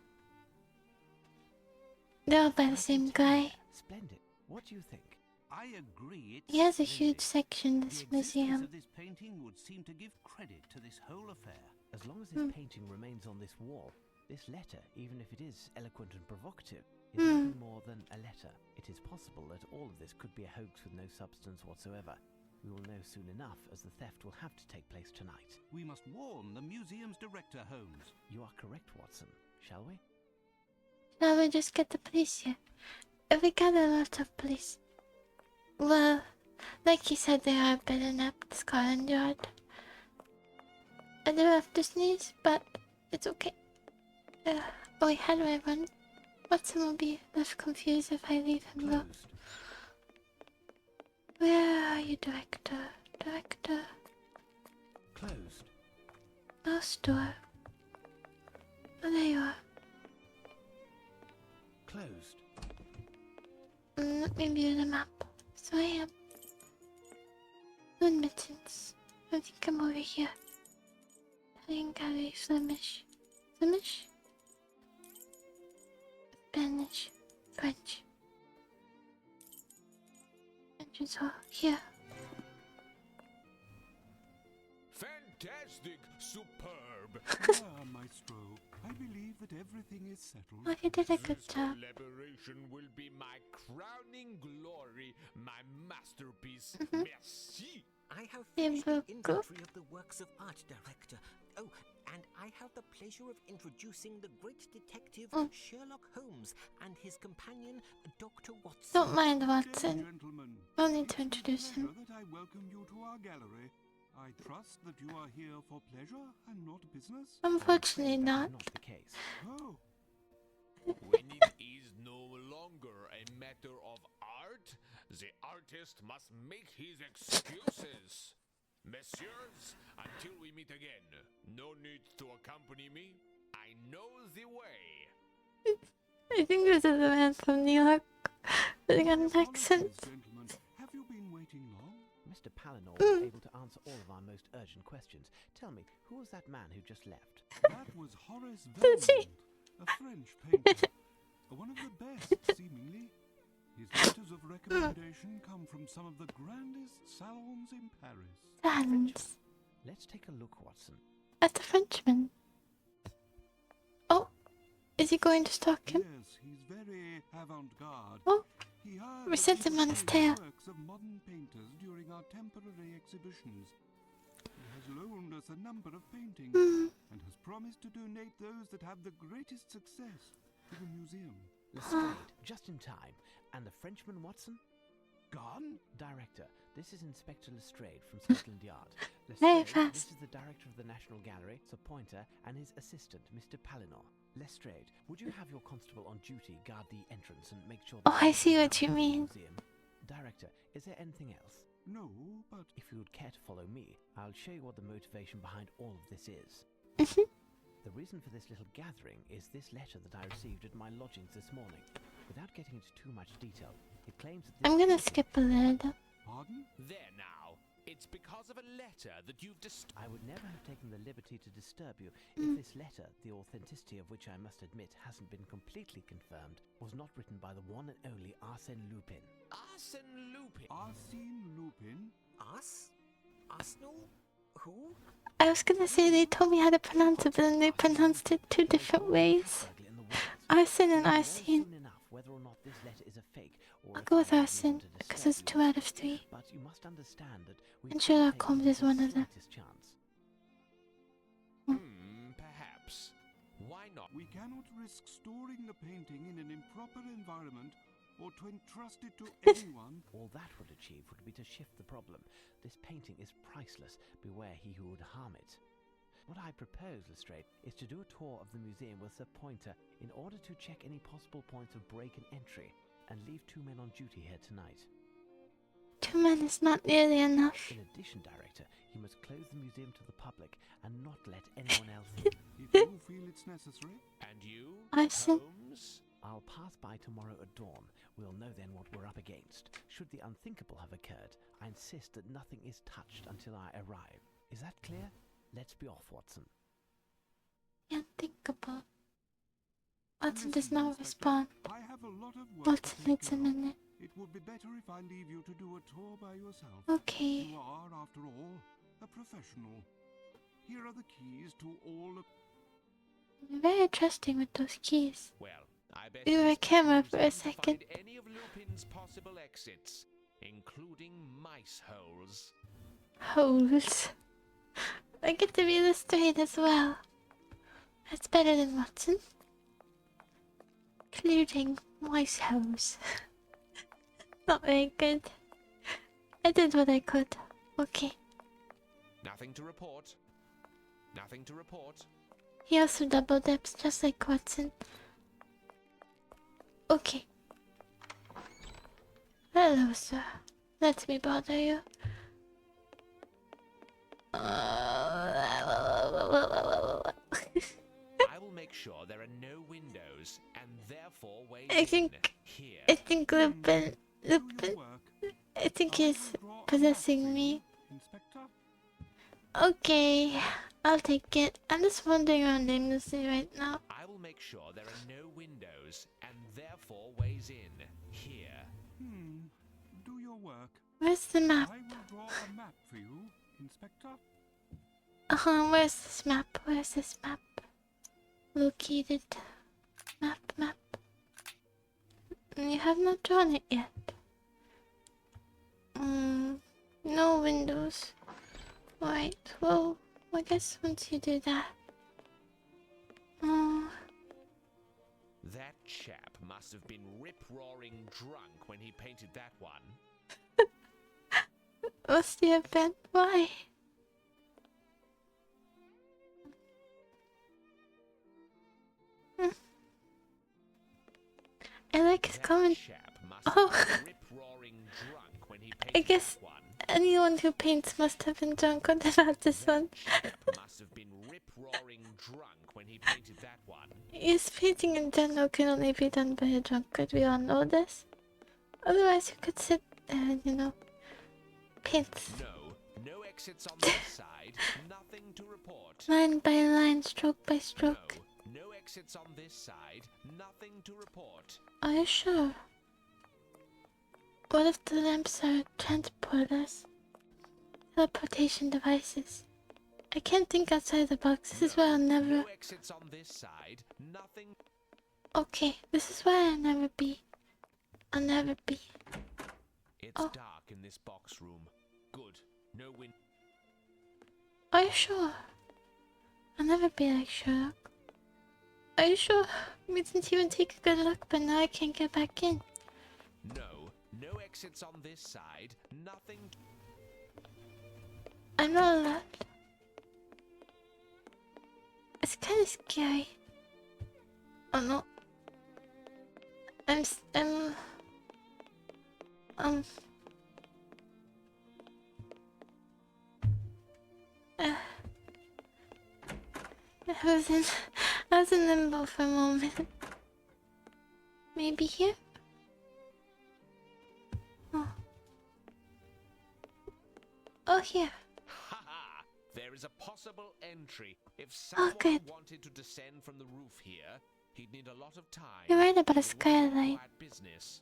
They're all by the same guy. Splendid. What do you think? I agree. It's He has a splendid. huge section in The this existence museum. of this painting would seem to give credit to this whole affair. As long as this painting remains on this wall, this letter, even if it is eloquent and provocative, is nothing more than a letter. It is possible that all of this could be a hoax with no substance whatsoever. We will know soon enough, as the theft will have to take place tonight. We must warn the museum's director, Holmes. You are correct, Watson. Shall we? Now we just get the police here. If we got a lot of police. Well, like you said, they are a bit inept, Scotland Yard. I do have to sneeze, but it's okay. Oh wait, how do I run? Watson will be left confused if I leave him though. Closed. Where are you, director? Director? Closed. Mouse door. Oh, there you are. Closed. Let me view the map. So I am. No admittance. I think I'm over here. Italian gallery, Flemish. Flemish? Spanish. French. Entrance hall. Here. Fantastic! Superb! Ah, Maestro, I believe that everything is settled. Oh, you did a good This job. collaboration will be my crowning glory, my masterpiece. Merci! I have Yeah, finished the but go. inventory of the works of art, Director. Oh, and I have the pleasure of introducing the great detective Sherlock Holmes and his companion, Dr. Watson. Don't mind Good day, Watson. gentlemen. No need to It's with introduce him. pleasure that I welcome you to our gallery. I trust that you are here for pleasure and not business. Unfortunately That not. is not the case. Oh, When it is no longer a matter of art, the artist must make his excuses. Messieurs, until we meet again, no need to accompany me. I know the way. I think this is a man from New York with an apologies, accent. gentlemen. Have you been waiting long? Mr. Palinor was able to answer all of our most urgent questions. Tell me, who was that man who just left? That was Horace Vermont, a French painter. One of the best, seemingly. His letters of recommendation come from some of the grandest salons in Paris. Sans. Let's take a look, Watson. At the Frenchman. Oh, is he going to stalk him? Yes, he's very avant-garde. Oh, He heard we that set we him on his displayed tail. works of modern painters during our temporary exhibitions. He has loaned us a number of paintings and has promised to donate those that have the greatest success to the museum. Lestrade, just in time. And the Frenchman, Watson? Gone? Director, this is Inspector Lestrade from Scotland Yard. Very Lestrade, this fast. is the director of the National Gallery, Sir Pointer, and his assistant, Mr. Palinor. Lestrade, would you have your constable on duty guard the entrance and make sure... Oh, I see what you mean. Museum? Director, is there anything else? No, but... If you would care to follow me, I'll show you what the motivation behind all of this is. Mhm. The reason for this little gathering is this letter that I received at my lodgings this morning. Without getting into too much detail, it claims that this I'm gonna painting- skip a little. Pardon? There now. It's because of a letter that you've I would never have taken the liberty to disturb you Mm. if this letter, the authenticity of which I must admit hasn't been completely confirmed, was not written by the one and only Arsène Lupin. Arsène Lupin. Arsène Lupin? Us? Arsenal? Who? I was gonna say they told me how to pronounce it, but then they pronounced it two different ways. Burglar in the woods. Arsene and You'll know Arsene. soon enough whether or not this letter is a fake, or I'll if go I with have Arsene, reason to because disturb it's you. 2 out of 3. But you must understand that we And can't Sherlock take Holmes even is the one of them. slightest chance. Perhaps. Why not? We cannot risk storing the painting in an improper environment or to entrust it to anyone. All that would achieve would be to shift the problem. This painting is priceless. Beware he who would harm it. What I propose, Lestrade, is to do a tour of the museum with Sir Pointer in order to check any possible points of break and entry, and leave 2 men on duty here tonight. 2 men is not nearly enough. In addition, Director, you must close the museum to the public and not let anyone else in. If you feel it's necessary. And you, Arsene. Holmes? I'll pass by tomorrow at dawn. We'll know then what we're up against. Should the unthinkable have occurred, I insist that nothing is touched until I arrive. Is that clear? Let's be off, Watson. Unthinkable. Watson does Listen, not Inspector, respond. I have a lot of work Watson to take needs a care of. minute. It would be better if I leave you to do a tour by yourself. Okay. You are, after all, a professional. Here are the keys to all the... You're very trusting with those keys. Well, I bet We were a Inspector camera Holmes for a didn't second. find any of Lupin's possible exits, including mice holes. Holes. I get to be Lestrade as well. That's better than Watson. Including moist holes. Not very good. I did what I could. Okay. Nothing to report. Nothing to report. He also double dips just like Watson. Okay. Hello, sir. Let me bother you. I will make sure there are no windows and therefore ways I think- in here. I think Lupin. Do your Lupin. work. I think I he's will draw a map possessing for me. you, Inspector. Okay, I'll take it. I'm just wandering around aimlessly right now. I will make sure there are no windows and therefore ways in here. Do your work. Where's the map? I will draw a map for you, Inspector. Where's this map? Where's this map? Located. Map. You have not drawn it yet. No windows. Right, well, I guess once you do that. That chap must have been rip-roaring drunk when he painted that one. What's the event? Why? I like his That comment. chap must have Oh. been rip-roaring drunk when he I painted guess that one. anyone who paints must have been drunk on about this one. Chap must have been rip-roaring drunk when he painted that one. Yes, painting in general can only be done by a drunkard. We all know this. Otherwise, you could sit there and, paint No exits on this side, nothing to report. line by line, stroke by stroke. No exits on this side, nothing to report. Are you sure? What if the lamps are transporters? Teleportation devices. I can't think outside the box. This is where I'll never... No exits on this side, nothing. Okay, this is where I'll never be. I'll never be. It's Oh. dark in this box room. Good. No win. Are you sure? I'll never be like Sherlock. Are you sure? We didn't even take a good look, but now I can't get back in. No exits on this side. Nothing. I'm not allowed. It's kind of scary. Oh no. I'm I was in limbo for a moment. Maybe here? Oh. Oh, here. Haha! There is a possible entry. If someone good. wanted to descend from the roof here, he'd need a lot of time. You're right about a It would be skylight. quiet business.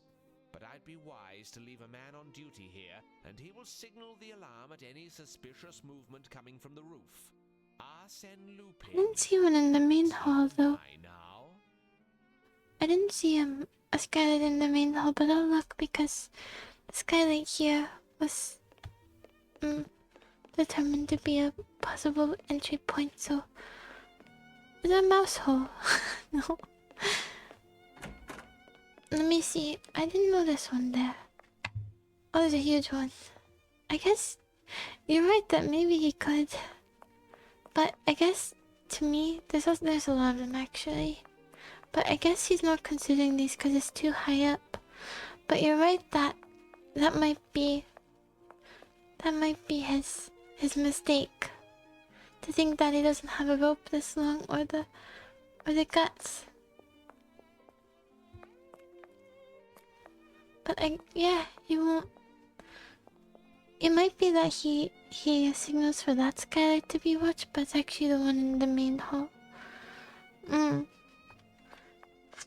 But I'd be wise to leave a man on duty here, and he will signal the alarm at any suspicious movement coming from the roof. Arsène Lupin. I didn't see one in the main hall though. I now. I didn't see a skylight in the main hall, but I'll look because the skylight here was determined to be a possible entry point, so... Is it a mouse hole? No. Let me see. I didn't notice one there. Oh, there's a huge one. I guess you're right that maybe he could. But I guess to me, there's a lot of them actually. But I guess he's not considering these because it's too high up. But you're right that that might be his mistake. To think that he doesn't have a rope this long or the guts. But yeah, you won't. It might be that he signals for that skylight to be watched, but it's actually the one in the main hall.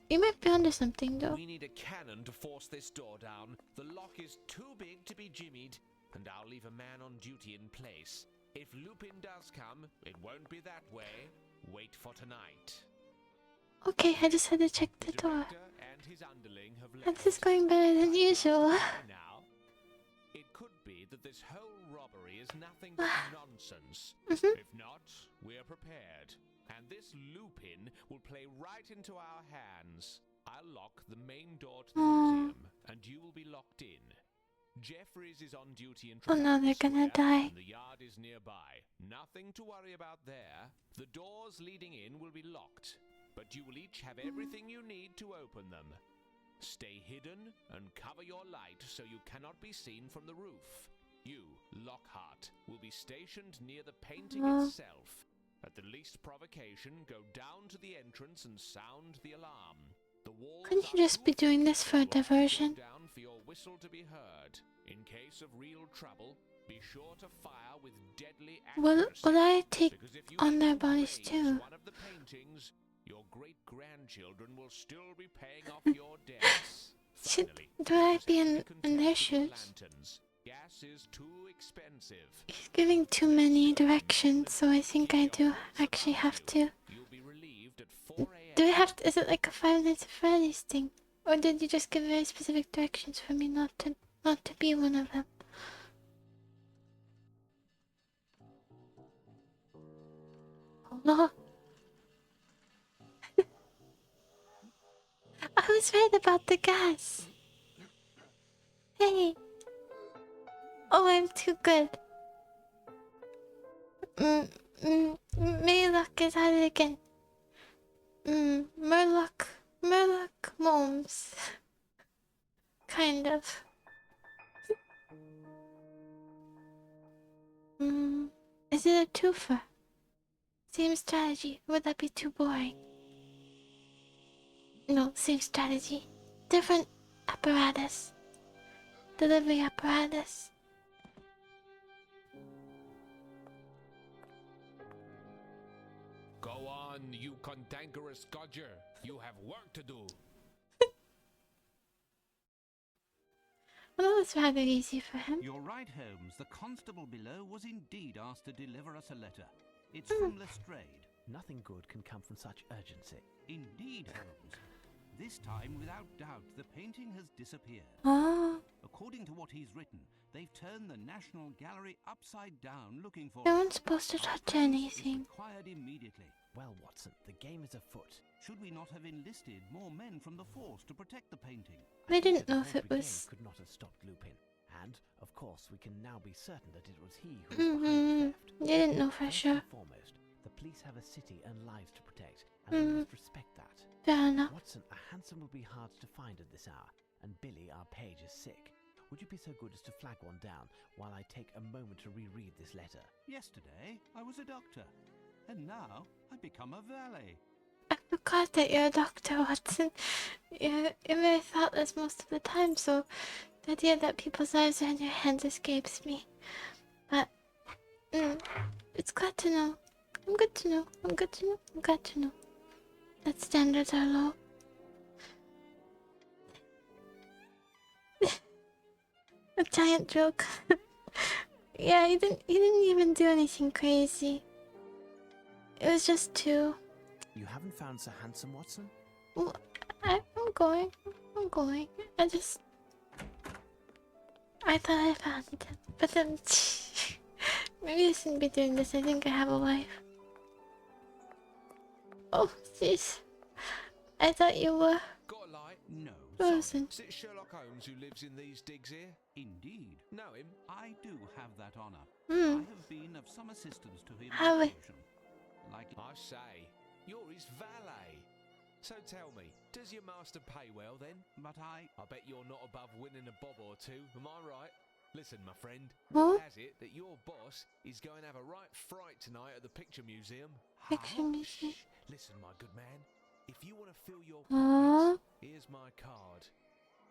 You might be onto something though. We need a cannon to force this door down. The lock is too big to be jimmied, and I'll leave a man on duty in place. If Lupin does come, it won't be that way. Wait for tonight. Okay, I just had to check the door. Director and his underling have And left. this is going better than usual. Now, it could be that this whole robbery is nothing but nonsense. Mhm. If not, we're prepared. And this Lupin will play right into our hands. I'll lock the main door to the museum, and you will be locked in. Jeffries is on duty in Oh no, they're gonna Square, die. and the yard is nearby. Nothing to worry about there. The doors leading in will be locked, but you will each have everything you need to open them. Stay hidden and cover your light so you cannot be seen from the roof. You, Lockhart, will be stationed near the painting itself. At the least provocation, go down to the entrance and sound the alarm. The walls Couldn't you are just be too doing thick. this for a You have to go diversion? down for your whistle to be heard. In case of real trouble, be sure to fire with deadly accuracy. Will I take Because if you on their happen to bodies raise too? one of the paintings, your great-grandchildren will still be paying off your debts. Should Finally, do I just be have to in content their with your shoes? lanterns. Gas is too expensive. He's giving too many directions, so I think I do actually have to. You'll be relieved at 4 a.m. Do I have to? Is it like a 5 Nights at Freddy's thing, or did you just give very specific directions for me not to be one of them? Oh. I was right about the gas. Hey. Oh, I'm too good. Maylock is at it again. Murloc Momes. Kind of. Is it a twofer? Same strategy. Would that be too boring? No, same strategy. Different apparatus. Delivery apparatus. Go on, you cantankerous codger. You have work to do. Well, that was rather easy for him. You're right, Holmes. The constable below was indeed asked to deliver us a letter. It's from Lestrade. Nothing good can come from such urgency. Indeed, Holmes. This time, without doubt, the painting has disappeared. Oh, According to what he's written, they've turned the National Gallery upside down looking for they it. weren't supposed to touch It's anything. required immediately. Well, Watson, the game is afoot. Should we not have enlisted more men from the force to protect the painting? I didn't The know whole if it brigade was. could not have stopped Lupin. And, of course, we can now be certain that it was he who was behind the theft. You didn't know for First sure. and foremost, the police have a city and lives to protect, and we must respect that. Fair enough. Watson, a hansom will be hard to find at this hour, and Billy, our page, is sick. Would you be so good as to flag one down while I take a moment to reread this letter? Yesterday, I was a doctor, and now I become a valet. I forgot that you're a doctor, Watson. You're very thoughtless most of the time, so the idea that people's lives are in your hands escapes me. But, it's glad to know. I'm good to know. I'm good to know. I'm glad to know that standards are low. A giant joke. Yeah, he didn't even do anything crazy. It was just two. You haven't found Sir Handsome, Watson? Well, I'm going. I thought I found it. But then, maybe I shouldn't be doing this. I think I have a wife. Oh, jeez. I thought you were Got a light? No, frozen. Is it Sherlock Holmes who lives in these digs here? indeed. Know him? I do have that honor. Hmm. I have been of some assistance to him Have on we? occasion. Like I say, you're his valet. So tell me, does your master pay well then? but I bet you're not above winning a bob or two, am I right? Listen, my friend, Huh? word has it that your boss is going to have a right fright tonight at the Picture Museum. Picture museum. Shh, listen, my good man. If you want to fill your Huh? pockets, here's my card.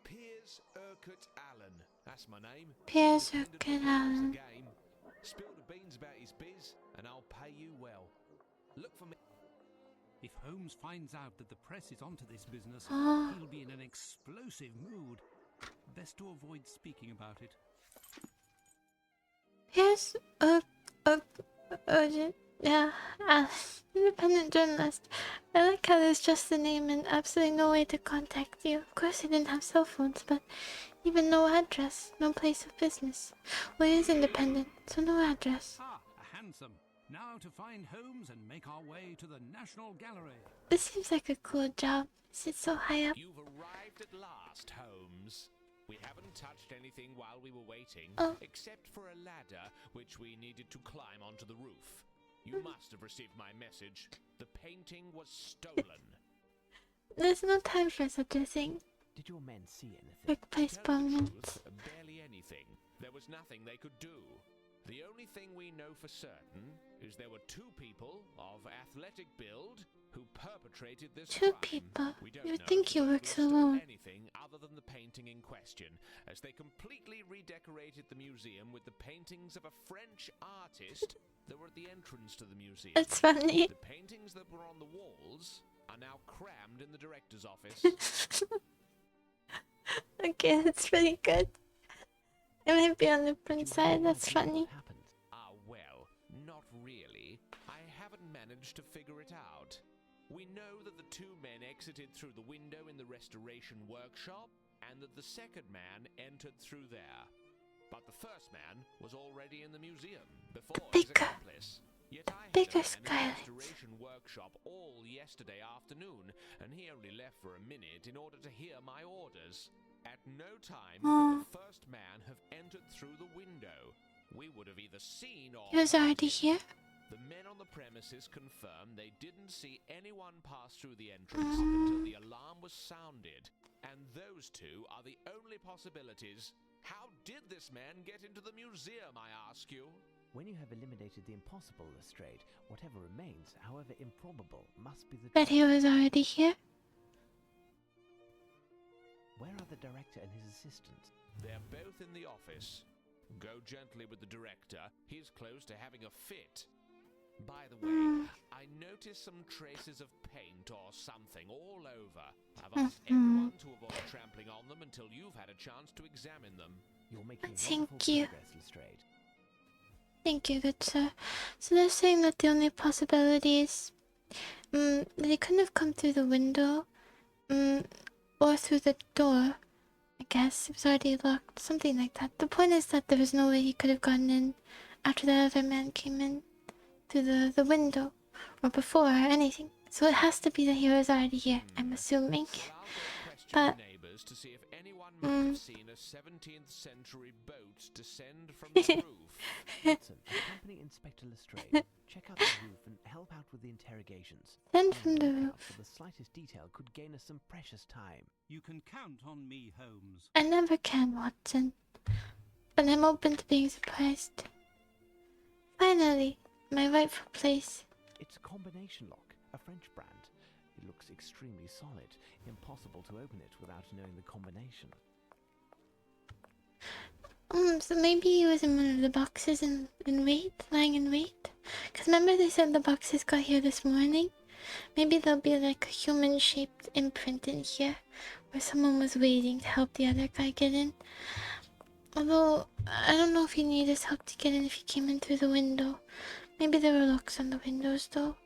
Piers Urquhart Allen. That's my name. Piers Independent Urquhart man knows Allen. the game. Spill the beans about his biz, and I'll pay you well. Look for me. if Holmes finds out that the press is onto this business, Oh. he'll be in an explosive mood. Best to avoid speaking about it. Here's urgent. Yeah, independent journalist. I like how there's just the name and absolutely no way to contact you. Of course, I didn't have cell phones, but even no address, no place of business. Well, it is independent, so no address. Ah, a hansom. Now to find Holmes and make our way to the National Gallery. This seems like a cool job. Is it so high up? You've arrived at last, Holmes. We haven't touched anything while we were waiting, Oh. except for a ladder which we needed to climb onto the roof. You must have received my message. The painting was stolen. There's no time for such a thing. Did your men see anything? Workplace Tell you the permanence. truth, barely anything. There was nothing they could do. The only thing we know for certain is there were two people of athletic build who perpetrated this Two crime. people? We don't You know think if he they works stole alone. anything other than the painting in question, as they completely redecorated the museum with the paintings of a French artist that were at the entrance to the museum. It's funny. The paintings that were on the walls are now crammed in the director's office. Okay, that's pretty good. It might be on the print Do you have side, any that's idea funny. What happened? Ah, well, not really. I haven't managed to figure it out. We know that the two men exited through the window in the restoration workshop, and that the second man entered through there. But the first man was already in the museum before his Bigger. accomplice. Yet I had Bigger a man in the skylights. restoration workshop all yesterday afternoon, and he only left for a minute in order to hear my orders. At no time could the first man have entered through the window. We would have either seen or He was already heard here? the men on the premises confirm they didn't see anyone pass through the entrance until the alarm was sounded. And those two are the only possibilities. How did this man get into the museum, I ask you? When you have eliminated the impossible, Lestrade, whatever remains, however improbable, must be the That he was already here? Where are the director and his assistant? They're both in the office. Go gently with the director. He's close to having a fit. By the way, I noticed some traces of paint or something all over. I've asked everyone to avoid trampling on them until you've had a chance to examine them. You're making Thank wonderful you. progress, Lestrade. Thank you, good sir. So they're saying that the only possibility is that he couldn't have come through the window, or through the door. I guess it was already locked, something like that. The point is that there was no way he could have gotten in after the other man came in through the window, or before or anything. So it has to be that he was already here, I'm assuming. Well, I'll go question But the neighbors to see if anyone might have seen a 17th century boat descend from the roof. Watson, accompany Inspector Lestrade. Check out the roof and help out with the interrogations. Then Be on from the lookout roof. for the slightest detail could gain us some precious time. You can count on me, Holmes. I never can, Watson. But I'm open to being surprised. Finally, my rightful place. It's a combination lock, a French brand. It looks extremely solid. Impossible to open it without knowing the combination. So maybe he was in one of the boxes in wait, lying in wait? Because remember they said the boxes got here this morning? Maybe there'll be like a human-shaped imprint in here, where someone was waiting to help the other guy get in. Although, I don't know if he needed his help to get in if he came in through the window. Maybe there were locks on the windows though.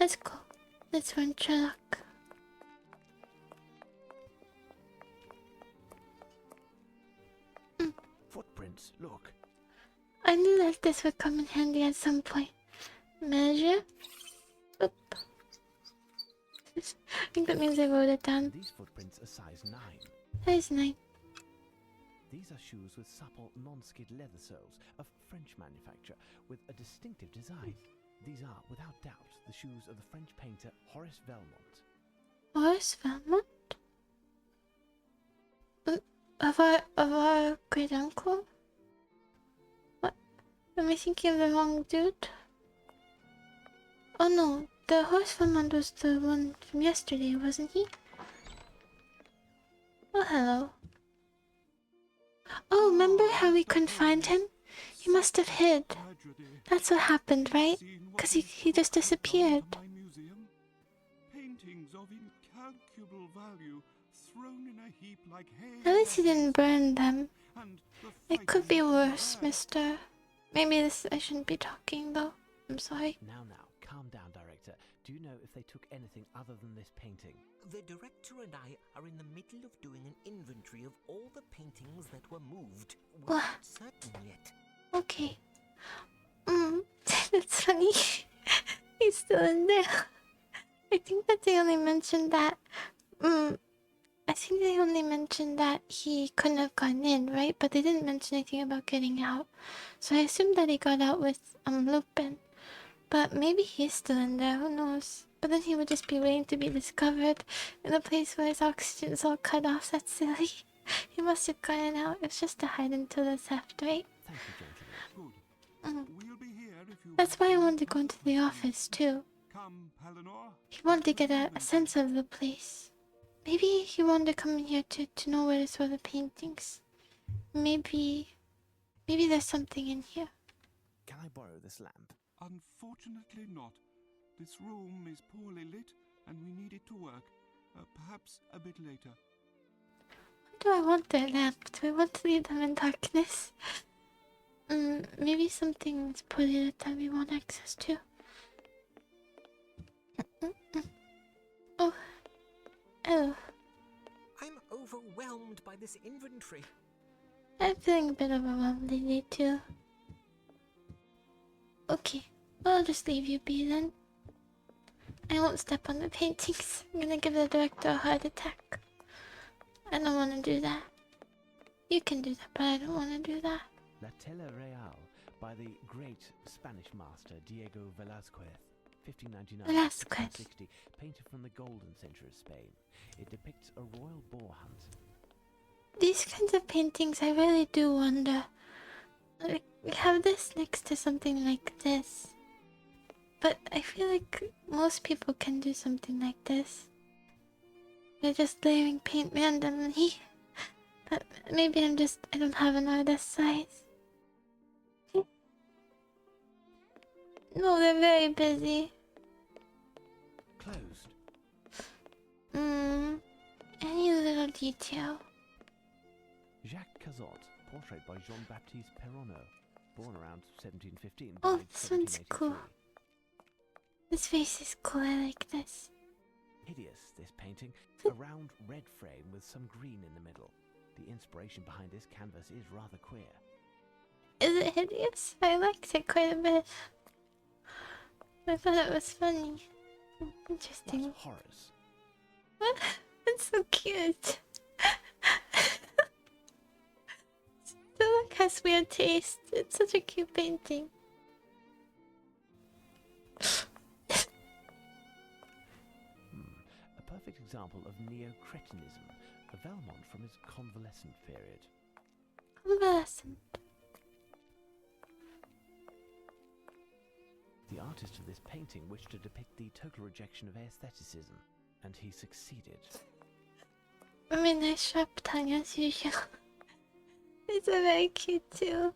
Let's go. Let's run Sherlock. Footprints, look. I knew that this would come in handy at some point. Measure. Oop. I think that means I wrote it down. These footprints are size 9. Size 9. These are shoes with supple, non-skid leather soles of French manufacture with a distinctive design. These are, without doubt, the shoes of the French painter Horace Velmont. Horace Velmont? Of our great uncle? What? Am I thinking of the wrong dude? Oh no, the Horace Velmont was the one from yesterday, wasn't he? Oh, hello. Oh, remember how we couldn't find him? He must have hid. That's what happened, right? Because he just disappeared. My museum. Paintings of incalculable value thrown in a heap like hay. At least he didn't burn them. And the It could be fighting worse, there. mister. Maybe I shouldn't be talking though. I'm sorry. Now, calm down, director. Do you know if they took anything other than this painting? The director and I are in the middle of doing an inventory of all the paintings that were moved. We're What? not certain yet. Okay. That's funny. He's still in there. I think that they only mentioned that. I think they only mentioned that he couldn't have gone in, right? But they didn't mention anything about getting out. So I assumed that he got out with Lupin. But maybe he's still in there, who knows? But then he would just be waiting to be discovered in a place where his oxygen's all cut off. That's silly. He must have gotten out. It's just to hide until the theft, right? Thank you, gentlemen. Good. We'll be here if you. That's why I wanted to go into the office too. Come, Palinor. He wanted to get a sense of the place. Maybe he wanted to come in here to know where to throw the paintings. Maybe there's something in here. Can I borrow this lamp? Unfortunately not. This room is poorly lit and we need it to work. Perhaps a bit later. Why do I want their lamp? Do I want to leave them in darkness? Maybe something's put in it that we want access to. Oh. Oh. I'm overwhelmed by this inventory. I'm feeling a bit overwhelmed lately too. Okay, well, I'll just leave you be then. I won't step on the paintings. I'm gonna give the director a heart attack. I don't want to do that. You can do that, but I don't want to do that. La Tela Real by the great Spanish master Diego Velázquez, 1599 Velázquez. 1660, painted from the golden century of Spain. It depicts a royal boar hunt. These kinds of paintings, I really do wonder. Like, we have this next to something like this. But I feel like most people can do something like this. They're just layering paint randomly. But maybe I don't have an artist size. No, they're very busy. Closed. Any little detail. Jacques Cazot, portrait by Jean-Baptiste Perronneau, born around 1715. Oh, died this one's 1783. cool. This face is cool, I like this. Hideous, this painting. A round red frame with some green in the middle. The inspiration behind this canvas is rather queer. Is it hideous? I liked it quite a bit. I thought it was funny. Interesting. What horrors? What? It's so cute. The look has weird taste. It's such a cute painting. A perfect example of neo-cretinism, a Velmont from his convalescent period. Convalescent. The artist of this painting wished to depict the total rejection of aestheticism, and he succeeded. I mean, nice sharp tongue as usual. It's a very cute too.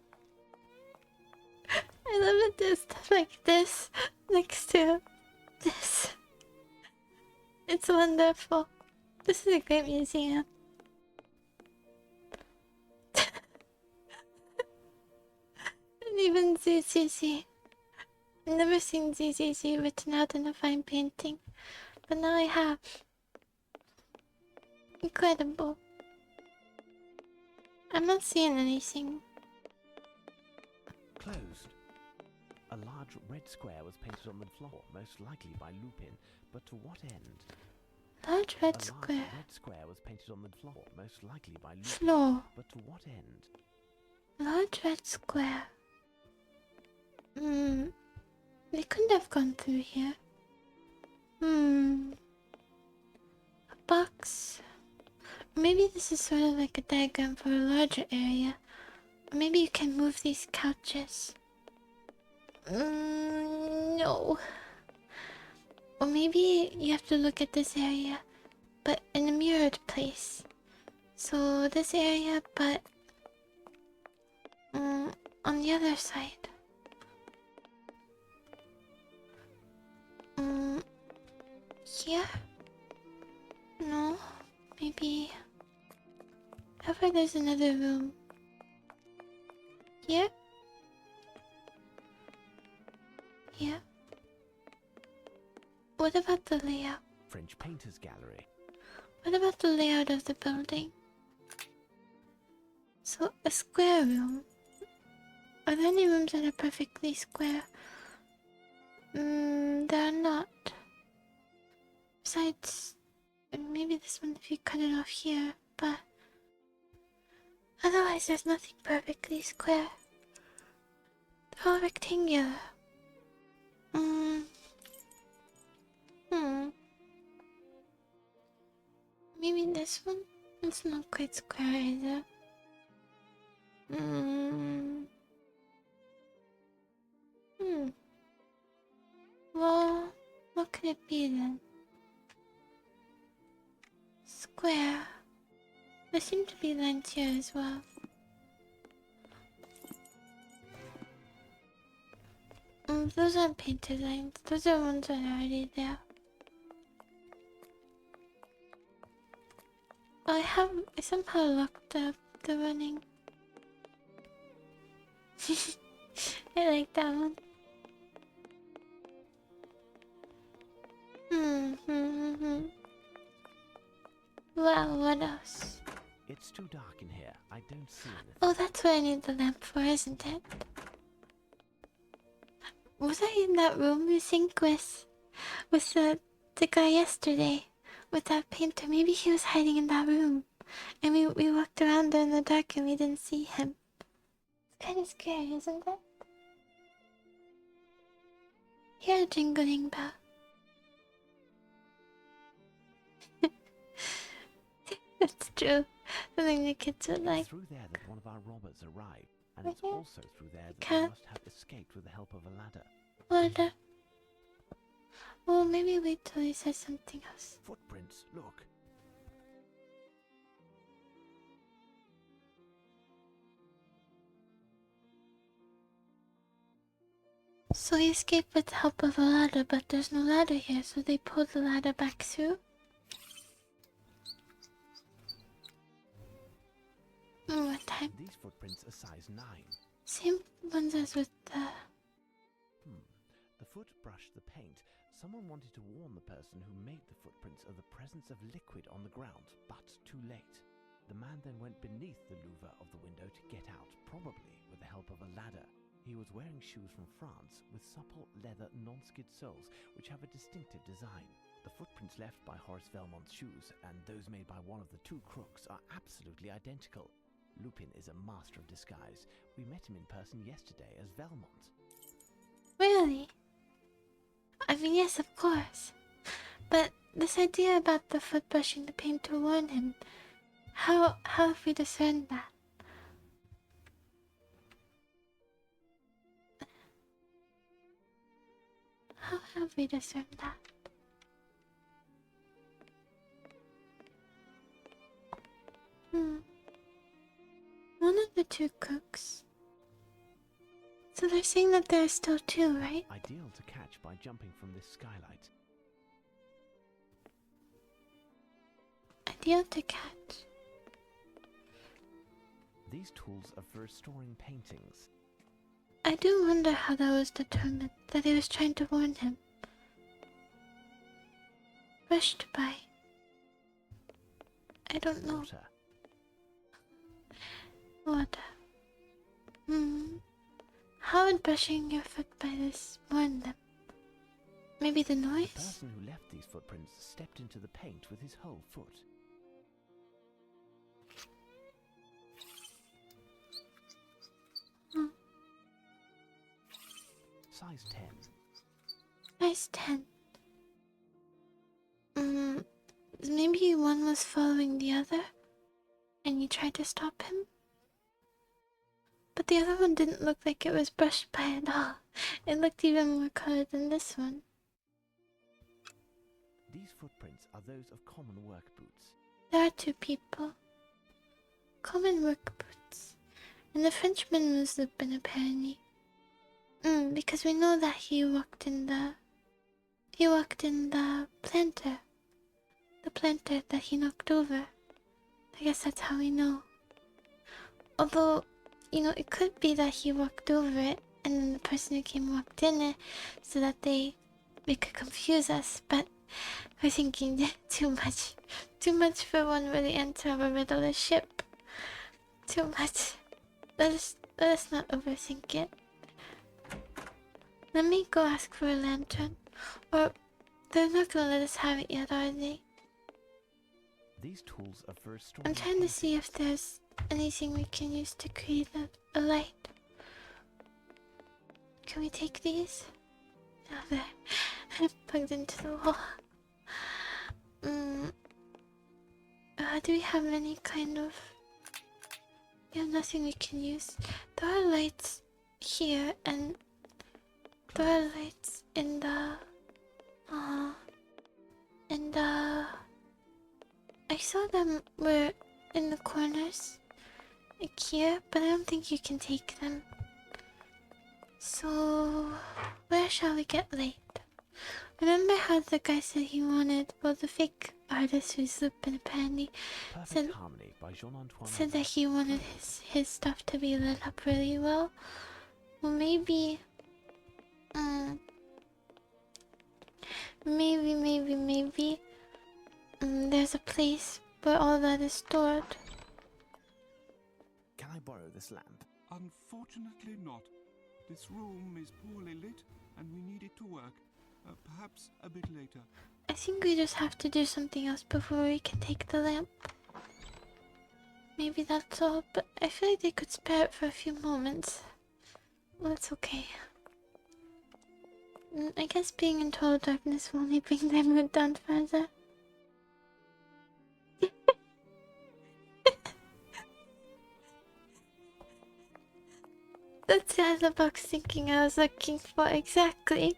I love that there's stuff like this next to this. It's wonderful. This is a great museum. And even ZZZ. I've never seen ZZZ written out in a fine painting, but now I have. Incredible. I'm not seeing anything. Closed. A large red square was painted on the floor, most likely by Lupin, but to what end? Large A red large square. red square was painted on the floor, most likely by Lupin, Floor. but to what end? Large red square. They couldn't have gone through here. A box. Maybe this is sort of like a diagram for a larger area. Or maybe you can move these couches. No. Or maybe you have to look at this area, but in a mirrored place. So this area, but on the other side. Here? No. Maybe. How about there's another room? Here? Here? What about the layout? French Painters Gallery. What about the layout of the building? So, a square room. Are there any rooms that are perfectly square? There are not. Besides, maybe this one if you cut it off here, but otherwise there's nothing perfectly square. They're all rectangular. Maybe this one? It's not quite square either. Well, what could it be then? Square. There seem to be lines here as well. Those aren't painted lines. Those are ones that are already there. Oh, I somehow locked up the running. I like that one. Well, what else? It's too dark in here. I don't see anything. Oh, that's what I need the lamp for, isn't it? Was I in that room you think with the guy yesterday? With that painter? Maybe he was hiding in that room. And we walked around there in the dark and we didn't see him. It's kind of scary, isn't it? Hear a jingling bell. That's true. Something the kids would like. It's through there that one of our robbers arrived, and Right it's here? also through there that Cat. they must have escaped with the help of a ladder. What? Well, maybe wait till he says something else. Footprints, look. So he escaped with the help of a ladder, but there's no ladder here, so they pulled the ladder back through. What time? These footprints are size 9. Same ones as with the... The foot brushed the paint. Someone wanted to warn the person who made the footprints of the presence of liquid on the ground, but too late. The man then went beneath the louver of the window to get out, probably with the help of a ladder. He was wearing shoes from France with supple leather non-skid soles which have a distinctive design. The footprints left by Horace Velmont's shoes and those made by one of the two crooks are absolutely identical. Lupin is a master of disguise. We met him in person yesterday as Velmont. Really? I mean, yes, of course. But this idea about the foot brushing the paint to warn him, how have we discerned that? How have we discerned that? One of the two cooks. So they're saying that there are still two, right? Ideal to catch by jumping from this skylight. Ideal to catch. These tools are for restoring paintings. I do wonder how that was determined, that he was trying to warn him. Brushed by. I don't know. Water. Water. How would brushing your foot by this warn them? Maybe the The noise? person who left these footprints stepped into the paint with his whole foot. Size 10. Size 10. Maybe one was following the other, and you tried to stop him? But the other one didn't look like it was brushed by at all. It looked even more colored than this one. These footprints are those of common work boots. There are two people. Common work boots. And the Frenchman was Lupin, apparently. Because we know that he walked in the planter. The planter that he knocked over. I guess that's how we know. Although, it could be that he walked over it and then the person who came walked in it so that they could confuse us, but we're thinking too much. Too much for one really enter our riddle ship. Too much. Let us not overthink it. Let me go ask for a lantern. Or they're not gonna let us have it yet, are they? These tools are for restoring I'm trying to see if there's anything we can use to create a light. Can we take these? Oh, there. Plugged into the wall. Do we have any kind of... We have nothing we can use. There are lights here and there are lights in the... I saw them were in the corners, like here, but I don't think you can take them. So, where shall we get light? Remember how the guy said he wanted, well, the fake artist who's Lupin apparently Perfect Harmony by Jean-Antoine said that he wanted his stuff to be lit up really well. Well, maybe, maybe, there's a place where all that is stored. Can I borrow this lamp? Unfortunately not. This room is poorly lit and we need it to work. Perhaps a bit later. I think we just have to do something else before we can take the lamp. Maybe that's all, but I feel like they could spare it for a few moments. Well, it's okay. I guess being in total darkness will only bring their mood down further. That's the other box thinking I was looking for, exactly.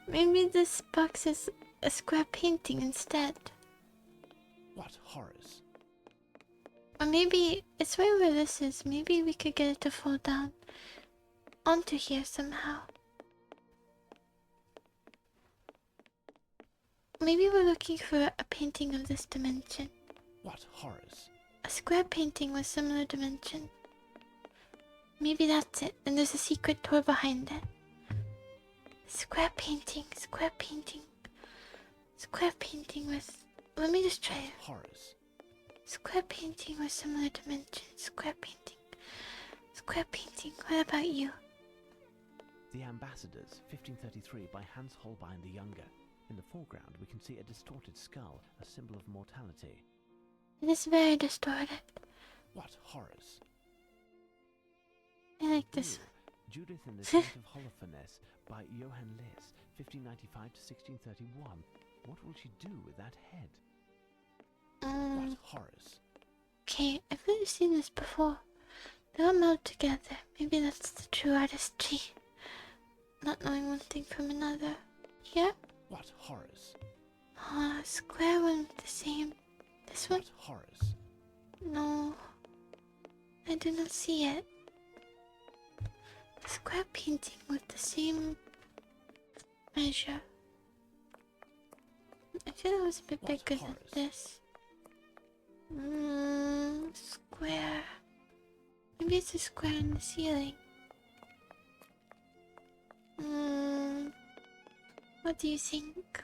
Maybe this box is a square painting instead. What horrors? Or maybe it's right where this is. Maybe we could get it to fall down onto here somehow. Maybe we're looking for a painting of this dimension. What horrors? A square painting with similar dimension. Maybe that's it, and there's a secret door behind it. Square painting, square painting. Square painting with... Let me just try it. Horrors. Square painting with similar dimensions. Square painting. Square painting. What about you? The Ambassadors, 1533, by Hans Holbein the Younger. In the foreground, we can see a distorted skull, a symbol of mortality. It is very distorted. What horrors! I like this Blue, Judith in the Tent of Holofernes, by Johann Lis, 1595 to 1631. What will she do with that head? one. What horrors! Okay, I've never seen this before. They all meld together. Maybe that's the true artistry. Not knowing one thing from another. Yeah? What horrors! Square one with the same. This one? What horrors! No. I do not see it. A square painting with the same measure. I feel it was a bit What bigger than horrors. this. Square. Maybe it's a square in the ceiling. What do you think?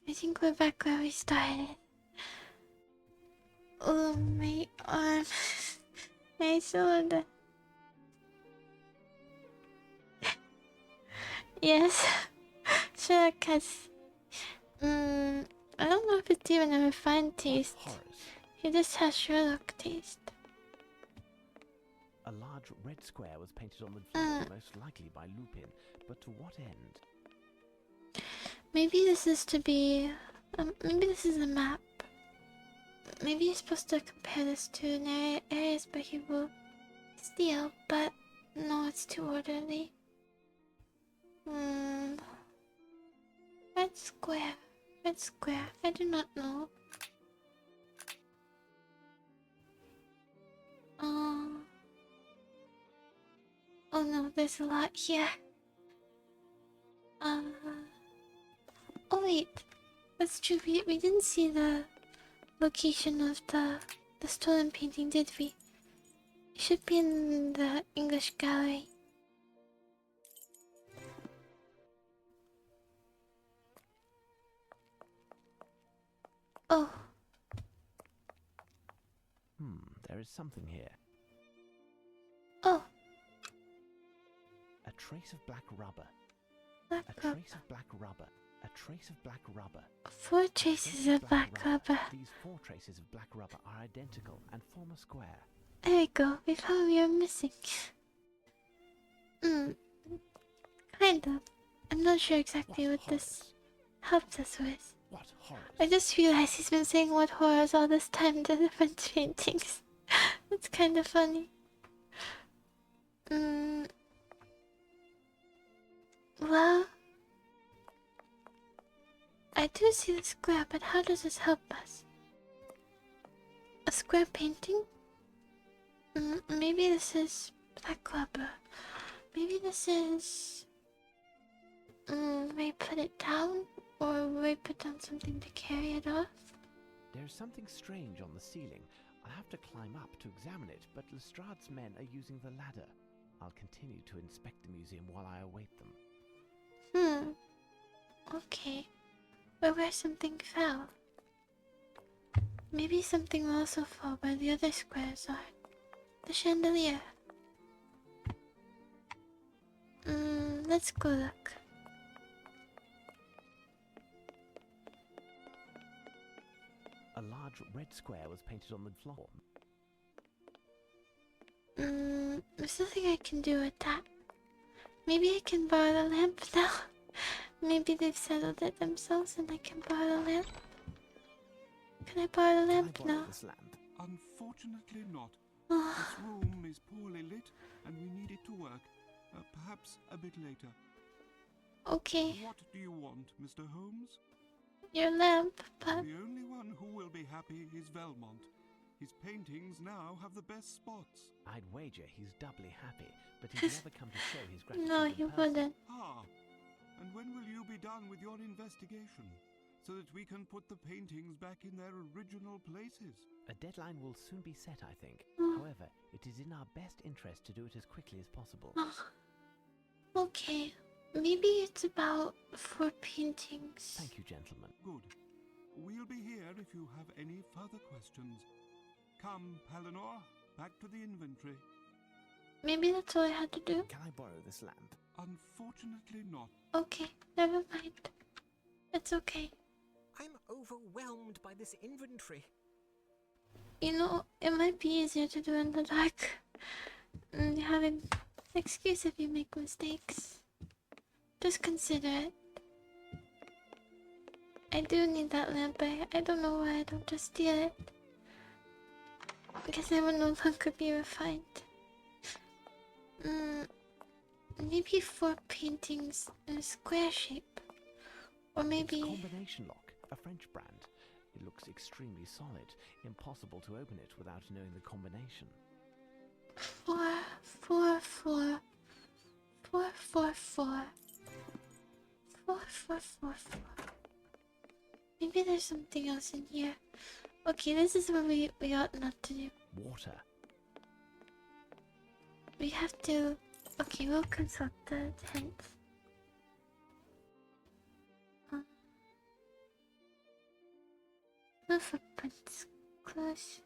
I think we're back where we started. Oh, my arm. My shoulder. Yes. Sure, cause I don't know if it's even a refined taste. What horrors! He just has Sherlock taste. A large red square was painted on the floor, most likely by Lupin, but to what end? Maybe this is to be... maybe this is a map. Maybe you're supposed to compare this to an areas where he will steal, but no, it's too orderly. Red square. Red square. I do not know. Oh no, there's a lot here. Oh wait, that's true. We didn't see the location of the stolen painting, did we? It should be in the English gallery. Oh. There is something here. Oh. A trace of black rubber. Black A rubber. trace of black rubber. A trace of black rubber. 4 traces of black rubber. These 4 traces of black rubber are identical and form a square. There we go. We found what we were missing. Kind of. I'm not sure exactly what this helps us with. What horrors! I just realized he's been saying what horrors all this time to different paintings. It's kind of funny. Well, I do see the square, but how does this help us? A square painting? Maybe this is black rubber. Maybe this is... we put it down? Or we put down something to carry it off? There is something strange on the ceiling. I have to climb up to examine it, but Lestrade's men are using the ladder. I'll continue to inspect the museum while I await them. Okay. Or where something fell. Maybe something will also fall where the other squares are. The chandelier. Let's go look. A large red square was painted on the floor. There's nothing I can do with that. Maybe I can borrow the lamp now. Maybe they've settled it themselves and I can borrow the lamp. Can I borrow the lamp Can I borrow now? this lamp? Unfortunately not. Oh, This room is poorly lit and we need it to work. Perhaps a bit later. okay. What do you want, Mr. Holmes? Your lamp, but... The only one who will be happy is Velmont. His paintings now have the best spots. I'd wager he's doubly happy, but he's never come to show his gratitude No, in he person. wouldn't. Ah, and when will you be done with your investigation? So that we can put the paintings back in their original places? A deadline will soon be set, I think. Oh. However, it is in our best interest to do it as quickly as possible. Okay. Maybe it's about 4 paintings. Thank you, gentlemen. Good. We'll be here if you have any further questions. Come, Palinor, Back to the inventory. Maybe that's all I had to do. Can I borrow this lamp? Unfortunately not. Okay, never mind. It's okay. I'm overwhelmed by this inventory. You know, it might be easier to do in the dark. You have an excuse if you make mistakes. Just consider it. I do need that lamp. I don't know why I don't just steal it. Because I would no longer be refined. Maybe 4 paintings in a square shape. Or maybe... It's a combination lock, a French brand. It looks extremely solid. Impossible to open it without knowing the combination. 4, 4, 4. 4, 4, 4. 4, 4, 4, 4. Maybe there's something else in here. Okay, this is what we ought not to do. Water. We have to... Okay, we'll consult the hints. No footprints. Close.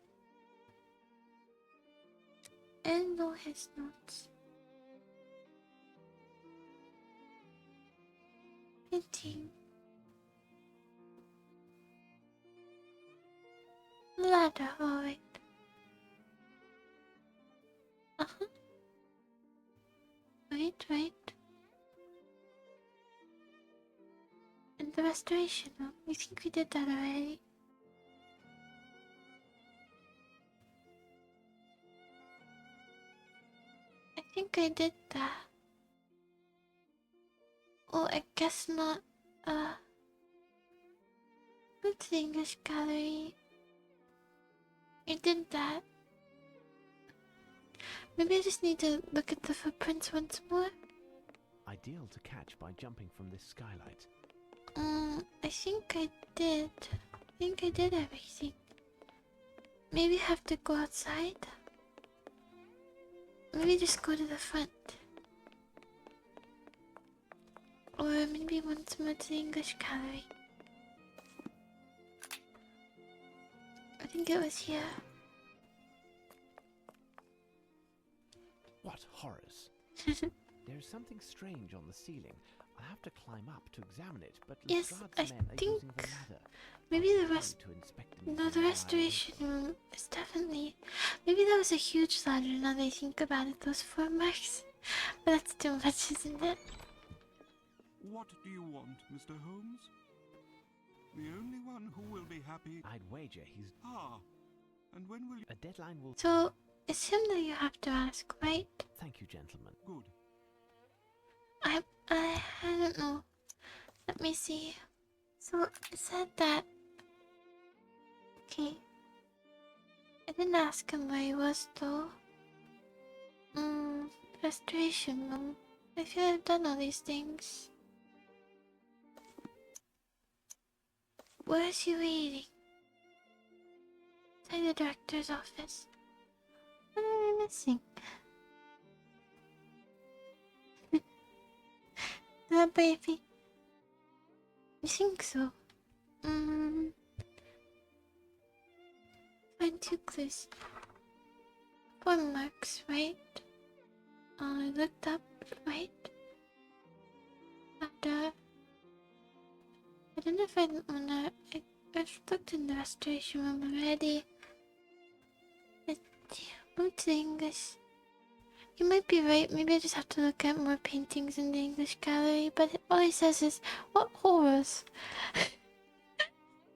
And no his notes. Painting. Ladder, alright. Right. And the restoration room. You think we did that already? I think I did that. Oh, I guess not. Go to the English gallery. I did that. Maybe I just need to look at the footprints once more. Ideal to catch by jumping from this skylight. I think I did. I think I did everything. Maybe I have to go outside. Maybe just go to the front. Or maybe once more to the English gallery. I think it was here. What horrors! There is something strange on the ceiling. I have to climb up to examine it, but Yes, Lestrade's I men are think using the ladder. maybe I'll the try rest. to inspect No, anything the while I restoration room is definitely. Maybe that was a huge ladder. Now that I think about it, those 4 marks. But that's too much, isn't it? What do you want, Mr. Holmes? The only one who will be happy... I'd wager he's... Ah, and when will you... A deadline will... So it's him that you have to ask, right? Thank you, gentlemen. Good. I don't know. Let me see. So it said that. Okay. I didn't ask him where he was though. Restoration room. I feel I've done all these things. Where is he waiting? Inside the director's office. What am I missing? That baby. I think so. Find 2 clues. 4 marks, right? I looked up, right? After... I don't know if I wanna... I've looked in the restoration room already. Move to the English. You might be right, maybe I just have to look at more paintings in the English gallery, but all he says is, what horrors?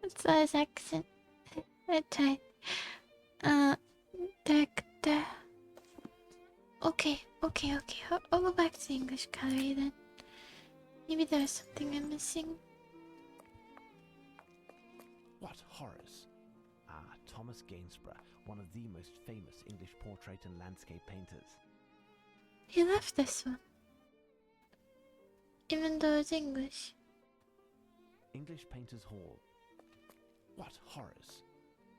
That's not his accent. I tried. Director. Okay. I'll go back to the English gallery then. Maybe there's something I'm missing. What horrors! Ah, Thomas Gainsborough, one of the most famous English portrait and landscape painters. He left this one. Even though it's English. English Painters Hall. What horrors!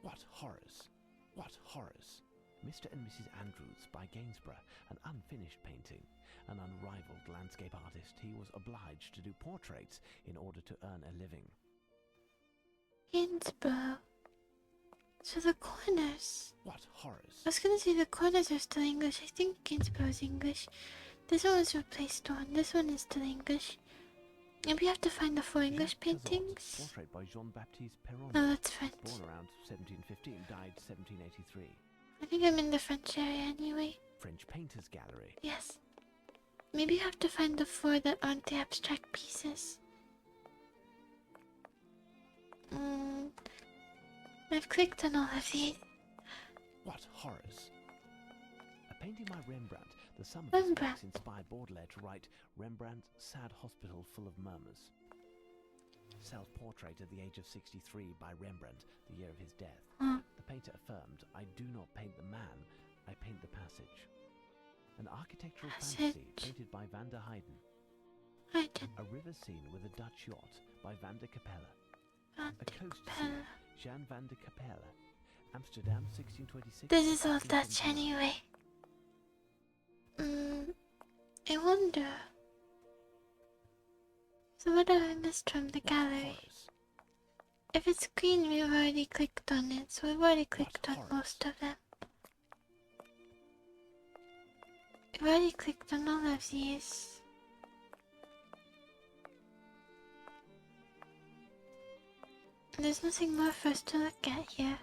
What horrors! What horrors! Mr. and Mrs. Andrews by Gainsborough, an unfinished painting. An unrivaled landscape artist, he was obliged to do portraits in order to earn a living. Gainsborough. So the corners. What horrors! I was gonna say the corners are still English. I think Gainsborough is English. This one was replaced one. This one is still English. Maybe you have to find the 4 English Jacques Cazot, paintings. portrait by Jean-Baptiste Perron. No, that's French. Born around 1715, died 1783. I think I'm in the French area anyway. French Painters Gallery. Yes. Maybe you have to find the 4 that aren't the abstract pieces. I've clicked on all of these. What horrors! A painting by Rembrandt. The sum of Rembrandt. his works inspired Baudelaire to write Rembrandt's Sad Hospital Full of Murmurs. Self-portrait at the age of 63 by Rembrandt, the year of his death. The painter affirmed, "I do not paint the man, I paint the passage." An architectural fantasy painted by van der Heyden. I did. A river scene with a Dutch yacht by van der Capelle. Van A de coast Capelle. scene, Jan van der Capelle. Amsterdam, 1626. This is all Dutch 1629. anyway. I wonder. So what have I missed from the What gallery? horrors! If it's green, we've already clicked on it, so we've already clicked on horrors. most of them. We've already clicked on all of these. There's nothing more for us to look at here.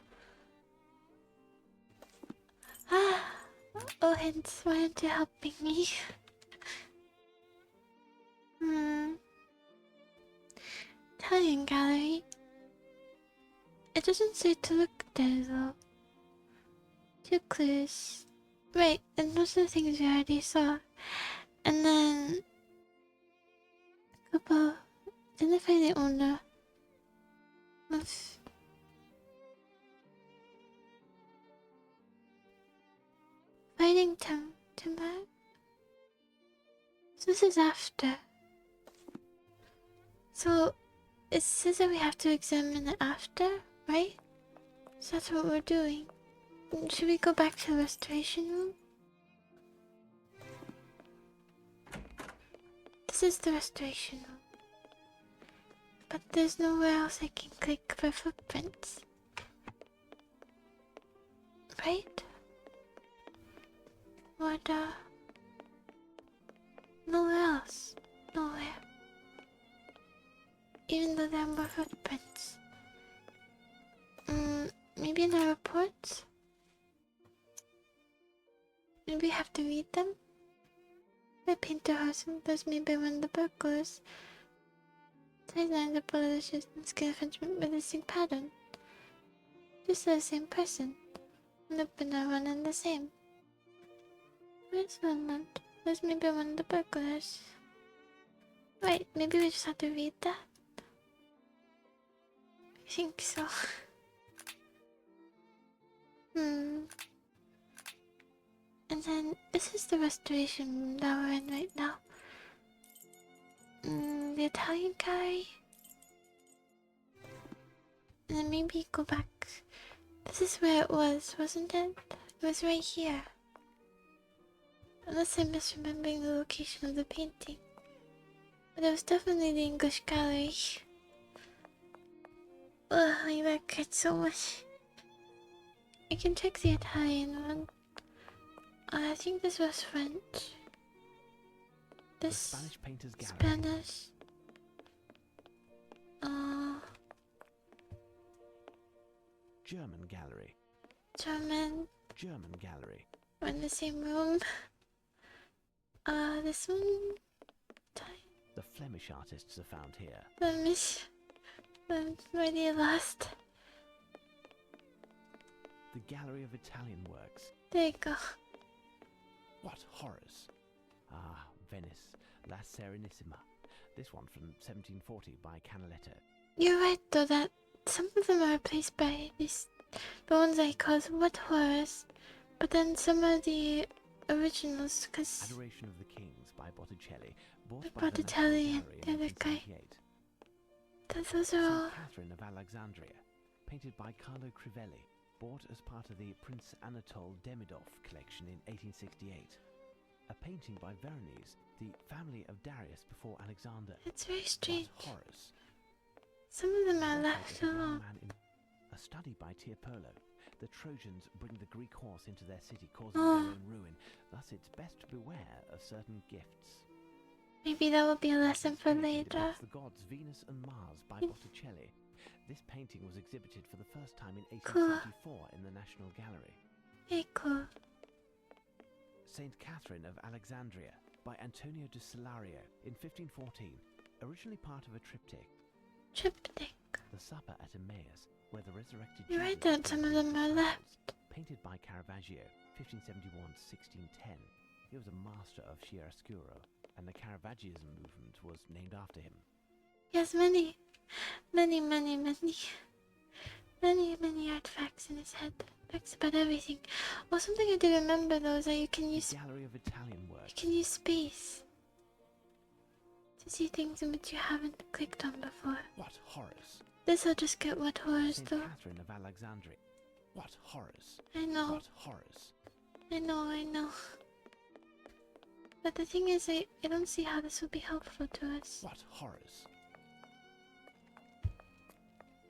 Oh, hints, why aren't you helping me? Italian gallery. It doesn't say to look there though. 2 clues. Right, and most of the things we already saw. And then a couple. Identify the owner of fighting timber. So this is after. So it says that we have to examine it after, right? So that's what we're doing. Should we go back to the restoration room? This is the restoration room. But there's nowhere else I can click for footprints. Right? What, nowhere else. Nowhere. Even though there are more footprints. Maybe in the reports? Maybe we have to read them? The painter house, there's maybe one of the burglars. Sideline the bullet and skin infringement with the same pattern. Just the same person. And the banner one and the same. Where's one? There's maybe one of the burglars. Right, maybe we just have to read that. I think so. And then this is the restoration room that we're in right now. The Italian guy. And then maybe go back. This is where it was, wasn't it? It was right here. Unless I'm misremembering the location of the painting. But it was definitely the English gallery. Ugh, my back hurts so much. I can check the Italian one. I think this was French. The This Spanish Painters Gallery. Spanish. German Gallery. German. German Gallery. We're in the same room. This one. The Flemish artists are found here. Flemish. I'm already lost. The Gallery of Italian Works. There you go. What horrors! Ah, Venice, La Serenissima. This one from 1740 by Canaletto. You're right though that some of them are replaced by these, the ones I call what horrors, but then some are the originals because Adoration of the Kings by Botticelli. Bought by Botticelli the and National the other Gallery guy. in 1878. those are all. St. Catherine of Alexandria, painted by Carlo Crivelli. Bought as part of the Prince Anatole Demidov collection in 1868. A painting by Veronese, the family of Darius before Alexander. It's very What strange. horrors! Some of them are Portrait left of a young alone. man in a study by Tiepolo. the Trojans bring the Greek horse into their city, causing their own ruin. Thus, it's best to beware of certain gifts. Maybe that will be a lesson for Painting later. depicts the gods Venus and Mars by Botticelli. This painting was exhibited for the first time in 1874 in the National Gallery. Hey, cool. Saint Catherine of Alexandria by Antonio de Salario in 1514, originally part of a triptych. Triptych. The Supper at Emmaus, where the resurrected You're right Jesus that some of appears them to are the left. disciples, painted by Caravaggio, 1571-1610. He was a master of chiaroscuro, and the Caravaggism movement was named after him. He has many artifacts in his head. Facts about everything. Well, something I did remember though is that you can use Gallery of Italian work. space to see things in which you haven't clicked on before. What horrors! This'll just get what horrors Saint though. Catherine of Alexandria. What horrors! I know. What horrors! I know. But the thing is, I don't see how this will be helpful to us. What horrors!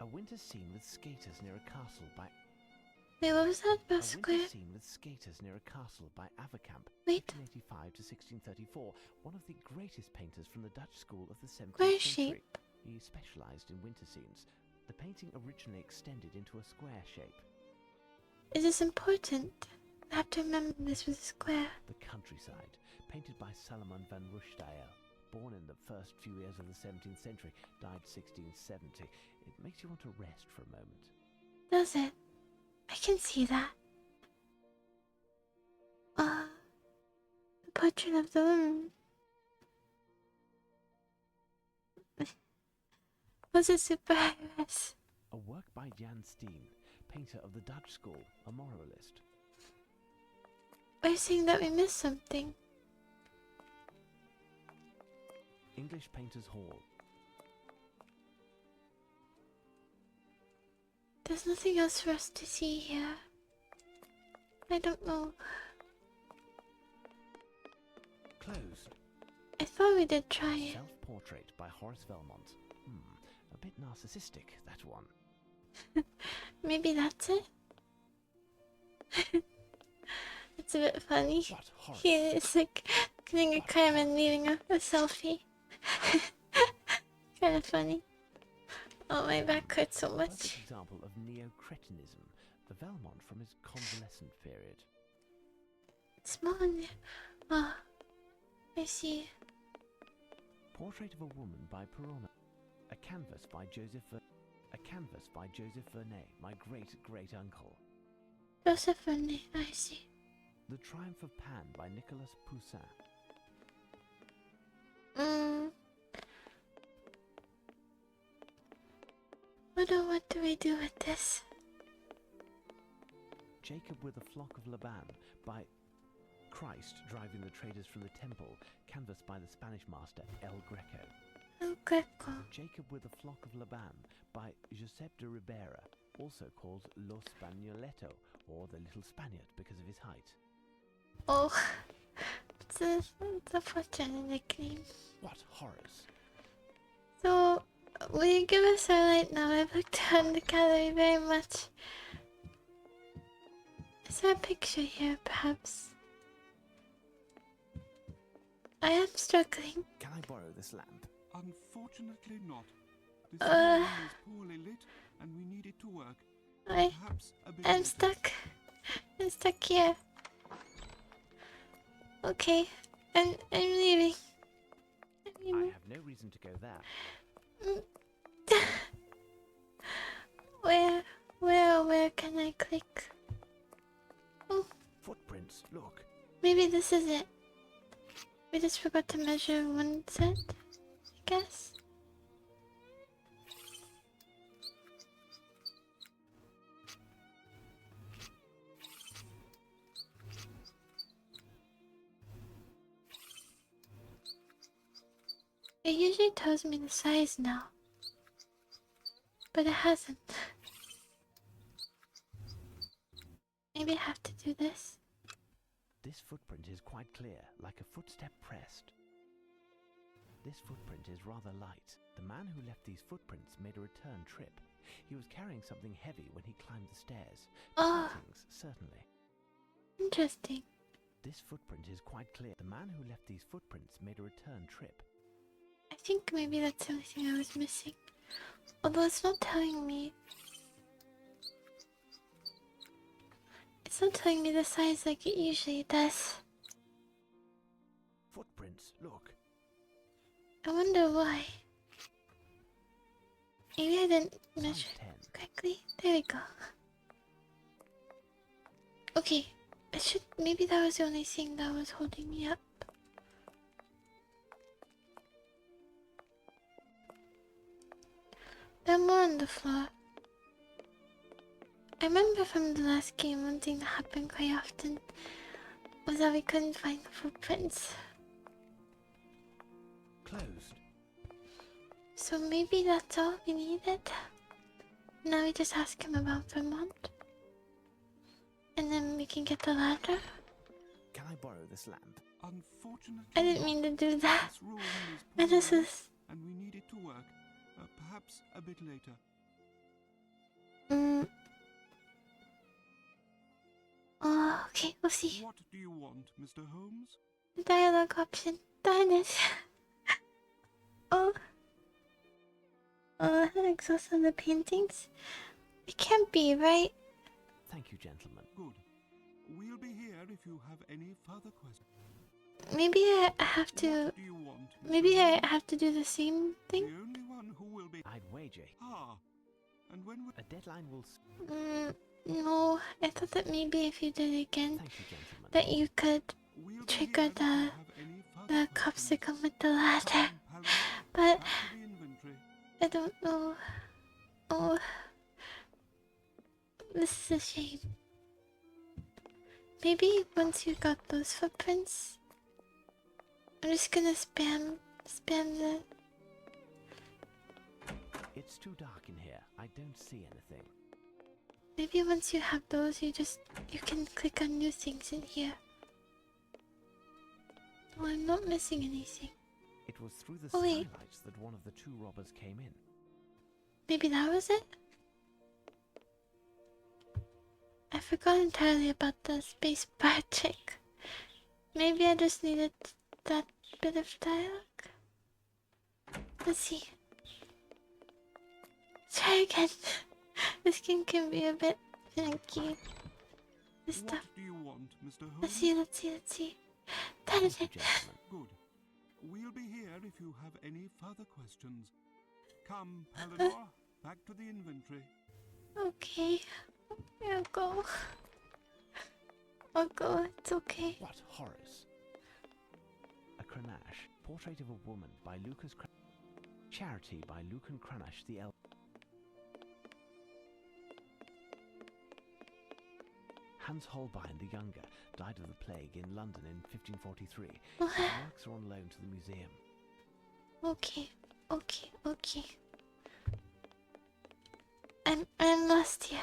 A winter scene with skaters near a castle by... Wait, what was that A about square? winter scene with skaters near a castle by Avercamp, Wait. 1585 to 1634, one of the greatest painters from the Dutch school of the 17th Square century. shape. He specialized in winter scenes. The painting originally extended into a square shape. Is this important? I have to remember this was a square. The countryside, painted by Salomon van Rushdael, born in the first few years of the 17th century, died 1670. It makes you want to rest for a moment. Does it? I can see that. The portrait of the woman. Was a superheiress. A work by Jan Steen, painter of the Dutch school, a moralist. We're saying that we missed something. English Painters Hall. There's nothing else for us to see here. I don't know. Closed. I thought we did try it. Self-portrait by Horace Velmont. A bit narcissistic, that one. Maybe that's it? It's a bit funny. What horror! He is like getting a crime and leaving a selfie. Kind of funny. Oh, my back hurts so Perfect much. example of neo-cretinism, the Velmont from his convalescent period. Small. Oh, I see. Portrait of a woman by Perona. A canvas by Joseph Vernet, my great uncle. Joseph Vernet, I see. The Triumph of Pan by Nicolas Poussin. What do we do with this? Jacob with a Flock of Laban by Christ driving the traders from the temple, canvas by the Spanish master El Greco. El Greco. Jacob with a Flock of Laban by Josep de Ribera, also called Lo Spagnoletto, or the Little Spaniard because of his height. Oh, it's a fortunate nickname. What horrors! So, will you give us our light now? I've looked around the gallery very much. Is there a picture here, perhaps? I am struggling. Can I borrow this lamp? Unfortunately not. This room is poorly lit and we need it to work. Perhaps a bit I'm later. stuck. I'm stuck here. Okay, I'm leaving. I have no reason to go there. Where can I click? Oh, Footprints, look. maybe this is it. We just forgot to measure one set, I guess. It usually tells me the size now, but it hasn't. Maybe I have to do this. This footprint is quite clear, like a footstep pressed. This footprint is rather light. The man who left these footprints made a return trip. He was carrying something heavy when he climbed the stairs. Oh. Paintings, certainly. Interesting. This footprint is quite clear. The man who left these footprints made a return trip. I think maybe that's the only thing I was missing. Although it's not telling me. It's not telling me the size like it usually does. Footprints, look. I wonder why. Maybe I didn't Size measure 10. correctly. There we go. Okay, it should. Maybe that was the only thing that was holding me up. There are more on the floor. I remember from the last game, one thing that happened quite often was that we couldn't find the footprints. Closed. So maybe that's all we needed. Now we just ask him about Vermont. And then we can get the ladder. Can I borrow this lamp? Unfortunately, I didn't mean to do that. this room is And this portable, is... and we need it to work. Perhaps a bit later. Oh, okay, we'll see. What do you want, Mr. Holmes? The dialogue option. Darn it. Oh. Oh, that exhaust on the paintings? It can't be, right? Thank you, gentlemen. Good. We'll be here if you have any further questions. Maybe I have to... What do you want, Mr. Maybe I Holmes? have to do the same The thing? only one who will be... I'd wager Ah, and when will... a deadline will... No. I thought that maybe if you did it again, Thank you, gentlemen. that you could We'll be trigger here if you the... have any further the cops questions. that come with the ladder. Come, Paladin, But back to the inventory. I don't know. Oh. This is a shame. Maybe once you got those footprints, I'm just gonna spam the... It's too dark in here. I don't see anything. Maybe once you have those, you can click on new things in here. Oh, I'm not missing anything. It was through the Oh, wait. skylights that one of the two robbers came in. Maybe that was it? I forgot entirely about the space bar trick. Maybe I just needed that bit of dialogue. Let's see. Try again. This game can be a bit finicky. This What stuff. do you want, Mr. Holmes? Let's see. That is Thank you, it. gentlemen. Good. We'll be here if you have any further questions. Come, Palador, back to the inventory. Okay. I'll go. It's okay. What horrors? A Cranach. Portrait of a woman by Lucas Charity by Lucan Cranach the Elder. Hans Holbein the Younger died of the plague in London in 1543. His works are on loan to the museum. Okay. I'm lost here.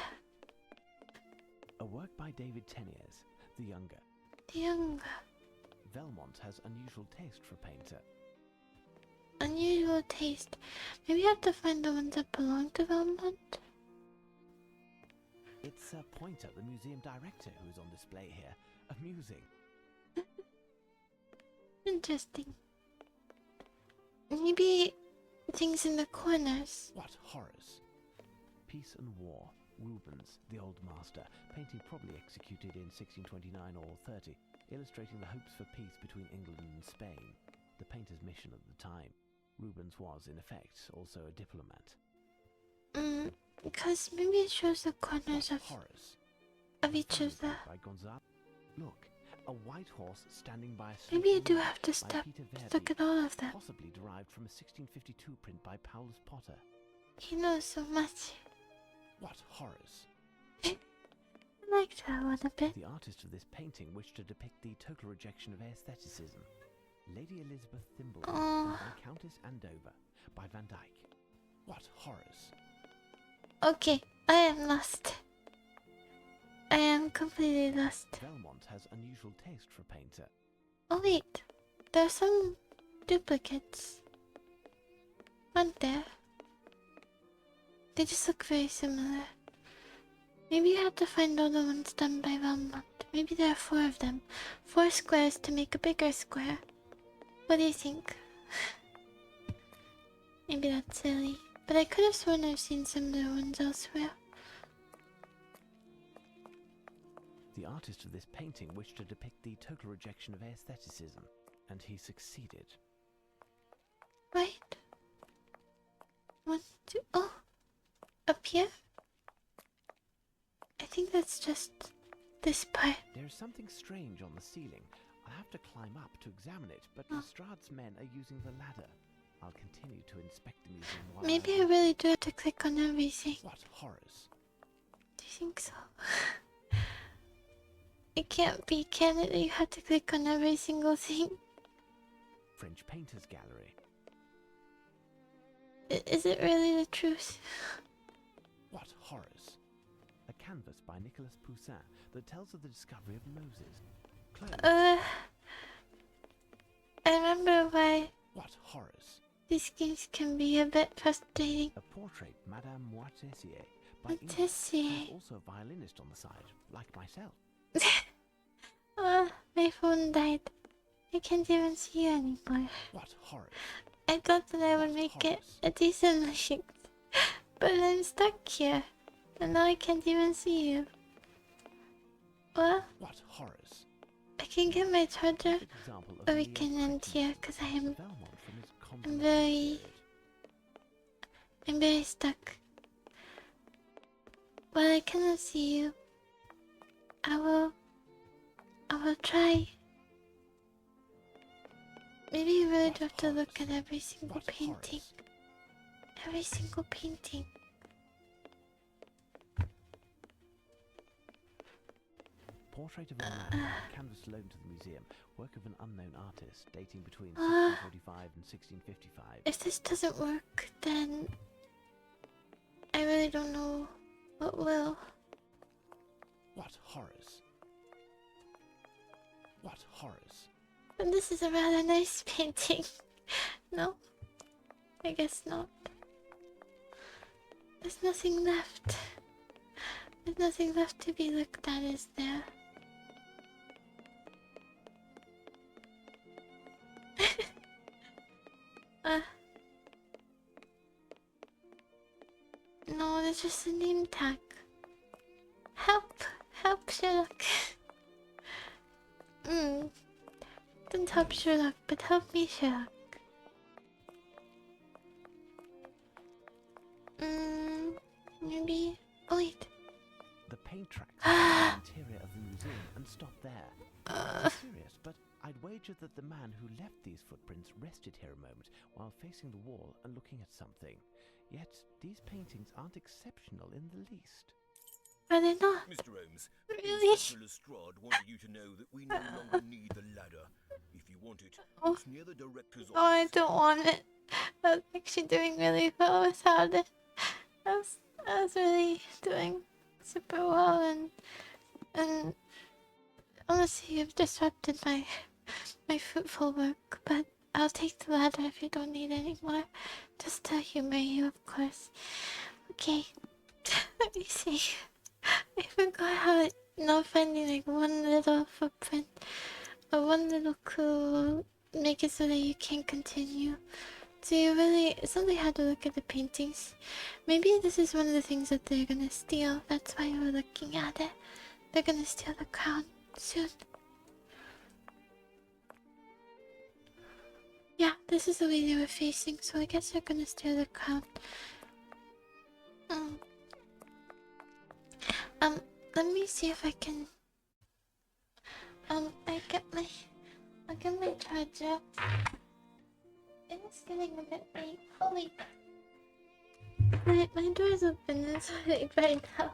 A work by David Teniers the Younger. The younger. Velmont has unusual taste for a painter. Unusual taste. Maybe I have to find the ones that belong to Belmont. It's Pointer, the museum director, who is on display here. Amusing. Interesting. Maybe things in the corners. What horrors! Peace and War. Rubens, the Old Master. Painting probably executed in 1629 or 30, illustrating the hopes for peace between England and Spain. The painter's mission at the time. Rubens was, in effect, also a diplomat. Because maybe it shows the corners What of horrors! each of the... By Gonzalo. Look, a white horse standing by a Maybe I sleeping do woman have to by stop. Peter Verdi, Look at all of them. possibly derived from a 1652 print by Paulus Potter. He knows so much. What horrors! I like that one a bit. The artist of this painting wished to depict the total rejection of aestheticism. Lady Elizabeth Thimble Oh. by Countess Andover by Van Dyck. What horrors! Okay, I am lost. I am completely lost. Belmont has unusual taste for a painter. Oh wait, there are some duplicates. aren't there? They just look very similar. Maybe you have to find all the ones done by Valmont. Maybe there are 4 of them. 4 squares to make a bigger square. What do you think? Maybe that's silly. But I could have sworn I've seen similar ones elsewhere. The artist of this painting wished to depict the total rejection of aestheticism, and he succeeded. Right? 1, 2... Oh! Up here? I think that's just this part. There is something strange on the ceiling. I'll have to climb up to examine it, but Lestrade's men are using the ladder. I'll continue to inspect the museum while Maybe I really do have to click on everything. What horrors! Do you think so? It can't be, can it? You have to click on every single thing. French Painters Gallery. Is it really the truth? What horrors! A canvas by Nicolas Poussin that tells of the discovery of Moses. Clothes. I remember why What horrors! these games can be a bit frustrating. A portrait, Madame Moitessier, by Ingres, Moitessier. who's also a violinist on the side, like myself. My phone died. I can't even see you anymore. What horrors! I thought that I would What make it horrors. a decent looking, but I'm stuck here, and now I can't even see you. Well, What horrors! I can get my charger, Perfect example of or we neo can end here, because Valmont from his convalescent very- period. I'm very stuck. Well, I cannot see you. I will try. Maybe you really What do have to look horrors. at every single What painting. horrors. Every single painting. Portrait of a man, canvas loaned to the museum, work of an unknown artist, dating between 1645 and 1655. If this doesn't work, then I really don't know what will. What horrors! What horrors! But this is a rather nice painting. No? I guess not. There's nothing left. There's nothing left to be looked at, is there? No, there's just a name tag. Help! Help, Sherlock! Don't help Sherlock, but help me, Sherlock. Maybe... Oh wait. The paint tracks the interior of the museum and stop there. I'm serious, but I'd wager that the man who left these footprints rested here a moment while facing the wall and looking at something. Yet these paintings aren't exceptional in the least. Are they not? Mr. Holmes, Really? Inspector Lestrade wanted you to know that we no longer need the ladder. If you want it, it's near the director's Oh, I office. don't want it. I was actually doing really well without it. I was really doing super well, and honestly, you've disrupted my fruitful work. But I'll take the ladder if you don't need any more. Just to humor you, of course. Okay, let me see. I forgot how not finding like one little footprint or one little clue will make it so that you can't continue. So you really, it's only hard to look at the paintings. Maybe this is one of the things that they're gonna steal. That's why we're looking at it. They're gonna steal the crown soon. Yeah, this is the way they were facing, so I guess they're gonna steal the crown. Let me see if I can. I'll get my charger. It's getting a bit late. Holy. My door's open. It's late right now.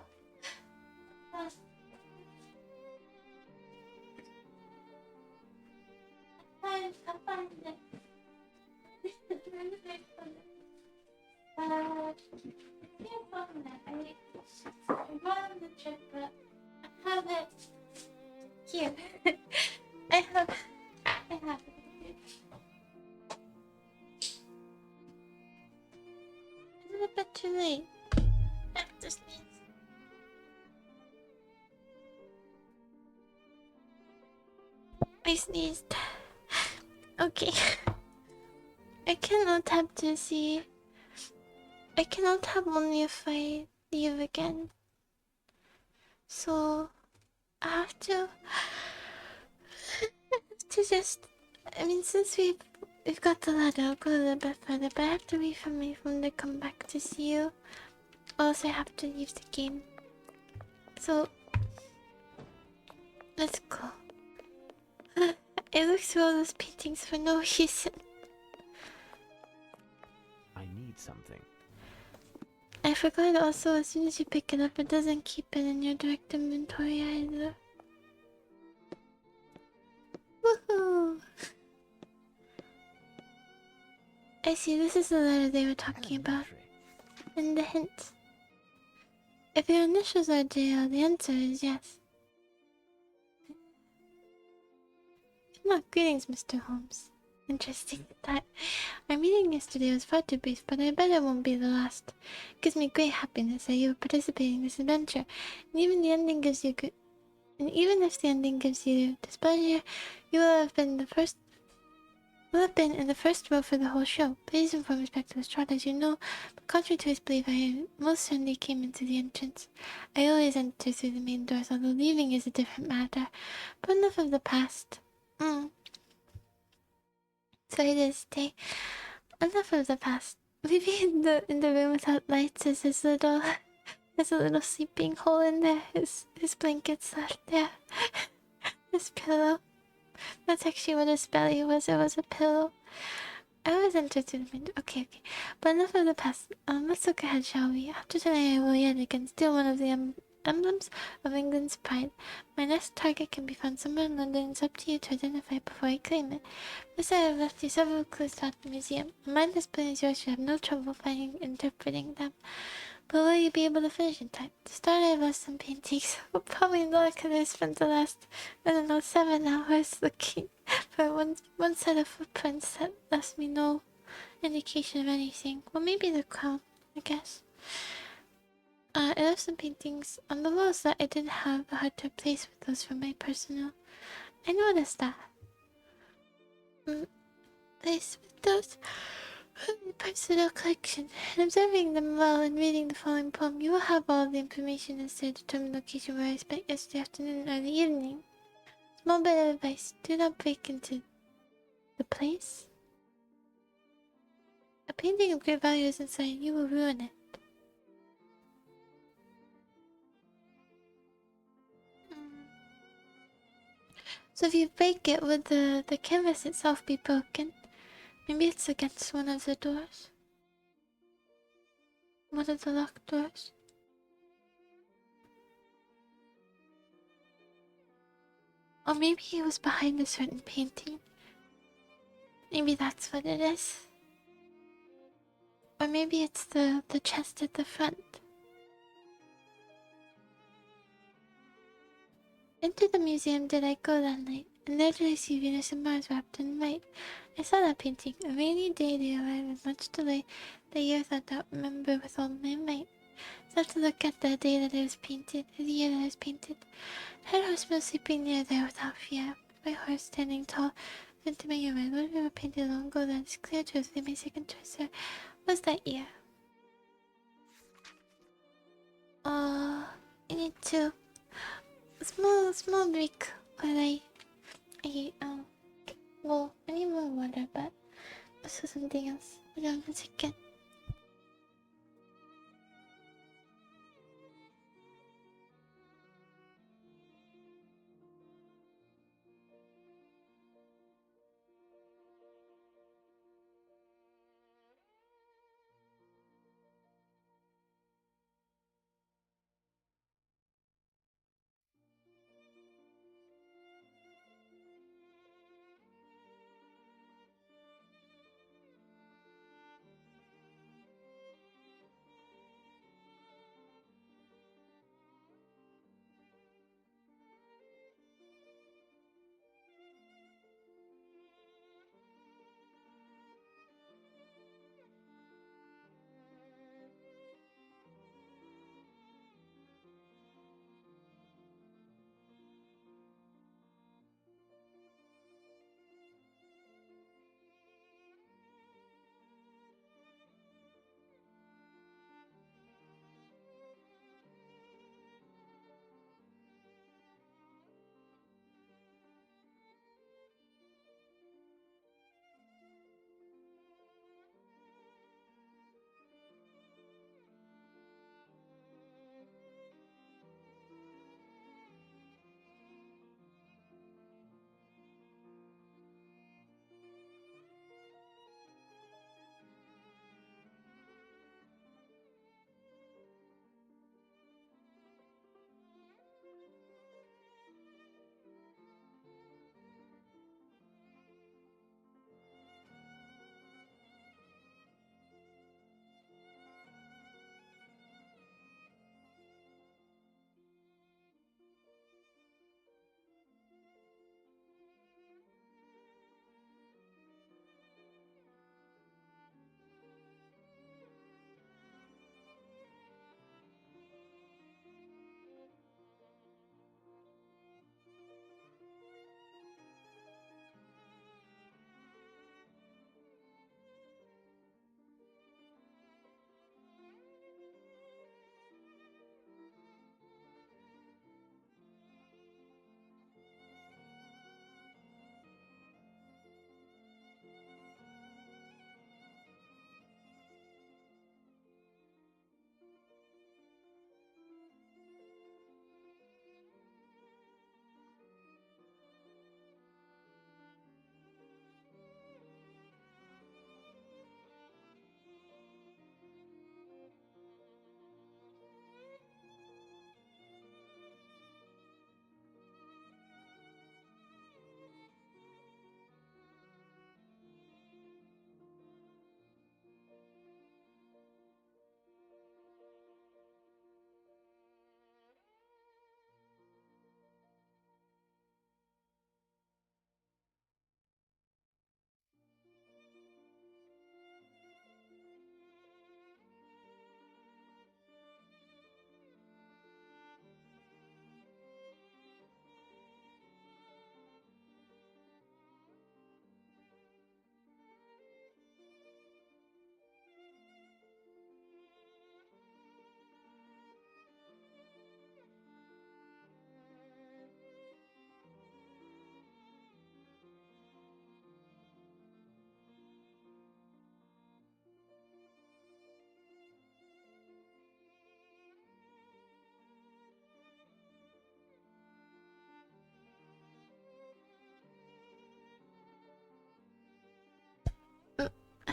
I'll find it. Can't find it. I bought on the trip, but I have it here. I have it. bit too late. I have to sneeze. I sneezed. Okay. I cannot tap to see. I cannot tap only if I leave again. So I have to just. I mean, since we've got the ladder, I'll go a little bit further. But I have to wait for my phone to come back to see you, or else I have to leave the game. So let's go. I looked through all those paintings for no reason. I need something. I forgot also, as soon as you pick it up, it doesn't keep it in your direct inventory either. Woohoo! I see, this is the letter they were talking about. And the hint. If your initials are JL, the answer is yes. Not greetings, Mr. Holmes. Interesting that our meeting yesterday was far too brief, but I bet it won't be the last. It gives me great happiness that you are participating in this adventure, and even the ending gives you good. And even if the ending gives you displeasure, you will have been the first. Will have been in the first row for the whole show. Please inform respected Trot, as you know, but contrary to his belief, I most certainly came into the entrance. I always enter through the main doors, although leaving is a different matter. But enough of the past. Sorry to stay. Enough of the past. Maybe in the room without lights is his little there's a little sleeping hole in there. His blanket's left there. His pillow. That's actually what his belly was. It was a pillow. I was interested in window. Okay. But enough of the past. Let's look ahead, shall we? After tonight, I will yet again steal one of the emblems of England's pride. My next target can be found somewhere in London. It's up to you to identify before I claim it. Besides, I have left you several clues throughout the museum. A mind as brilliant as yours should have no trouble finding interpreting them. But will you be able to finish in time? To start, I have left some paintings. Well, probably not, because I spent the last, 7 hours looking for one set of footprints that left me no indication of anything. Well, maybe the crown, I guess. I left some paintings on the walls that I didn't have a heart to replace with those from my personal. I noticed that. Place with those from my personal collection. And observing them well and reading the following poem, you will have all the information necessary to determine the location where I spent yesterday afternoon or the evening. Small bit of advice: do not break into the place. A painting of great value is inside, you will ruin it. So if you break it, would the canvas itself be broken? Maybe it's against one of the doors. One of the locked doors. Or maybe it was behind a certain painting. Maybe that's what it is. Or maybe it's the chest at the front. Into the museum did I go that night, and there did I see Venus and Mars wrapped in white. I saw that painting. A rainy day they arrived with much delay. The year that I remember with all my might. So I have to look at the day that it was painted, the year that it was painted. Head horse was sleeping near there without fear. My horse standing tall, into my ear. My Lord river painted long ago, that is clear to us. My second choice, sir, was that year. I need to small break while I well, I need more water, but also something else. Hold on a second.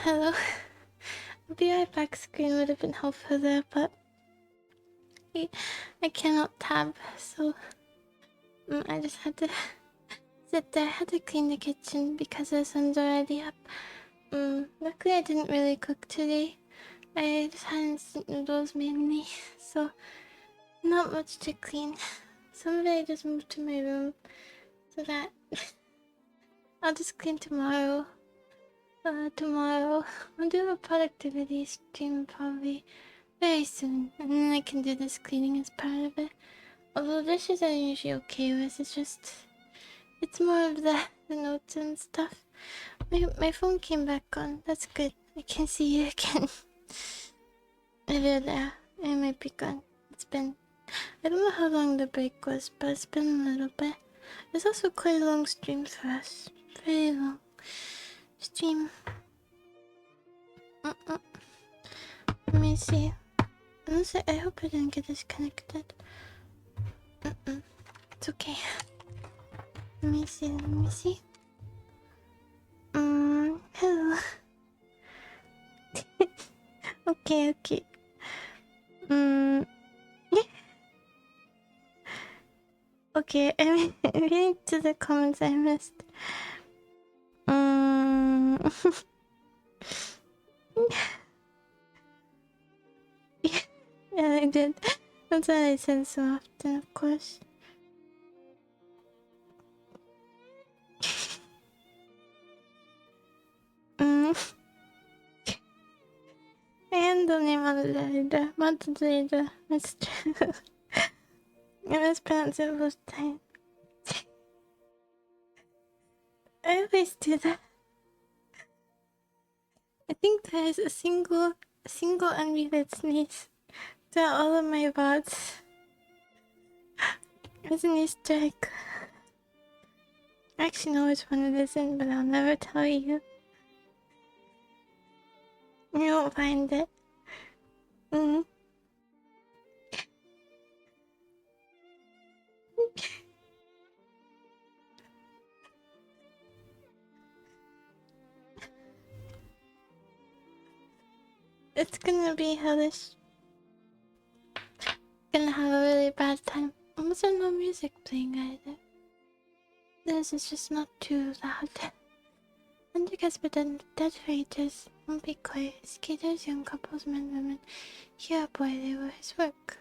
Hello. Be right back screen would have been helpful there, but I cannot tab, so I just had to sit there. I had to clean the kitchen because the sun's already up. Luckily I didn't really cook today. I just had instant noodles mainly, so not much to clean. Some of it I just moved to my room so that I'll just clean tomorrow. Tomorrow I'll do a productivity stream probably very soon, and then I can do this cleaning as part of it. Although dishes I'm usually okay with, it's more of the notes and stuff. My phone came back on. That's good. I can see you again. There. It might be gone. I don't know how long the break was, but it's been a little bit. It's also quite a long stream for us. Very long stream. Let me see. Honestly, I hope I didn't get disconnected. It's okay. Let me see. Hello. Okay. Okay, I'm reading to the comments I missed. Yeah, I did. That's what I said so often, of course. Random Madrid. That's true. I mispronounced it both times. I always do that. I think there's a single unmuted sneeze to all of my bots. It's an Easter egg. I actually know which one it isn't, but I'll never tell you. You won't find it. It's gonna be hellish. Gonna have a really bad time. Almost no music playing either. This is just not too loud. And because we're dead for ages, won't be quiet. Skaters, young couples, men, women. Yeah, boy, they were his work.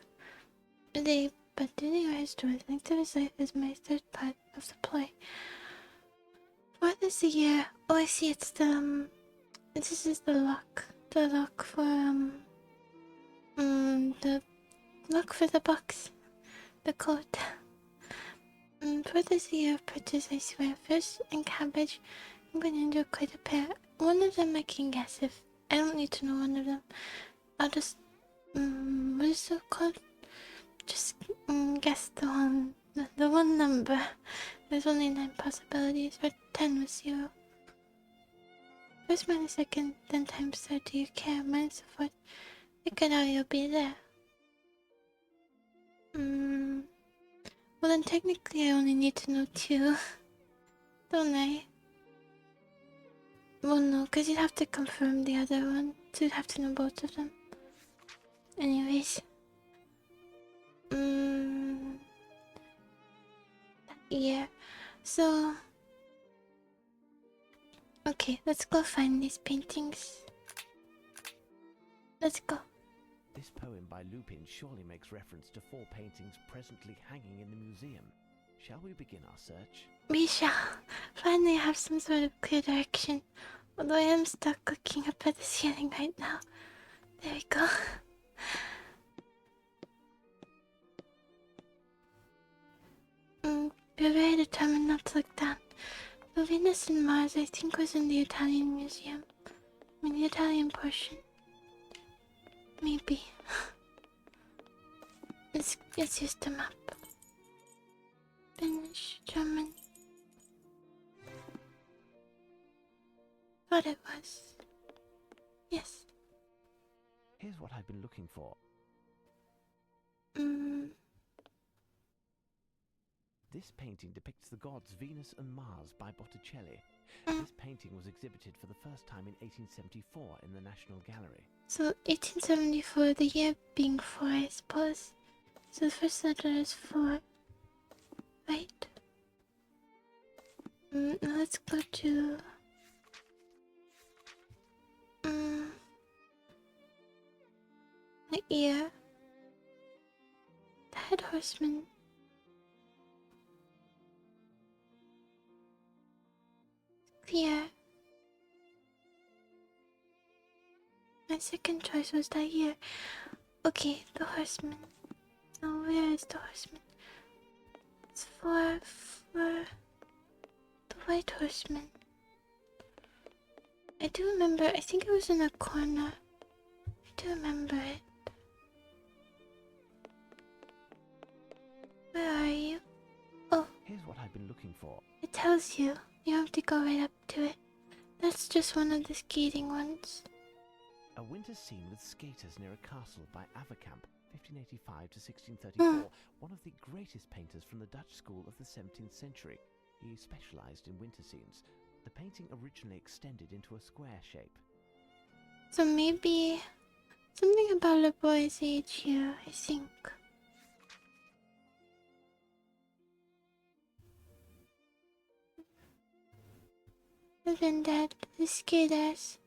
But they were his joy. The length of his life is my third part of the play. What is the year? Oh, I see. It's the this is the lock. The lock for the lock for the box. The code. For this year of purchase, I swear, fish and cabbage. I'm gonna enjoy quite a pair. One of them I can guess if I don't need to know one of them. I'll just what is it called? Just guess the one number. There's only 9 possibilities, or 10 with 0. First minus second, then times 3rd. Do you care? Minus the 4th. Figure it out, you'll be there. Well then technically I only need to know 2. Don't I? Well no, because you'd have to confirm the other one. So you'd have to know both of them. Anyways. Yeah. So okay, let's go find these paintings. Let's go. This poem by Lupin surely makes reference to 4 paintings presently hanging in the museum. Shall we begin our search? We shall finally have some sort of clear direction. Although I am stuck looking up at the ceiling right now. There we go. We're very determined not to look down. The Venus and Mars, I think, was in the Italian museum. I mean, the Italian portion. Maybe. Let's use the map. Finnish, German. Thought it was. Yes. Here's what I've been looking for. This painting depicts the gods Venus and Mars by Botticelli. This painting was exhibited for the first time in 1874 in the National Gallery. So 1874, the year being 4, I suppose. So the first letter is 4, right? Now let's go to the ear, the head horseman. Clear. My second choice was that year. Okay, the horseman. Now where is the horseman? It's for the white horseman. I do remember, I think it was in a corner. I do remember it. Where are you? Oh, Here's what I've been looking for. it tells you. You have to go right up to it. That's just one of the skating ones. A winter scene with skaters near a castle by Averkamp, 1585 to 1634, one of the greatest painters from the Dutch school of the 17th century. He specialized in winter scenes. The painting originally extended into a square shape. So maybe something about a boy's age here, I think. And then that, the skaters.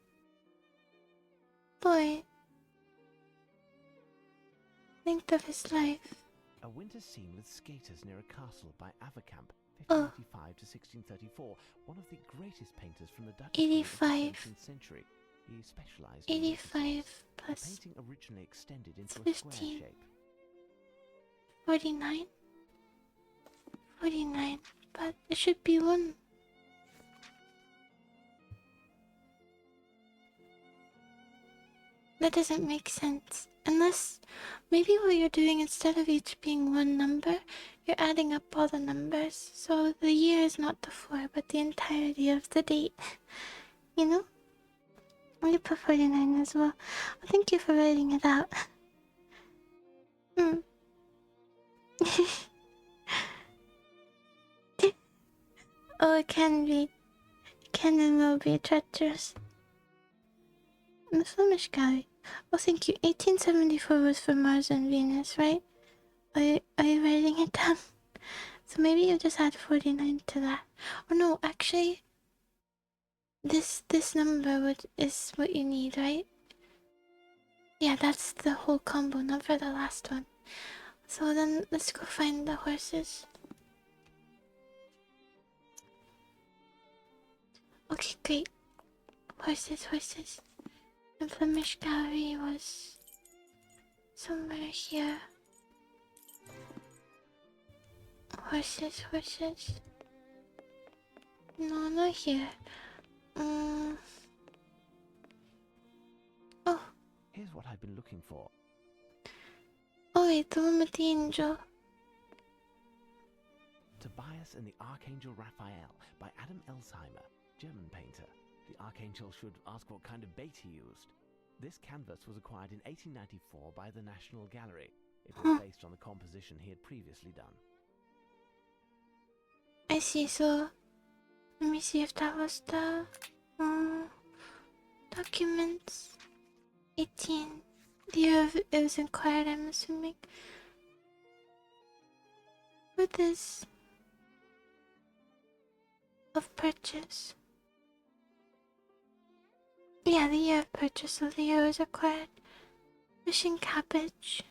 Boy. Length of his life. A winter scene with skaters near a castle by Averkamp, Oh. 1585 to 1634, one of the greatest painters from the Dutch school of 85. the 17th century. He specialized in winter 85 scenes. The plus painting originally extended into a 15. square shape. 49. 49. But it should be 1. That doesn't make sense. Unless, maybe what you're doing, instead of each being one number, you're adding up all the numbers. So the year is not the 4, but the entirety of the date. You know? I put 49 as well. Well, thank you for writing it out. Oh, it can be. Can and will be treacherous. The Flemish guy. Oh, thank you. 1874 was for Mars and Venus, right? Are you writing it down? So maybe you just add 49 to that. Or no, actually, this number is what you need, right? Yeah, that's the whole combo, not for the last one. So then let's go find the horses. Okay, great. Horses. The Flemish gallery was somewhere here. Horses. No, not here. Oh. Here's what I've been looking for. Oh wait, the one with the angel. Tobias and the Archangel Raphael by Adam Elsheimer, German painter. The Archangel should ask what kind of bait he used. This canvas was acquired in 1894 by the National Gallery. It was based on the composition he had previously done. I see, so let me see if that was the documents. 18. The year it was acquired, I'm assuming. With this of purchase. Yeah, the year of purchase, so the year was acquired. Fishing cabbage.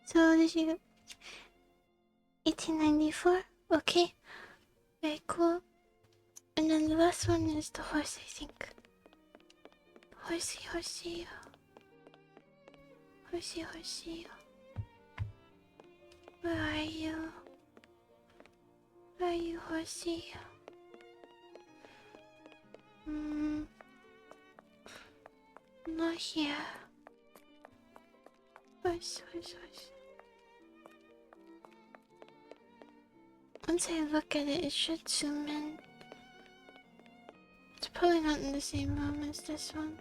So did you 1894? Okay. Very cool. And then the last one is the horse, I think. Horsey. Horsey. Where are you? Where are you, horsey? Not here. Horse. Once I look at it, it should zoom in. It's probably not in the same room as this one.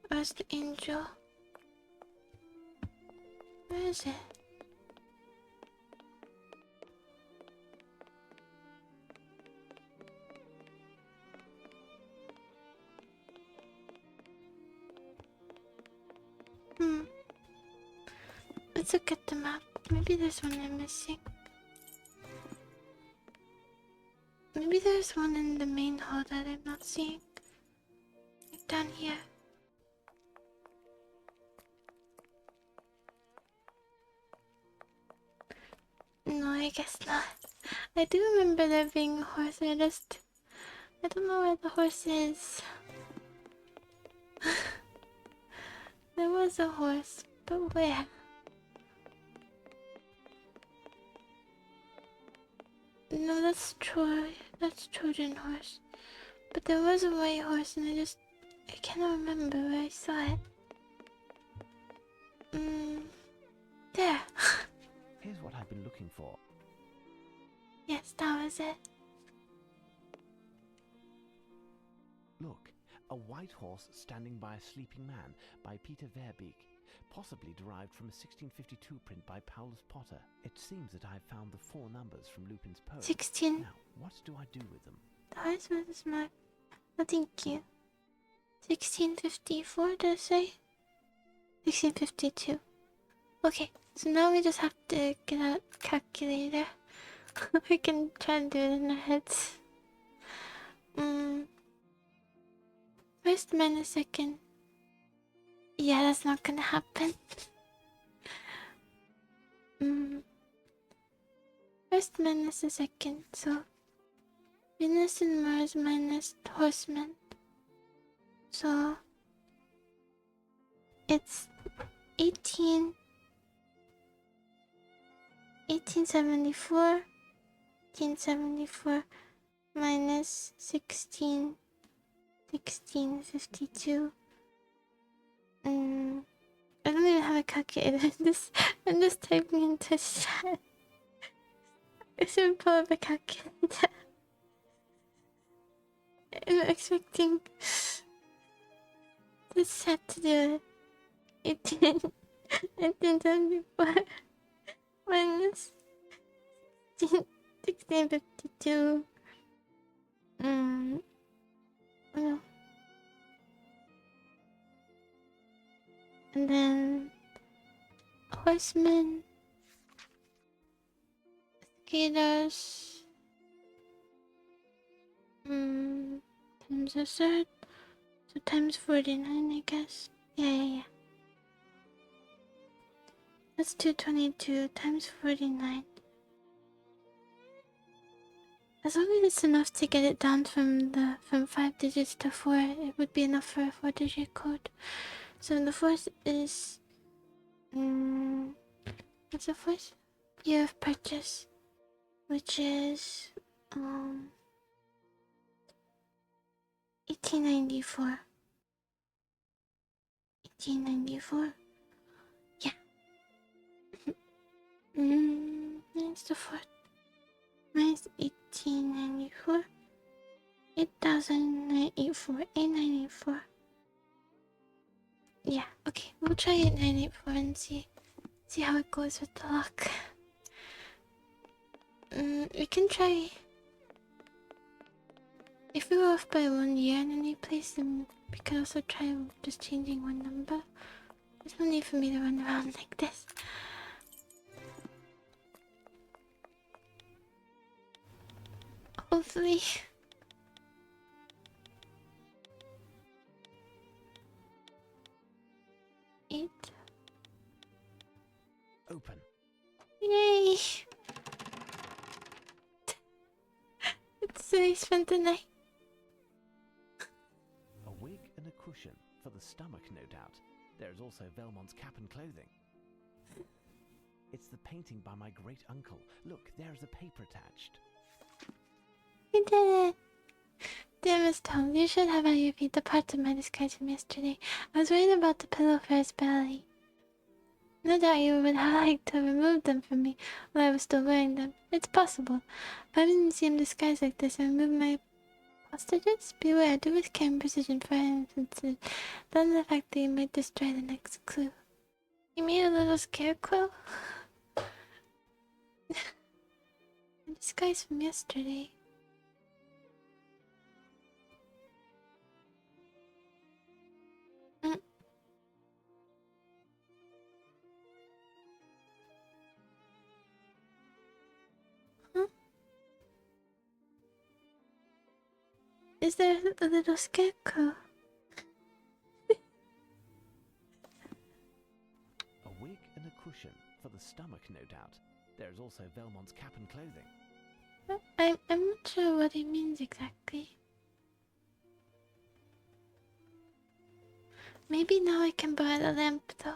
Where's the angel? Where is it? Let's look at the map. Maybe there's one I'm missing. Maybe there's one in the main hall that I'm not seeing. Like down here. No, I guess not. I do remember there being a horse. I don't know where the horse is. There was a horse, but where? No, that's Troy. That's Trojan horse. But there was a white horse and I cannot remember where I saw it. There. Here's what I've been looking for. Yes, that was it. Look, a white horse standing by a sleeping man by Peter Verbeek, possibly derived from a 1652 print by Paulus Potter. It seems that I've found the 4 numbers from Lupin's poem. 16. Now, what do I do with them? The horse was marked. Oh, thank you. 1654, did I say? 1652. Okay, so now we just have to get out calculator. We can try and do it in our heads. First minus second. Yeah, that's not gonna happen. First minus a second, so Venus and Mars minus Horseman. So it's 1874 minus 1652. I don't even have a calculator. I'm just typing into chat. I should pull up a calculator. I'm expecting this chat to do it. 1874 minus 1652. No. And then horsemen, skaters, times a third, so times 49, I guess. Yeah. That's 222 times 49. As long as it's enough to get it down from 5 digits to 4, it would be enough for a 4-digit code. So the fourth is what's the fourth? Year of purchase, which is 1894. 1894. Yeah. That's the fourth. Minus 1894. 8,984. 894. Yeah, okay, we'll try 984 and see how it goes with the luck. We can try. If we go off by 1 year in any place, then we can also try just changing one number. There's no need for me to run around like this. Hopefully. Open. Yay! It's I spent the night. A wig and a cushion for the stomach, no doubt. There is also Velmont's cap and clothing. It's the painting by my great uncle. Look, there is a paper attached. We did it! Dear Miss Tom, you should have had you read the parts of my description yesterday. I was worried about the pillow for his belly. No doubt you would have liked to remove them from me while I was still wearing them. It's possible. If I didn't see him disguised like this and remove my hostages, beware, do with care and precision, for I am sensitive. Then the fact that you might destroy the next clue. You made a little scarecrow? This guy's from yesterday. Mm. Huh? Is there a little scarecrow? A wig and a cushion for the stomach, no doubt. There is also Velmont's cap and clothing. I'm not sure what he means exactly. Maybe now I can buy the lamp though.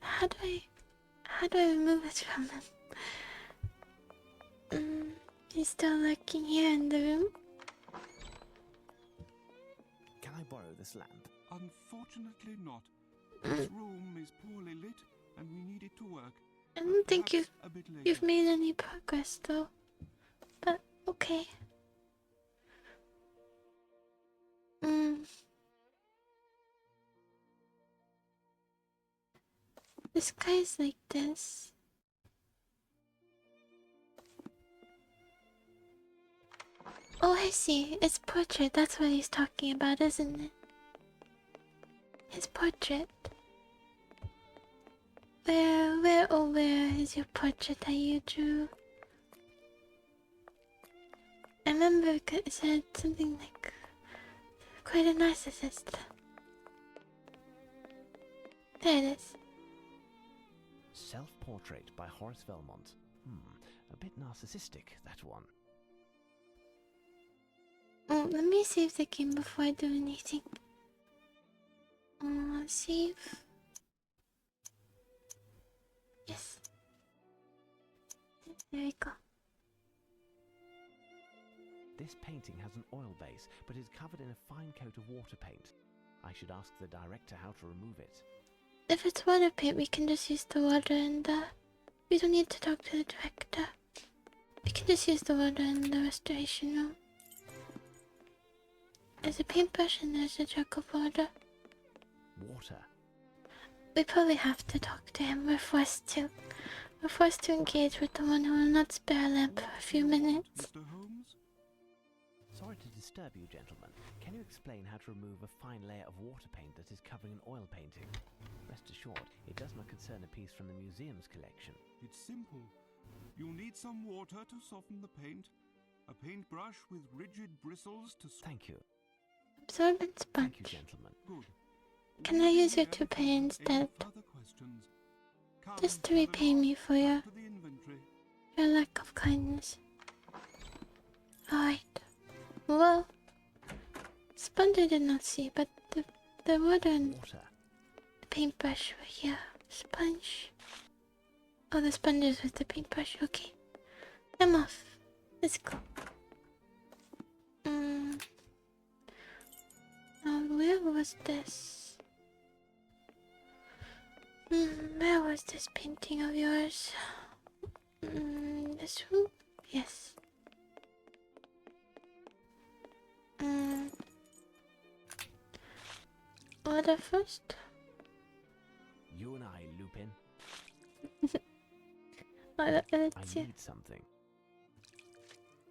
How do I remove it from him? He's still lurking here in the room. Can I borrow this lamp? Unfortunately not. This room is poorly lit and we need it to work. I don't think Perhaps a bit later. you've made any progress though. But okay. This guy's like this. Oh, I see. It's portrait. That's what he's talking about, isn't it? His portrait. Where is your portrait that you drew? I remember it said something like quite a narcissist. There it is. Self-portrait by Horace Velmont. A bit narcissistic, that one. Let me save the game before I do anything. Save. Yes. There we go. This painting has an oil base, but is covered in a fine coat of water paint. I should ask the director how to remove it. If it's water paint, we can just use the water and we don't need to talk to the director. We can just use the water in the restoration room. There's a paintbrush and there's a jug of water. Water? We probably have to talk to him. We're forced to. We're forced to engage with the one who will not spare a lamp for a few minutes. Mr. Holmes? Sorry to disturb you, gentlemen. Can you explain how to remove a fine layer of water paint that is covering an oil painting? Rest assured, it does not concern a piece from the museum's collection. It's simple. You'll need some water to soften the paint, a paintbrush with rigid bristles to... Thank you. Absorbent sponge. Thank you, gentlemen. Good. Can I use your toupee instead? Further questions? Come, Just to repay me for your back to the inventory. lack of kindness. Alright. Well, sponge I did not see, but the water and Water. the paintbrush were here. Sponge. Oh, the sponge is with the paintbrush. Okay. I'm off. Let's go. Now, where was this? Where was this painting of yours? This room? Yes. Order first? You and I, Lupin. Let's I see. need something.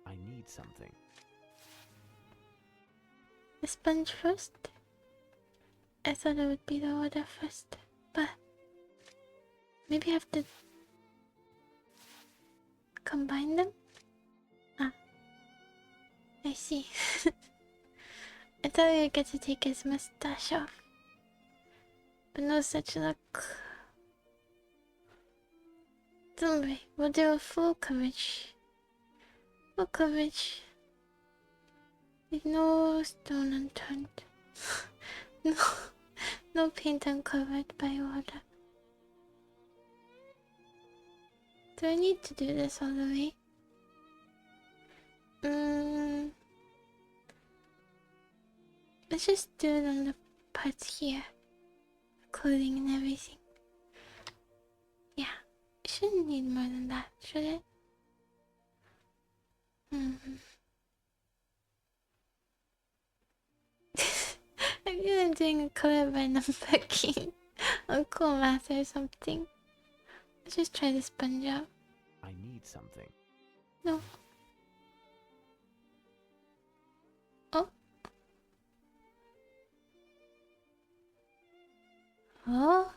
I need something. The sponge first? I thought it would be the order first, but maybe I have to combine them? Ah, I see. I thought we would get to take his mustache off, but no such luck. Don't worry, we'll do a full coverage. Full coverage. Leave no stone unturned. No paint uncovered by water. Do I need to do this all the way? Let's just do it on the parts here. Clothing and everything. Yeah. I shouldn't need more than that, should it? I feel I'm doing a color by number game. Uncle Math or something. Let's just try the sponge out. I need something. No. Oh. Oh.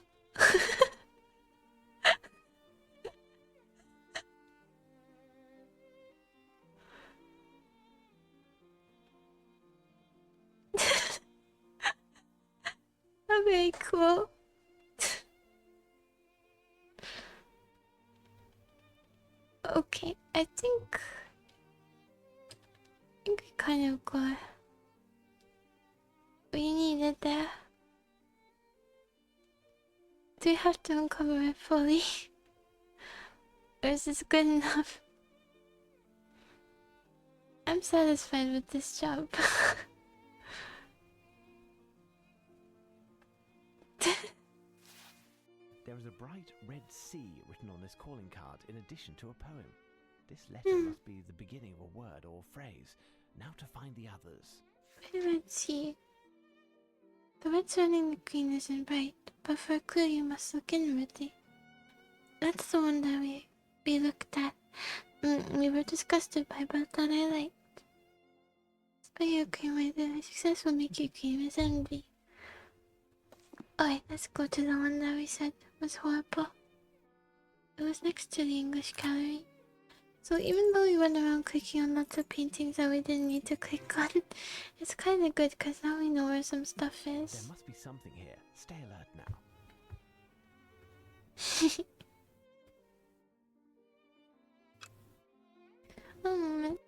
Very cool. Okay, I think we kind of got what we needed there. Do we have to uncover it fully? Or is this good enough? I'm satisfied with this job. There is a bright red C written on this calling card in addition to a poem. This letter must be the beginning of a word or phrase. Now to find the others. Let's see. The red surrounding the green isn't bright, but for a clue you must look inwardly. That's the one that we looked at. We were disgusted by, but that I liked. Spell your cream with it. Success will make your cream as envy. Alright, let's go to the one that we said was horrible. It was next to the English gallery. So even though we went around clicking on lots of paintings that we didn't need to click on, it's kind of good because now we know where some stuff is. There must be something here. Stay alert now. A moment.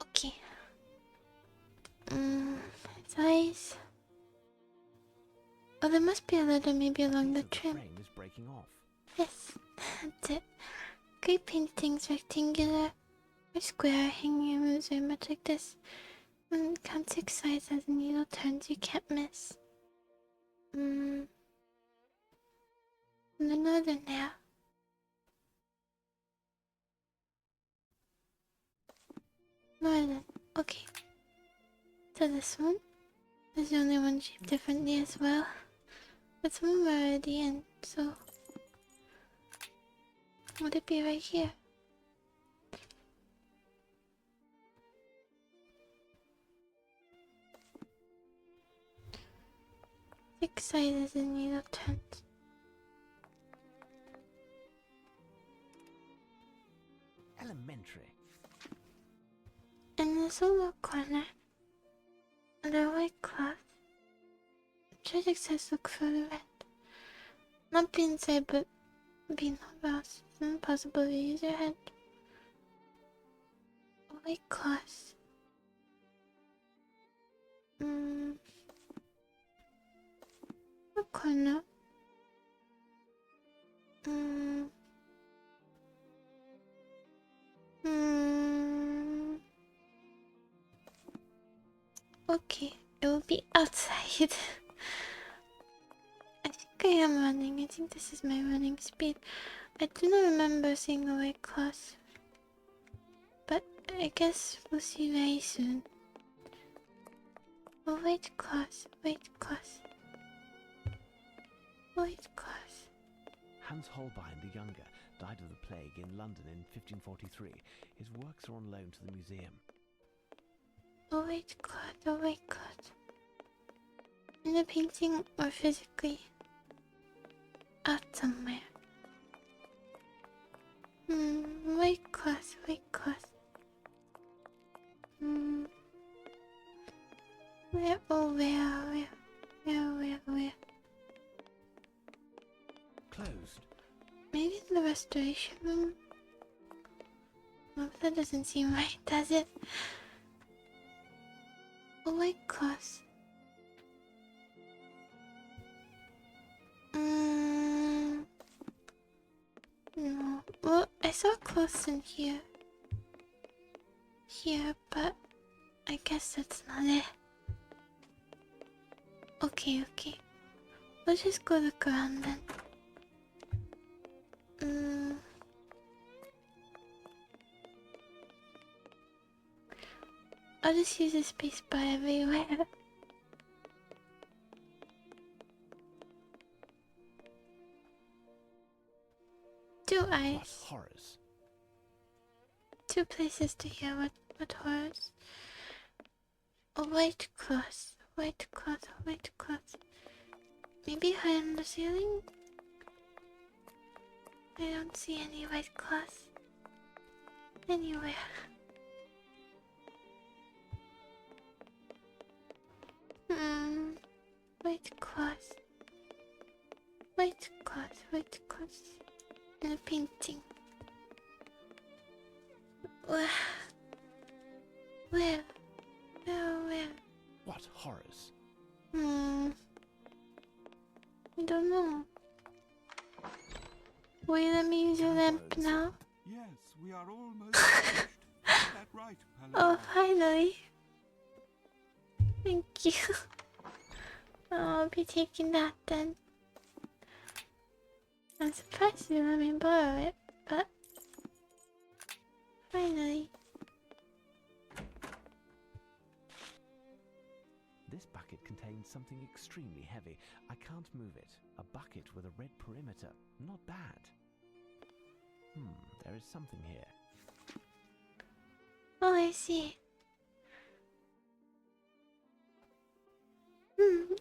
Okay. Size. Oh, there must be a letter maybe along the trim. The frame is breaking off. Yes, that's it. Great paintings, rectangular or square, hanging rooms very much like this. Count 6 sides as the needle turns, you can't miss. The northern there. Northern, okay. So this one is the only one shaped differently as well. But some of them are already in, so would it be right here? Six sides as the needle turns. Elementary. In the solo corner, under white cloth, Tragic says look for the red. Not be inside, but be nowhere else. It's impossible to use your head. White cloth. What corner? Okay, it will be outside. I think I am running. I think this is my running speed. I do not remember seeing a white cloth. But I guess we'll see very soon. A white cloth, white cloth. White cloth. Hans Holbein the Younger died of the plague in London in 1543. His works are on loan to the museum. A white cloth, a white cloth. In the painting or physically? Out somewhere. White cloth, white cloth. Where, oh where? Closed. Maybe in the restoration room? No, that doesn't seem right, does it? A white cloth. No. Well, I saw cloths in here. here, but I guess that's not it. Okay, okay. Let's just go look around then. I'll just use the spacebar everywhere. Two eyes. What horrors. Two places to hear what horrors. A white cloth. White cloth. White cloth. Maybe high on the ceiling? I don't see any white cloth anywhere. White cloth. White cloth. White cloth. And a painting. Where? Where? What horrors. I don't know. Will you let me use your lamp now? Yes, we are almost finished. Is that right, Oh, Paladin? finally. Thank you. I'll be taking that then. I'm surprised you let me borrow it, but finally. This bucket contains something extremely heavy. I can't move it. A bucket with a red perimeter. Not bad. There is something here. Oh, I see.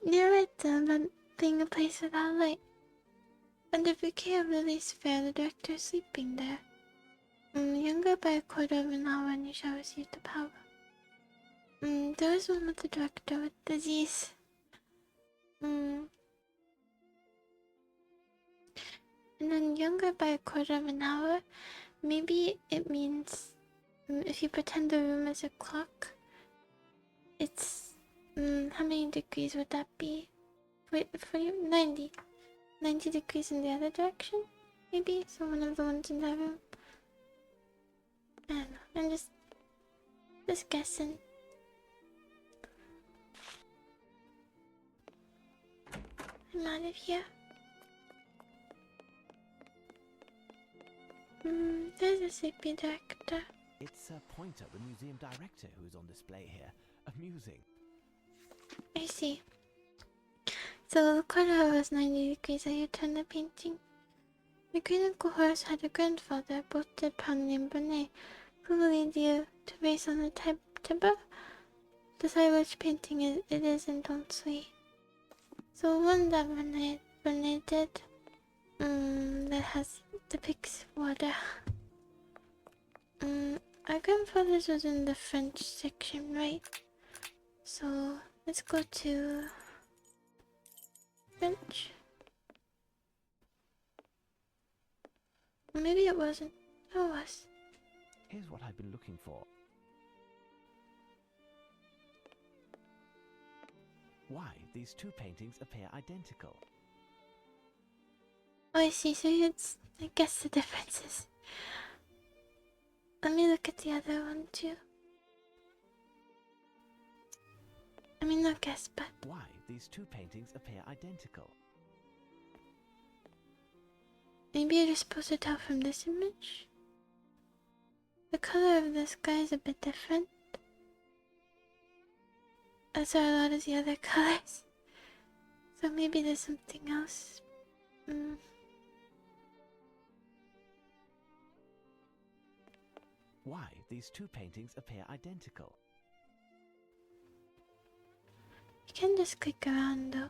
You're right though about being a place without light. Under the care of the least fair, the director is sleeping there. Younger by a quarter of an hour and you shall receive the power. There is one with the director with disease. And then younger by a quarter of an hour, maybe it means if you pretend the room is a clock, it's how many degrees would that be? For you, 90. 90 degrees in the other direction, maybe. So one of the ones in that room. I don't know. I'm just guessing. I'm out of here. There's a sleepy director. It's Pointer, the museum director, who is on display here. Amusing. I see. So the corner was 90 degrees, so you turn the painting. The clinical horse had a grandfather, both did pound named Bonnet, who will lead you to race on the Tiber. Decide which painting it is and don't sway. So one that Bonnet did, that depicts water. Our grandfather's was in the French section, right? So let's go to French. Maybe it wasn't. It was. Here's what I've been looking for. Why these two paintings appear identical? Oh, I see. So I guess the difference is. Let me look at the other one too. I mean, not guess, but. Why these two paintings appear identical? Maybe you're just supposed to tell from this image? The color of the sky is a bit different. As are a lot of the other colors. So maybe there's something else. Why these two paintings appear identical? You can just click around though.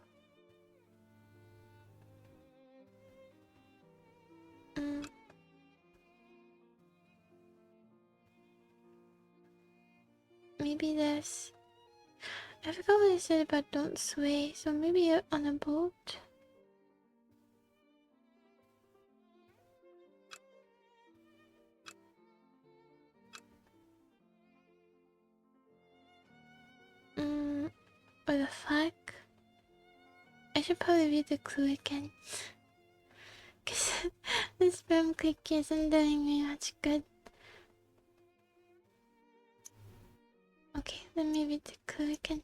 Maybe there's. I forgot what I said about don't sway, so maybe you're on a boat. Or the flag. I should probably read the clue again. Cause the sperm click isn't doing me much good. Okay, then maybe the clue again.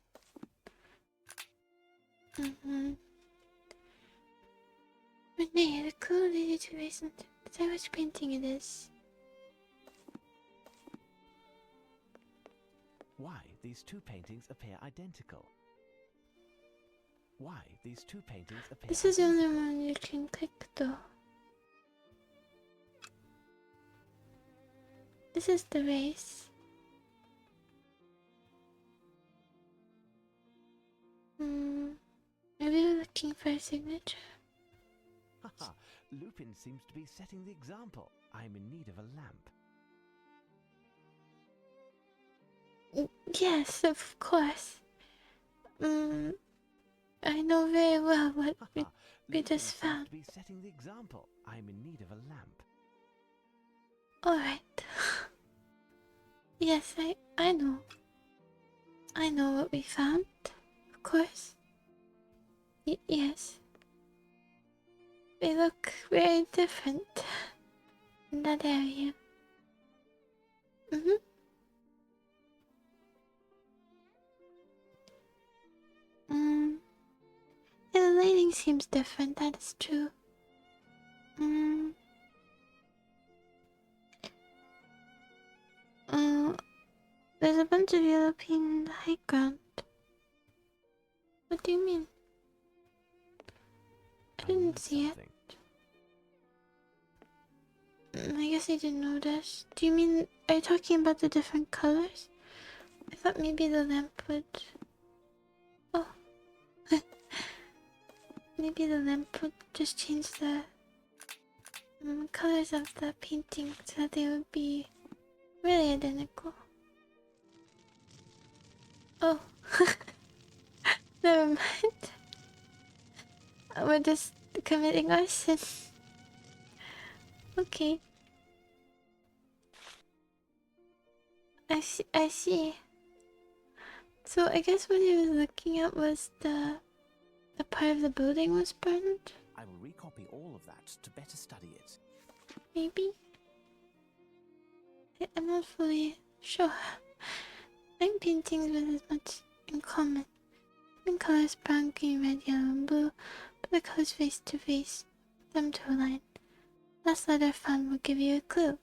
Renee, the clue leads you to reason. Say which painting it is. Why these two paintings appear identical? Why these two paintings appear This is the only identical? one you can click though. This is the race. Maybe we're looking for a signature. Haha, Lupin seems to be setting the example. I'm in need of a lamp. Yes, of course. I know very well what we Lupin just seems found. to be setting the example. I'm in need of a lamp. Alright. Yes, I know. I know what we found. Of course. Yes. They look very different in that area. Yeah, the lighting seems different, that is true. There's a bunch of yellow paint in the high ground. What do you mean? I didn't see it. I guess I didn't notice. Do you mean, are you talking about the different colors? I thought maybe the lamp would... Oh. Maybe the lamp would just change the colors of the painting so that they would be really identical. Oh. Never mind. We're just committing arson. Okay. I see. So I guess what he was looking at was the part of the building was burned? I will recopy all of that to better study it. Maybe? I'm not fully sure. I'm paintings with as much in common. In colors brown, green, red, yellow, and blue, but the colors face to face, them to align. Last letter found will give you a clue.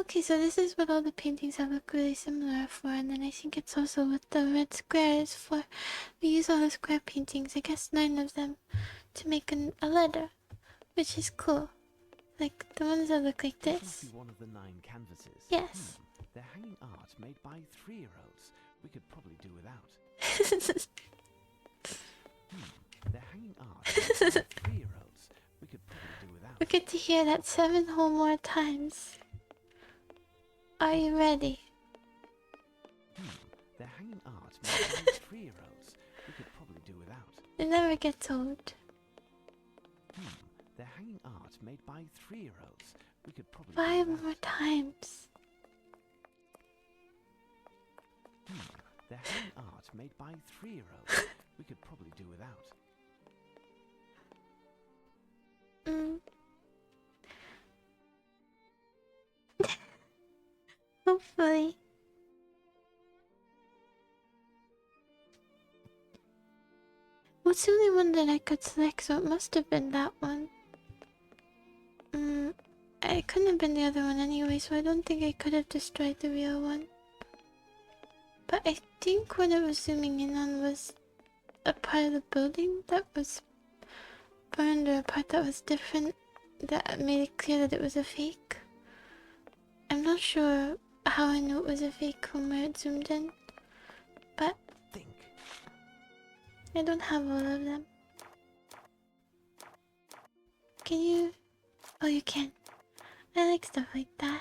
Okay, so this is what all the paintings that look really similar for, and then I think it's also what the red square is for. We use all the square paintings, I guess 9 of them, to make a letter, which is cool. Like the ones that look like This this. must be one of the 9 canvases. Yes. They're hanging art made by 3-year-olds. We could probably do without. They're hanging art made by 3-year-olds. We could probably do without. We get to hear that 7 whole more times. Are you ready? They're hanging art made by 3-year-olds. We could probably do without. It never gets old. They're hanging art made by 3-year-olds. We could probably 5 do without. more times. They're hanging art made by 3-year-olds. We could probably do without. Hopefully. What's the only one that I could select, so it must have been that one. It couldn't have been the other one anyway, so I don't think I could have destroyed the real one. But I think what I was zooming in on was a part of the building that was burned, or a part that was different, that made it clear that it was a fake. I'm not sure how I knew it was a fake from where it zoomed in, but Think. I don't have all of them. Can you? Oh, you can. I like stuff like that.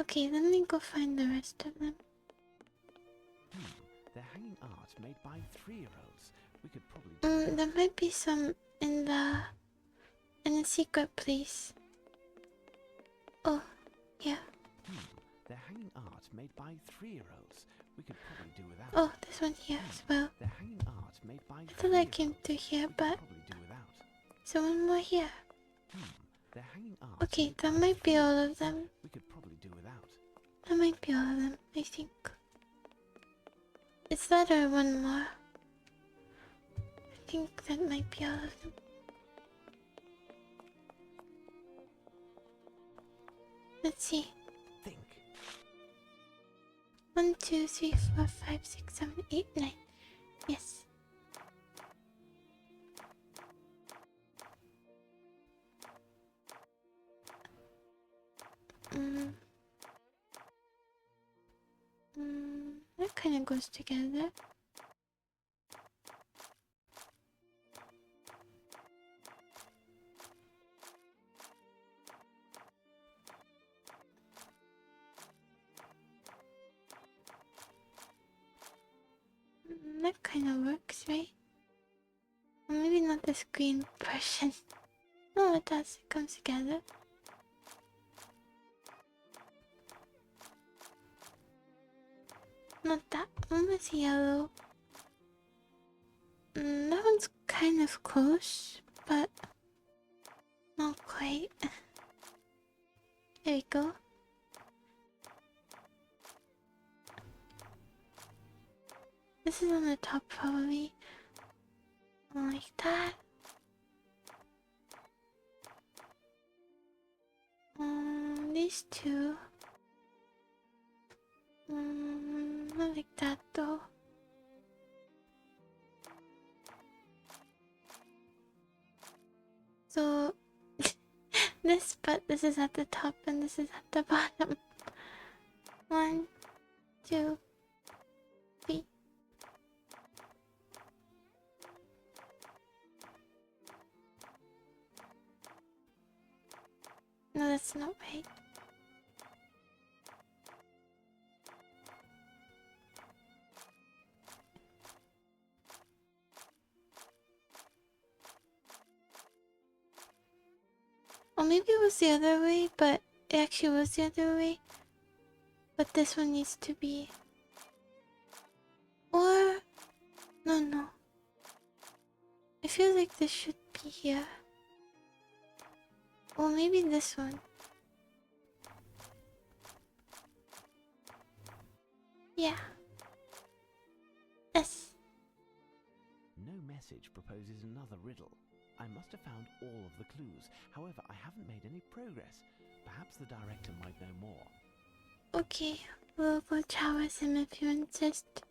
Okay, let me go find the rest of them. They're hanging art made by 3-year-olds. We could probably do without. There might be some in the secret place. Oh, yeah. They're hanging art made by 3-year-olds. We could probably do without. Oh, this one here as well. They're hanging art made by I thought I came through here, but probably do without. So one more here. They're hanging art. Okay, that might be all of them. We could probably do without. That might be all of them, I think. Is that or one more? I think that might be all of them. Let's see. Think. 1, 2, 3, 4, 5, 6, 7, 8, 9. Yes. That kind of goes together. That kind of works, right? Or maybe not this green portion. No, it does. It comes together. Not that one was yellow. That one's kind of close, but not quite. There we go. This is on the top probably. Like that. These two. Not like that though. So this, but this is at the top and this is at the bottom. 1, 2, 3. No, that's not right. Or maybe it was the other way, but it actually was the other way. But this one needs to be... Or... No. I feel like this should be here. Or maybe this one. Yeah. Yes. No message proposes another riddle. I must have found all of the clues. However, I haven't made any progress. Perhaps the director might know more. Okay, we'll go chat with him if you insist.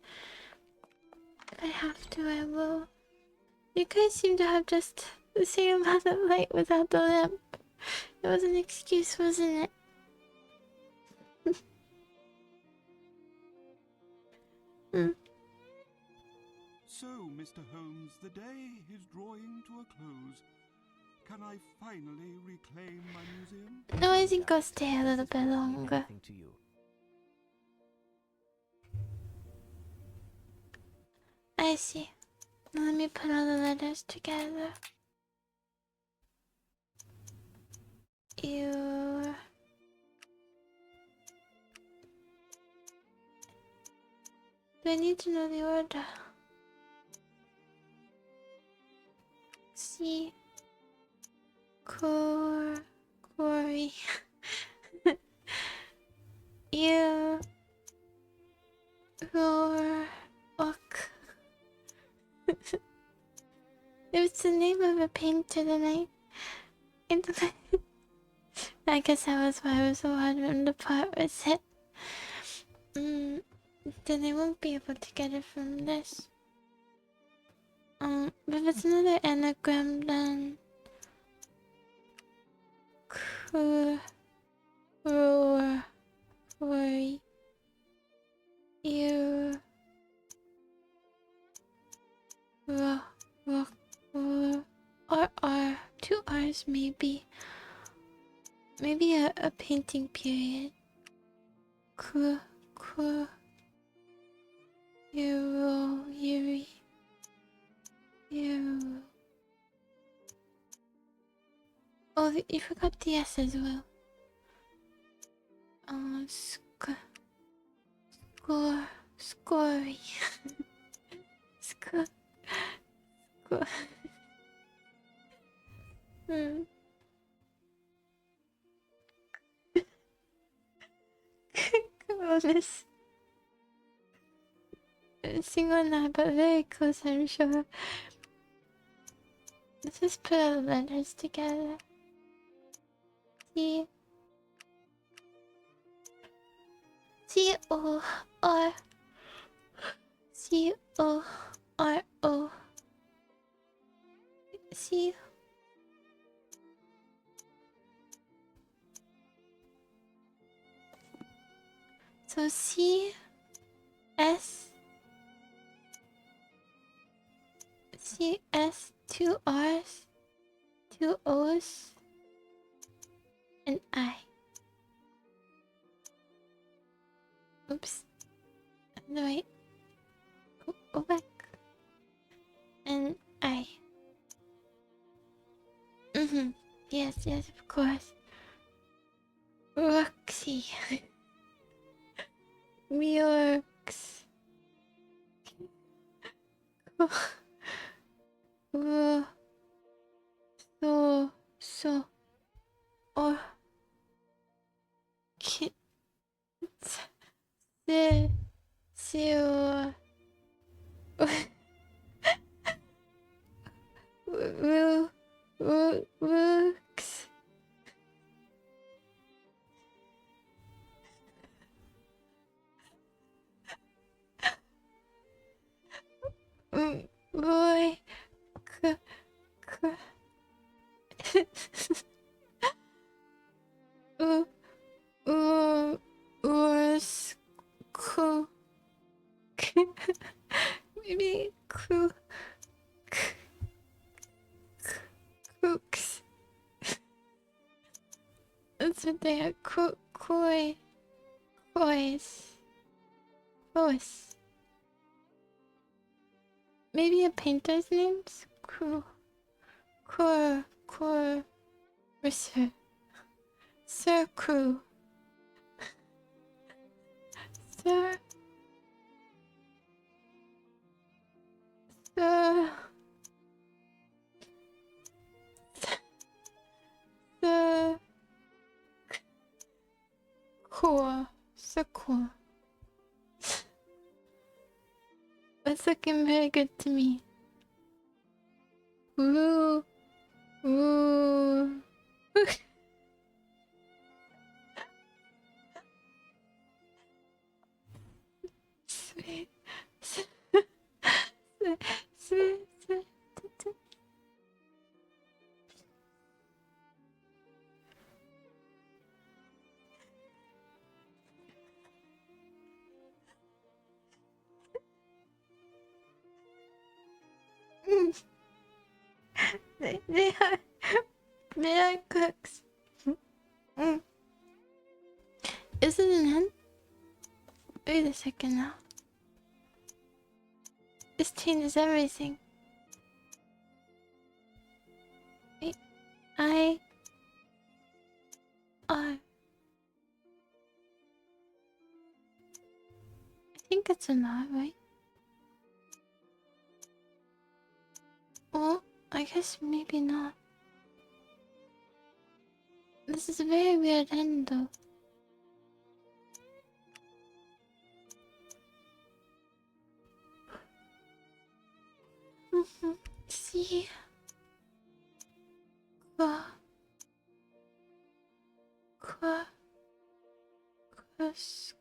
If I have to, I will. You guys seem to have just the same amount of light without the lamp. It was an excuse, wasn't it? So, Mr. Holmes, the day is drawing to a close. Can I finally reclaim my museum? No, I think I'll stay a little bit longer. Anything to you. I see. Now let me put all the letters together. You... Do I need to know the order? See. Quarry. You. Roar. Ok. It's the name of a painter that I guess that was why I was so hard on the part with it. Then I won't be able to get it from this. But if it's another anagram, then roar, worry, you, rock, R, 2 R's maybe. Maybe a painting period. Yuri. Oh, you forgot the S as well. Scory. Close. Single not, but very close, I'm sure. Let's just put our letters together. C O R C O R O C. So C S 2 R's 2 O's and I. Oops. No, wait. Go back. And I. Yes, of course. Roxy. Reorgs. So. Or. Kit. Zero. Works. Roy. Was cool. Maybe cool. Cooks. That's what they are. Koi. Voice. Maybe a painter's names? Sir Crew. Sir. Core. That's looking very good to me. Ooh. Sweet. They are cooks. Is it an N? Wait a second now. This changes everything. Wait, I think it's an R, right? Well, I guess maybe not. This is a very weird end though. See?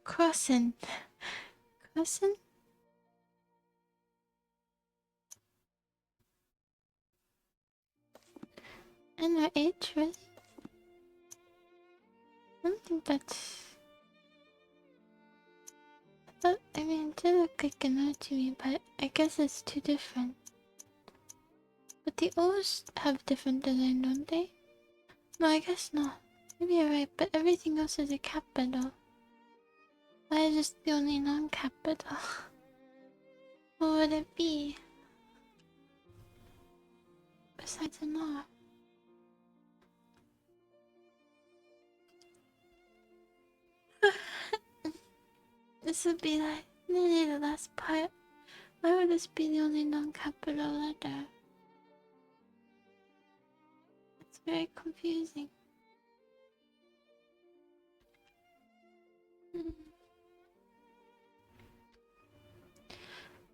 Crossing. And our H, really? I don't think that's... I mean, it did look like an O to me, but I guess it's too different. But the O's have different design, don't they? No, I guess not. Maybe you're right, but everything else is a capital. Why is this the only non-capital? What would it be? Besides an R. This would be like nearly the last part. Why would this be the only non-capital letter? It's very confusing.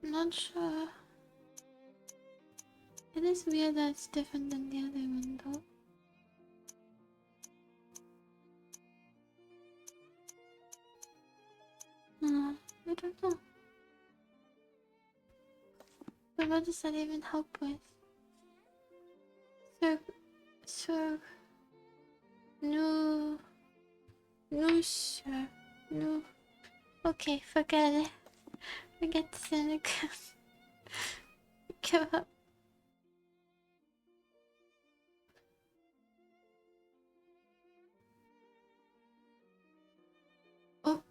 I'm not sure. It is weird that it's different than the other one though. I don't know. But what does that even help with? So no, sure, no. Okay, forget it. Forget the Seneca. Give up. Oh,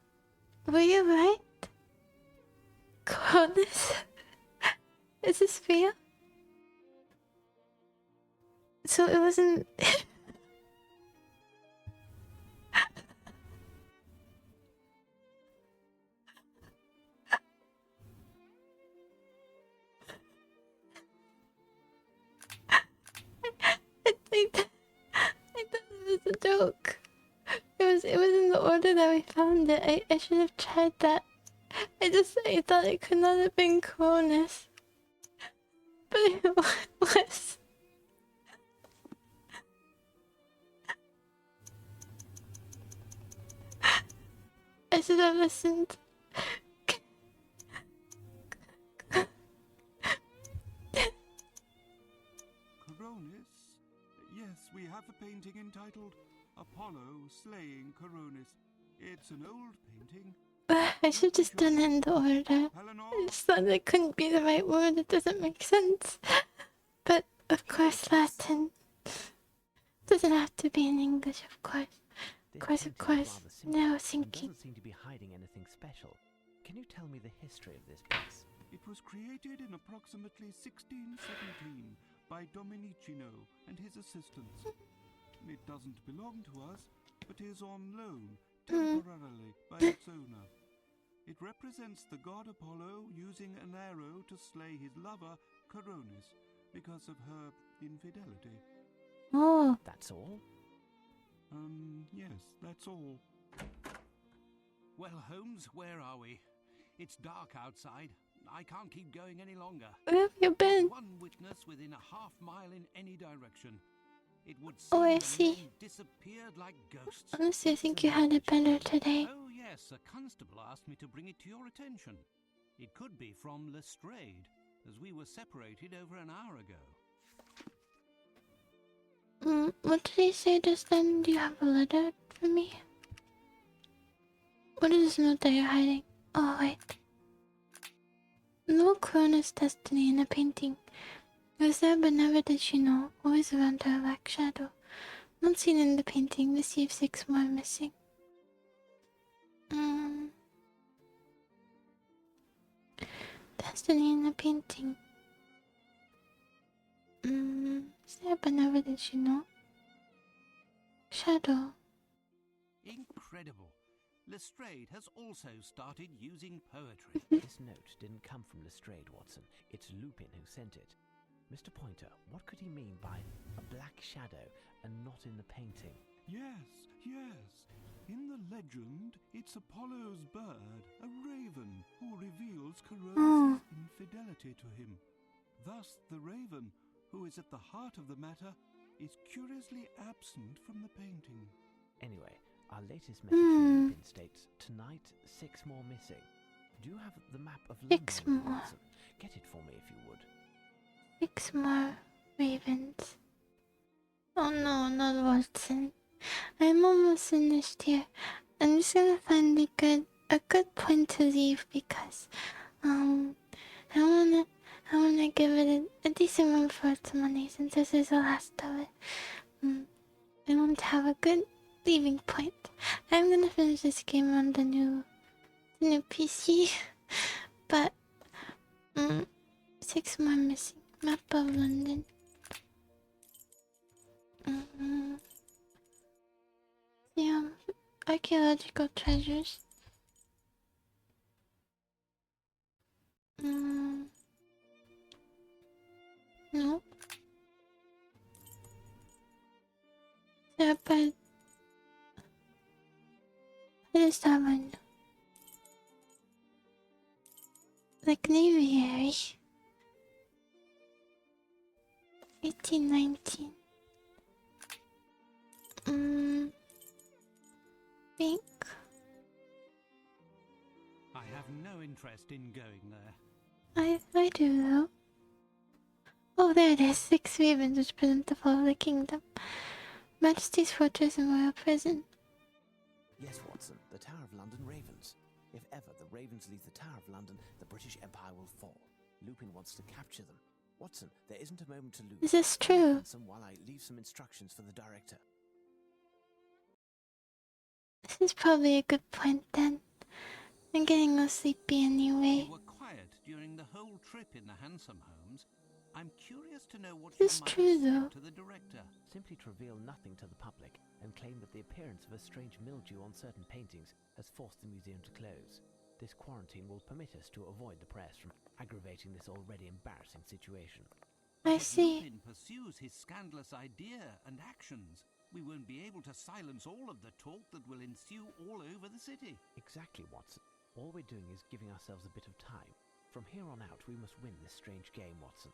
were you right? Goodness. Is this real? So it wasn't. I thought it was a joke. It was in the order that we found it. I should have tried that. I thought it could not have been Cronus. But it was. I should have listened. Coronis? Yes, we have a painting entitled Apollo Slaying Coronis. It's an old painting. I should just done it in the order. I just thought it couldn't be the right word. It doesn't make sense. But of course, Latin doesn't have to be in English. Of course. Of course. No thinking. Doesn't seem to be hiding anything special. Can you tell me the history of this piece? It was created in approximately 1617 by Domenichino and his assistants. It doesn't belong to us, but is on loan temporarily by its owner. It represents the god Apollo using an arrow to slay his lover, Coronis, because of her infidelity. Oh. That's all? Yes, that's all. Well, Holmes, where are we? It's dark outside. I can't keep going any longer. Where have you been? One witness within a half mile in any direction. It would seem Oh, I the see. men disappeared like ghosts. Honestly, I think you had it better today. Oh yes, a constable asked me to bring it to your attention. It could be from Lestrade, as we were separated over an hour ago. What did he say just then? Do you have a letter for me? What is this note that you're hiding? Oh, wait. No Cronus destiny in a painting. It was there, but never did she know. Always around her like shadow. Not seen in the painting. Let's see if 6 more are missing. Destiny in a painting. Is there, but never did she know. Shadow. Incredible. Lestrade has also started using poetry. This note didn't come from Lestrade, Watson. It's Lupin who sent it. Mr. Pointer, what could he mean by a black shadow and not in the painting? Yes, yes. In the legend, it's Apollo's bird, a raven, who reveals Coronis' infidelity to him. Thus, the raven, who is at the heart of the matter, is curiously absent from the painting. Anyway, our latest message from Lupin states, tonight, 6 more missing. Do you have the map of London, 6 more. Watson? Get it for me if you would. 6 more ravens. Oh no, not Watson. I'm almost finished here. I'm just gonna find a good point to leave because I wanna give it a decent run for its money since this is the last of it. I want to have a good leaving point. I'm gonna finish this game on the new PC, but 6 more missing. Map of London. Yeah, archaeological treasures. No. Yeah, but I just have one. Like Navy 1819. Pink. I have no interest in going there. I do though. Oh, there it is. 6 ravens which present the fall of the kingdom. Majesty's fortress and royal prison. Yes, Watson, the Tower of London Ravens. If ever the Ravens leave the Tower of London, the British Empire will fall. Lupin wants to capture them. Watson, there isn't a moment to lose. Is this true? Handsome, while I leave some instructions for the director. This is probably a good point then. I'm getting all sleepy anyway. You were quiet during the whole trip in the handsome homes. I'm curious to know what This is you might true have said though. to the director. Simply to reveal nothing to the public and claim that the appearance of a strange mildew on certain paintings has forced the museum to close. This quarantine will permit us to avoid the press from aggravating this already embarrassing situation. I If see. Lupin pursues his scandalous idea and actions, we won't be able to silence all of the talk that will ensue all over the city. Exactly, Watson. All we're doing is giving ourselves a bit of time. From here on out, we must win this strange game, Watson.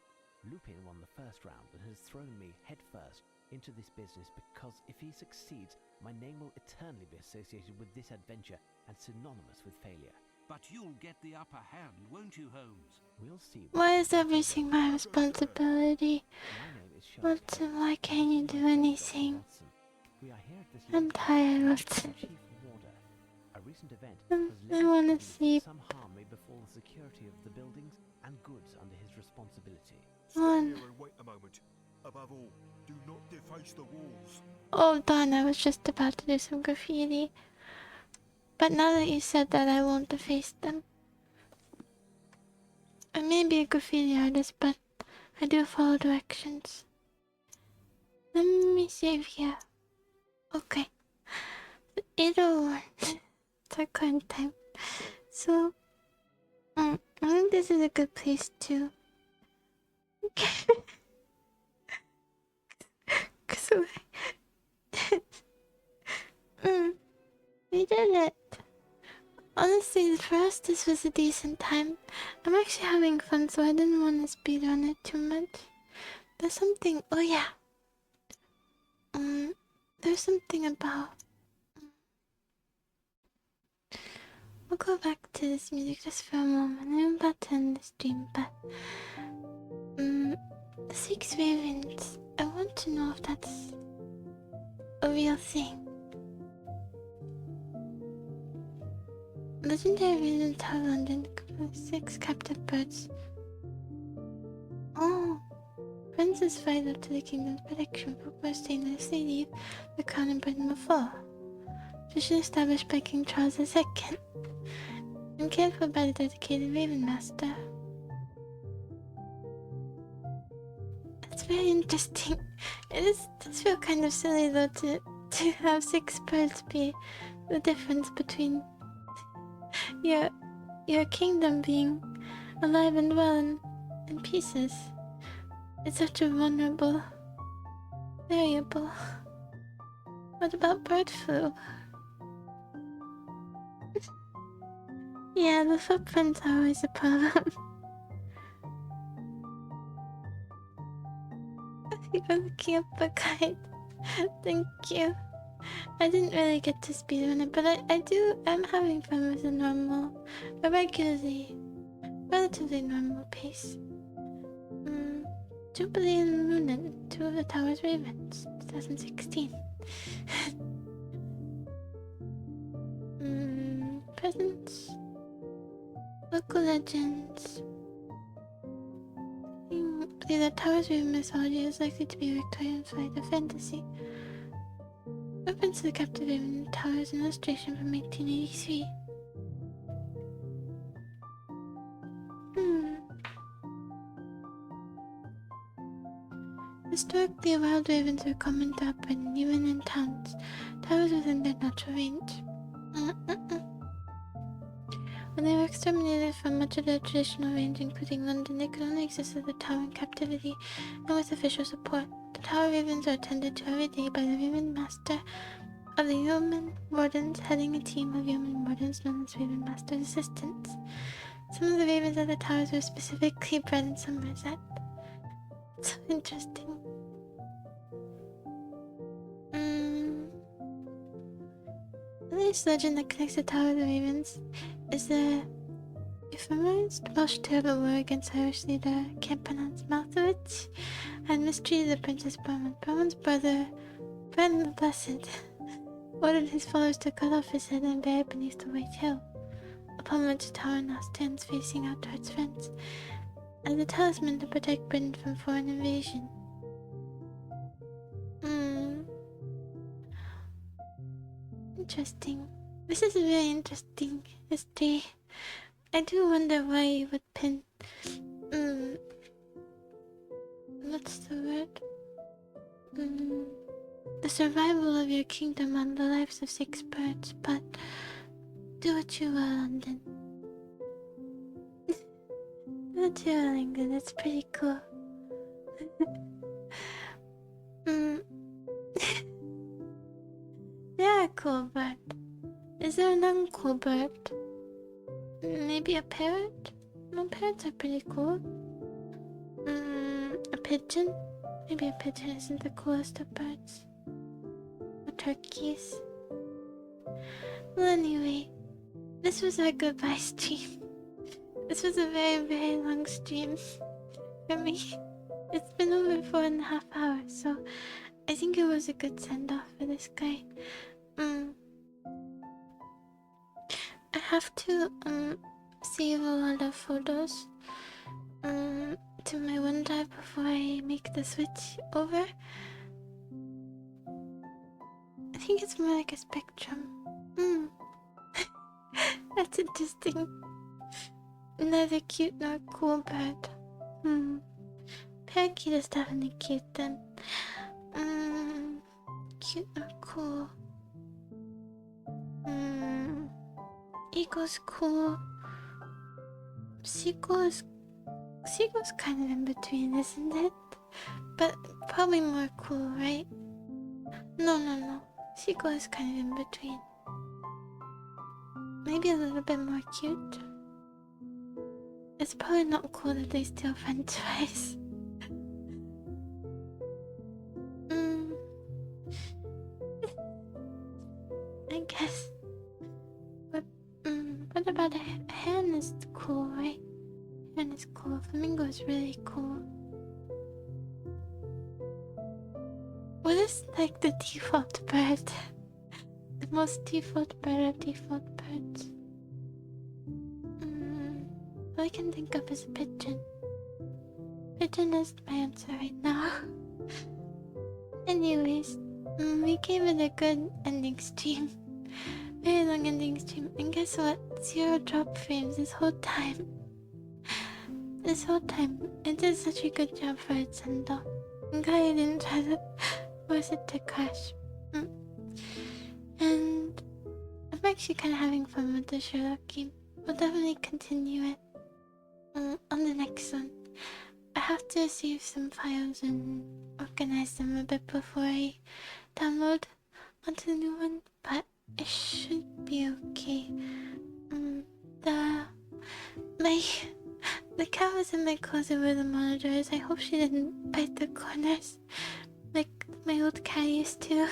Lupin won the first round and has thrown me headfirst into this business because if he succeeds, my name will eternally be associated with this adventure and synonymous with failure. But you'll get the upper hand, won't you, Holmes? We'll see. Why is everything my responsibility? My name is Sherlock Watson, why can't you do anything? Watson. We are here at this I'm lecture. tired, The Watson. Chief Warder. A recent event I has led wanna to believe sleep. some harm may befall the security of the buildings and goods under his responsibility. One. Stay here and wait a moment. Above all, do not deface the walls. Oh darn, I was just about to do some graffiti. But now that you said that, I won't deface them. I may be a graffiti artist, but I do follow directions. Let me save here. Okay. 801. It's our current time. So, I think this is a good place to. So, we did it. Honestly, for us, this was a decent time. I'm actually having fun, so I didn't want to speed on it too much. There's something. Oh yeah. There's something about. I'll go back to this music just for a moment. I'm about to end the stream, but the 6 ravens. I want to know if that's a real thing. Legendary ravens have London 6 captive birds. Oh, princes fight up to the kingdom's protection for staying as they leave the crown and Britain before. Tradition established by King Charles II. And cared for by the dedicated Raven Master. That's very interesting. It does feel kind of silly though to have 6 birds be the difference between your kingdom being alive and well in pieces. It's such a vulnerable variable. What about bird flu? Yeah, the footprints are always a problem. You're looking up a guide. Thank you. I didn't really get to speed on it, but I'm having fun with a relatively normal pace. Jubilee and Lunan, 2 of the Tower's Ravens, 2016. Presents. Local legends. The Tower's Raven mythology is likely to be Victorian flight of fantasy. Reference to the captive Raven Tower is an illustration from 1883. Historically, wild ravens were common to Britain, even in towns. Towers within their natural range. When they were exterminated from much of their traditional range, including London, they could only exist as a tower in captivity and with official support. tower ravens are attended to every day by the Raven Master of the Yeoman Wardens, heading a team of Yeoman Wardens known as Raven Master's assistants. Some of the ravens at the towers were specifically bred in Somerset. So interesting. This legend that connects the Tower of the Ravens is the ephemerized Welsh tale of war against Irish leader can't pronounce Malthowitz and mistreated the Princess Bowman. Bowman's brother, Bran the Blessed, ordered his followers to cut off his head and bury it beneath the White Hill, upon which the tower now stands facing out towards France, as a talisman to protect Britain from foreign invasion. Interesting. This is a very interesting history. I do wonder why you would pin what's the word? The survival of your kingdom on the lives of 6 birds, but do what you will, London. Do what you will, England. It's pretty cool. Yeah, cool bird. Is there an uncool bird? Maybe a parrot? No, parrots are pretty cool. A pigeon? Maybe a pigeon isn't the coolest of birds. Or turkeys. Well, anyway, this was our goodbye stream. This was a very, very long stream for me. It's been over 4.5 hours, so I think it was a good send-off for this guy. I have to save a lot of photos to my OneDrive before I make the switch over. I think it's more like a spectrum. That's interesting. Neither cute nor cool bird. Parakeet is definitely cute then. Cute nor cool. Eagle's cool. Seagull's kind of in between, isn't it? But probably more cool, right? No. Seagull is kind of in between. Maybe a little bit more cute. It's probably not cool that they steal french fries. I guess. But, what about a hen is cool, right? Hen is cool. Flamingo is really cool. What is like the default bird? The most default bird of default birds? All I can think of is a pigeon. Pigeon is my answer right now. Anyways, we gave it a good ending stream. Very long ending stream. And guess what? 0 drop frames this whole time. This whole time. It did such a good job for its send-off. I'm glad I didn't try to force it to crash. And I'm actually kind of having fun with the Sherlock game. We'll definitely continue it on the next one. I have to save some files and organize them a bit before I download onto the new one, but it should be okay. The cat was in my closet where the monitor is. I hope she didn't bite the corners like my old cat used to.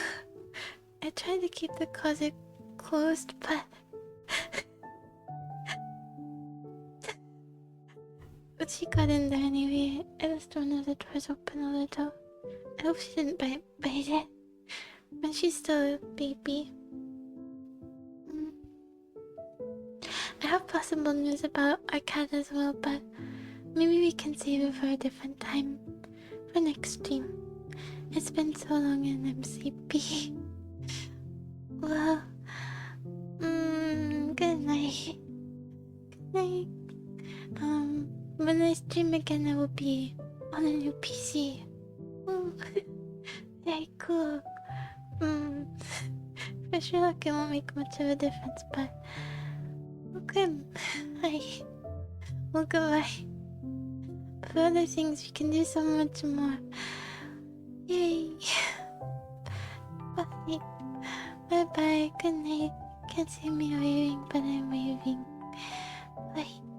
I tried to keep the closet closed, but she got in there anyway. I left one of the doors open a little. I hope she didn't bite it. But she's still a baby. I have possible news about our cat as well, but maybe we can save it for a different time. For next stream. It's been so long and I'm sleepy. Well, good night. Good night. When I stream again, I will be on a new PC. Ooh, very cool. For sure, it won't make much of a difference, but okay. Hi. Well, goodbye. For other things, we can do so much more. Yay. Bye. Bye bye. Good night. Can't see me waving, but I'm waving. Bye.